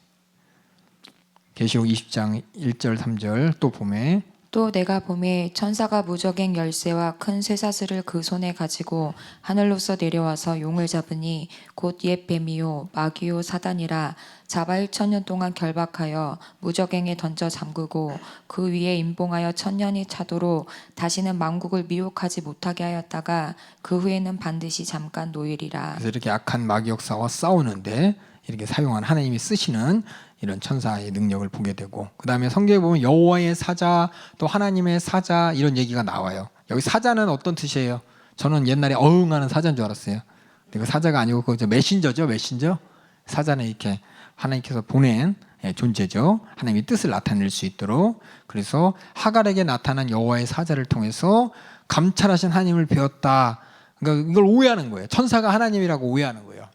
S1: 계시록 20장 1절 3절 또 보면
S2: 또 내가 보매 천사가 무저갱 열쇠와 큰 쇠사슬을 그 손에 가지고 하늘로서 내려와서 용을 잡으니 곧 옛 뱀이요 마귀요 사단이라 잡아 1000년 동안 결박하여 무저갱에 던져 잠그고 그 위에 임봉하여 1000년이 차도록 다시는 만국을 미혹하지 못하게 하였다가 그 후에는 반드시 잠깐 노일이라.
S1: 그래서 이렇게 악한 마귀 역사와 싸우는데 이렇게 사용한 하나님이 쓰시는 이런 천사의 능력을 보게 되고, 그 다음에 성경에 보면 여호와의 사자 또 하나님의 사자 이런 얘기가 나와요. 여기 사자는 어떤 뜻이에요? 저는 옛날에 어흥하는 사자인 줄 알았어요. 근데 그 사자가 아니고 그 메신저죠. 메신저. 사자는 이렇게 하나님께서 보낸 존재죠. 하나님의 뜻을 나타낼 수 있도록. 그래서 하갈에게 나타난 여호와의 사자를 통해서 감찰하신 하나님을 배웠다. 그러니까 이걸 오해하는 거예요. 천사가 하나님이라고 오해하는 거예요.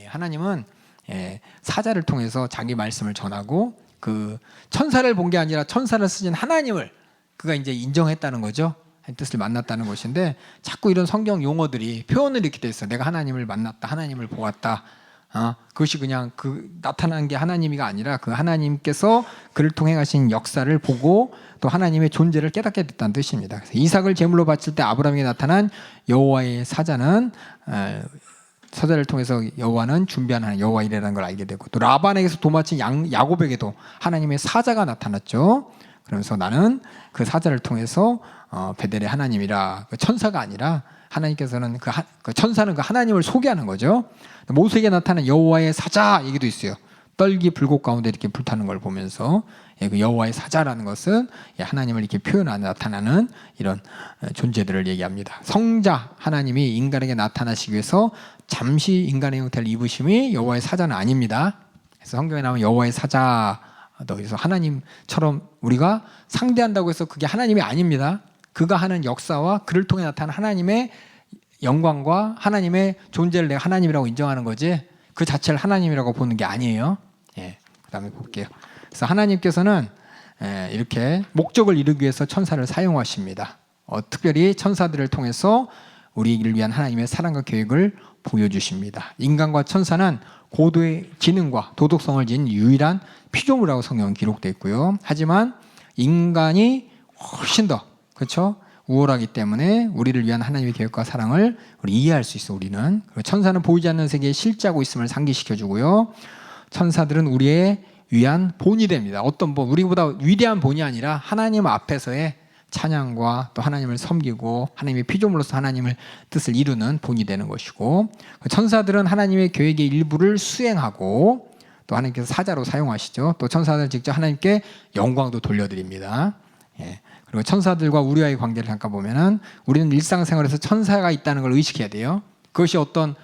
S1: 하나님은 사자를 통해서 자기 말씀을 전하고 그 천사를 본 게 아니라 천사를 쓰신 하나님을 그가 이제 인정했다는 거죠. 뜻을 만났다는 것인데 자꾸 이런 성경 용어들이 표현을 이렇게 돼 있어. 내가 하나님을 만났다, 하나님을 보았다. 그것이 그냥 나타난 게 하나님이가 아니라 그 하나님께서 그를 통해 가신 역사를 보고 또 하나님의 존재를 깨닫게 됐다는 뜻입니다. 그래서 이삭을 제물로 바칠 때 아브라함에게 나타난 여호와의 사자는 사자를 통해서 여호와는 준비한 하나님, 여호와 이레라는 걸 알게 되고, 또 라반에게서 도망친 야곱에게도 하나님의 사자가 나타났죠. 그러면서 나는 그 사자를 통해서 베델의 하나님이라, 천사가 아니라 하나님께서는 그 천사는 그 하나님을 소개하는 거죠. 모세에게 나타난 여호와의 사자 얘기도 있어요. 떨기 불꽃 가운데 이렇게 불타는 걸 보면서 그 여호와의 사자라는 것은 하나님을 이렇게 표현하는 나타나는 이런 존재들을 얘기합니다. 성자 하나님이 인간에게 나타나시기 위해서 잠시 인간의 형태를 입으심이 여호와의 사자는 아닙니다. 그래서 성경에 나오는 여호와의 사자, 그래서 하나님처럼 우리가 상대한다고 해서 그게 하나님이 아닙니다. 그가 하는 역사와 그를 통해 나타나는 하나님의 영광과 하나님의 존재를 내가 하나님이라고 인정하는 거지 그 자체를 하나님이라고 보는 게 아니에요. 그 다음에 볼게요. 그래서 하나님께서는 이렇게 목적을 이루기 위해서 천사를 사용하십니다. 특별히 천사들을 통해서 우리를 위한 하나님의 사랑과 계획을 보여주십니다. 인간과 천사는 고도의 지능과 도덕성을 지닌 유일한 피조물이라고 성경은 기록되어 있고요. 하지만 인간이 훨씬 더 그렇죠? 우월하기 때문에 우리를 위한 하나님의 계획과 사랑을 우리 이해할 수 있어. 우리는 천사는 보이지 않는 세계에 실제하고 있음을 상기시켜주고요. 천사들은 우리의 위한 본이 됩니다. 어떤 본, 우리보다 위대한 본이 아니라 하나님 앞에서의 찬양과 또 하나님을 섬기고 하나님의 피조물로서 하나님의 뜻을 이루는 본이 되는 것이고, 천사들은 하나님의 계획의 일부를 수행하고 또 하나님께서 사자로 사용하시죠. 또 천사들은 직접 하나님께 영광도 돌려드립니다. 예. 그리고 천사들과 우리와의 관계를 잠깐 보면은 우리는 일상생활에서 천사가 있다는 걸 의식해야 돼요. 그것이 어떤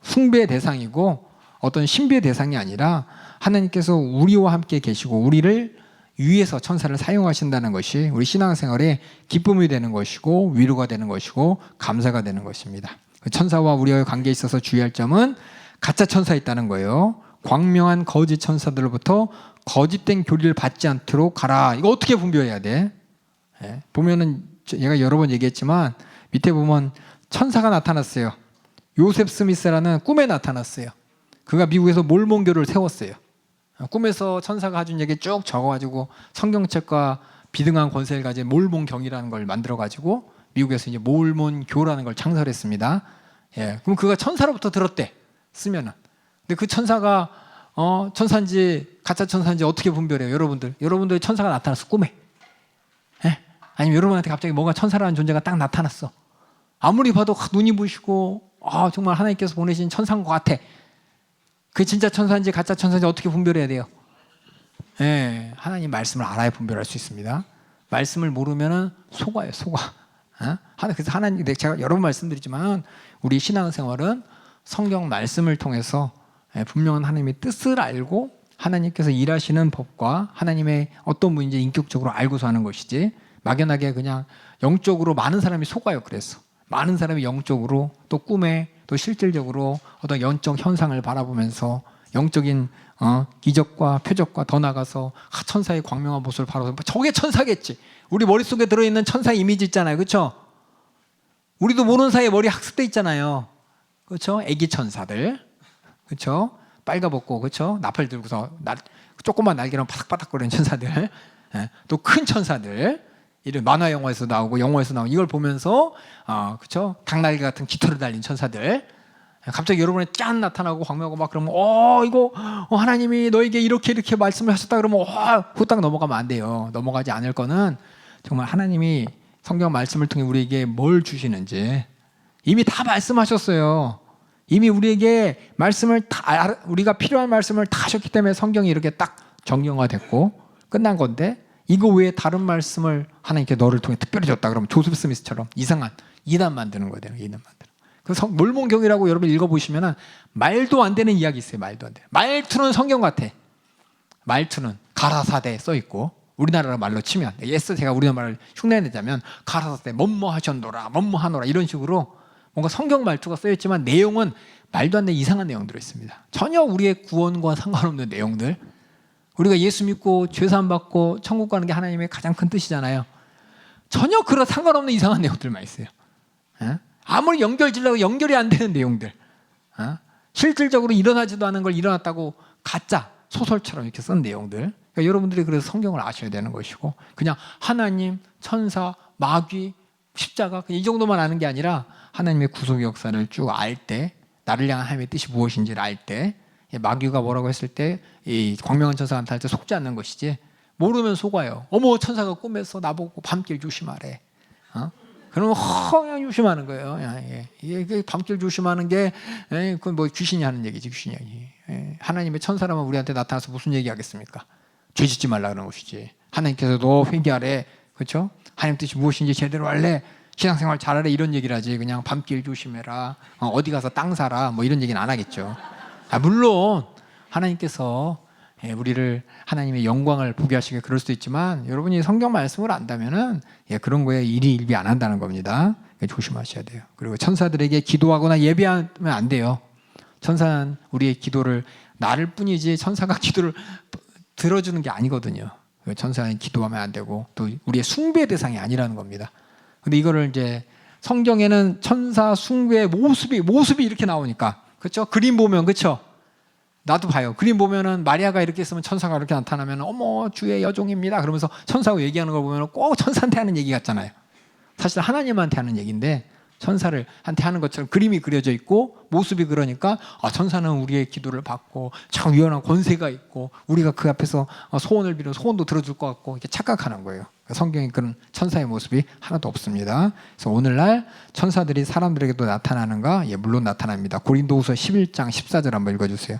S1: 숭배의 대상이고 어떤 신비의 대상이 아니라 하나님께서 우리와 함께 계시고 우리를 위해서 천사를 사용하신다는 것이 우리 신앙생활에 기쁨이 되는 것이고 위로가 되는 것이고 감사가 되는 것입니다. 천사와 우리와의 관계에 있어서 주의할 점은 가짜 천사 있다는 거예요. 광명한 거짓 천사들로부터 거짓된 교리를 받지 않도록 가라. 이거 어떻게 분별해야 돼? 예. 보면은 제가 여러 번 얘기했지만 밑에 보면 천사가 나타났어요. 요셉 스미스라는 꿈에 나타났어요. 그가 미국에서 몰몬교를 세웠어요. 꿈에서 천사가 해준 얘기 쭉 적어가지고 성경책과 비등한 권세를 가진 몰몬경이라는 걸 만들어가지고 미국에서 이제 몰몬교라는 걸 창설했습니다. 예, 그럼 그가 천사로부터 들었대. 쓰면은. 근데 그 천사가 천사인지 가짜 천사인지 어떻게 분별해요? 여러분들 천사가 나타났어 꿈에. 예? 아니면 여러분한테 갑자기 뭔가 천사라는 존재가 딱 나타났어. 아무리 봐도 눈이 부시고 정말 하나님께서 보내신 천사인 것 같아. 그게 진짜 천사인지 가짜 천사인지 어떻게 분별해야 돼요? 예, 하나님 말씀을 알아야 분별할 수 있습니다. 말씀을 모르면은 속아요, 속아. 그래서 하나님, 제가 여러 번 말씀드리지만 우리 신앙생활은 성경 말씀을 통해서 분명한 하나님의 뜻을 알고 하나님께서 일하시는 법과 하나님의 어떤 분인지 인격적으로 알고서 하는 것이지 막연하게 그냥 영적으로 많은 사람이 속아요. 그래서 많은 사람이 영적으로 또 꿈에 또 실질적으로 어떤 영적 현상을 바라보면서 영적인 기적과 표적과 더 나가서 천사의 광명한 모습을 바라보면서 저게 천사겠지. 우리 머릿속에 들어있는 천사 이미지 있잖아요. 그렇죠? 우리도 모르는 사이에 머리 학습돼 있잖아요. 그렇죠? 애기 천사들. 그렇죠? 빨가벗고 그렇죠? 나팔 들고서 조그만 날개랑 바닥바닥거리는 천사들. 또 큰 천사들. 이런 만화 영화에서 나오고 영화에서 나오고 이걸 보면서 그렇죠? 닭날개 같은 깃털을 달린 천사들. 갑자기 여러분에 짠 나타나고 광명하고 막 그러면 이거 하나님이 너에게 이렇게 말씀을 하셨다 그러면 후딱 넘어가면 안 돼요. 넘어가지 않을 거는 정말 하나님이 성경 말씀을 통해 우리에게 뭘 주시는지 이미 다 말씀하셨어요. 이미 우리에게 말씀을 우리가 필요한 말씀을 다 하셨기 때문에 성경이 이렇게 딱 정형화됐고 끝난 건데 이거 외에 다른 말씀을 하나님께 너를 통해 특별히 줬다 그러면 조셉 스미스처럼 이상한 이단 만드는 거예요. 이단 만드는. 그 몰몬경이라고 여러분 읽어보시면 말도 안 되는 이야기 있어요. 말도 안 돼. 말투는 성경 같아. 말투는 가라사대 써있고 우리나라 말로 치면 제가 우리나라 말을 흉내내자면 가라사대 뭐뭐 하셨노라 뭐뭐 하노라 이런 식으로 뭔가 성경 말투가 써있지만 내용은 말도 안 되는 이상한 내용들이 있습니다. 전혀 우리의 구원과 상관없는 내용들. 우리가 예수 믿고 죄사함 받고 천국 가는 게 하나님의 가장 큰 뜻이잖아요. 전혀 그런 상관없는 이상한 내용들만 있어요. 아무리 연결지려고 연결이 안 되는 내용들. 실질적으로 일어나지도 않은 걸 일어났다고 가짜 소설처럼 이렇게 쓴 내용들. 그러니까 여러분들이 그래서 성경을 아셔야 되는 것이고 그냥 하나님, 천사, 마귀, 십자가 이 정도만 아는 게 아니라 하나님의 구속의 역사를 쭉 알 때 나를 향한 하나님의 뜻이 무엇인지를 알 때 마귀가 뭐라고 했을 때 이 광명한 천사가 나타날 때 속지 않는 것이지 모르면 속아요. 어머 천사가 꿈에서 나보고 밤길 조심하래. 그러면 그냥 조심하는 거예요. 이게 밤길 조심하는 게 그건 뭐 귀신이 하는 얘기지 귀신이. 하나님의 천사라면 우리한테 나타나서 무슨 얘기하겠습니까? 죄짓지 말라 그러는 것이지. 하나님께서도 회개하래. 그렇죠? 하나님 뜻이 무엇인지 제대로 알래. 신앙생활 잘하래 이런 얘기를 하지. 그냥 밤길 조심해라. 어디 가서 땅 사라. 뭐 이런 얘기는 안 하겠죠. 물론 하나님께서 우리를 하나님의 영광을 보게 하시게 그럴 수도 있지만 여러분이 성경 말씀을 안다면은 그런 거에 일이 일비 안 한다는 겁니다. 조심하셔야 돼요. 그리고 천사들에게 기도하거나 예배하면 안 돼요. 천사는 우리의 기도를 나를 뿐이지 천사가 기도를 들어주는 게 아니거든요. 천사는 기도하면 안 되고 또 우리의 숭배 대상이 아니라는 겁니다. 근데 이거를 이제 성경에는 천사 숭배의 모습이 이렇게 나오니까 그렇죠? 그림 보면 그렇죠? 나도 봐요. 그림 보면은 마리아가 이렇게 있으면 천사가 이렇게 나타나면 어머 주의 여종입니다. 그러면서 천사하고 얘기하는 걸 보면 꼭 천사한테 하는 얘기 같잖아요. 사실 하나님한테 하는 얘기인데 천사를 한테 하는 것처럼 그림이 그려져 있고 모습이 그러니까 천사는 우리의 기도를 받고 참 위험한 권세가 있고 우리가 그 앞에서 소원을 빌면 소원도 들어줄 것 같고 이렇게 착각하는 거예요. 성경에 그런 천사의 모습이 하나도 없습니다. 그래서 오늘날 천사들이 사람들에게도 나타나는가? 물론 나타납니다. 고린도후서 11장 14절 한번 읽어주세요.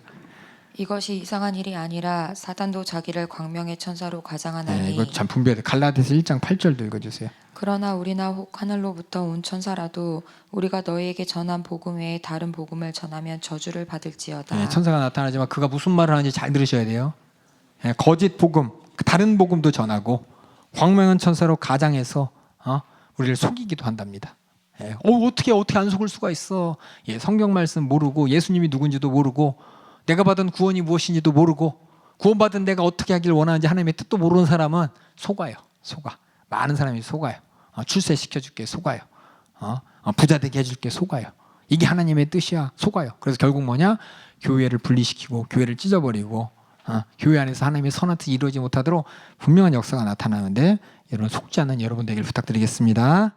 S2: 이것이 이상한 일이 아니라 사단도 자기를 광명의 천사로 가장하나니
S1: 이거 참 분별해. 갈라디아서 1장 8절도 읽어주세요.
S2: 그러나 우리나 혹 하늘로부터 온 천사라도 우리가 너희에게 전한 복음 외에 다른 복음을 전하면 저주를 받을지어다.
S1: 천사가 나타나지만 그가 무슨 말을 하는지 잘 들으셔야 돼요. 거짓 복음, 다른 복음도 전하고 광명한 천사로 가장해서 우리를 속이기도 한답니다. 어떻게 안 속을 수가 있어? 성경 말씀 모르고 예수님이 누군지도 모르고 내가 받은 구원이 무엇인지도 모르고 구원받은 내가 어떻게 하길 원하는지 하나님의 뜻도 모르는 사람은 속아요. 속아. 많은 사람이 속아요. 출세시켜줄게 속아요. 부자 되게 해줄게 속아요. 이게 하나님의 뜻이야 속아요. 그래서 결국 뭐냐? 교회를 분리시키고 교회를 찢어버리고 교회 안에서 하나님의 선한 뜻이 이루어지지 못하도록 분명한 역사가 나타나는데 여러분 속지 않는 여러분 되기를 부탁드리겠습니다.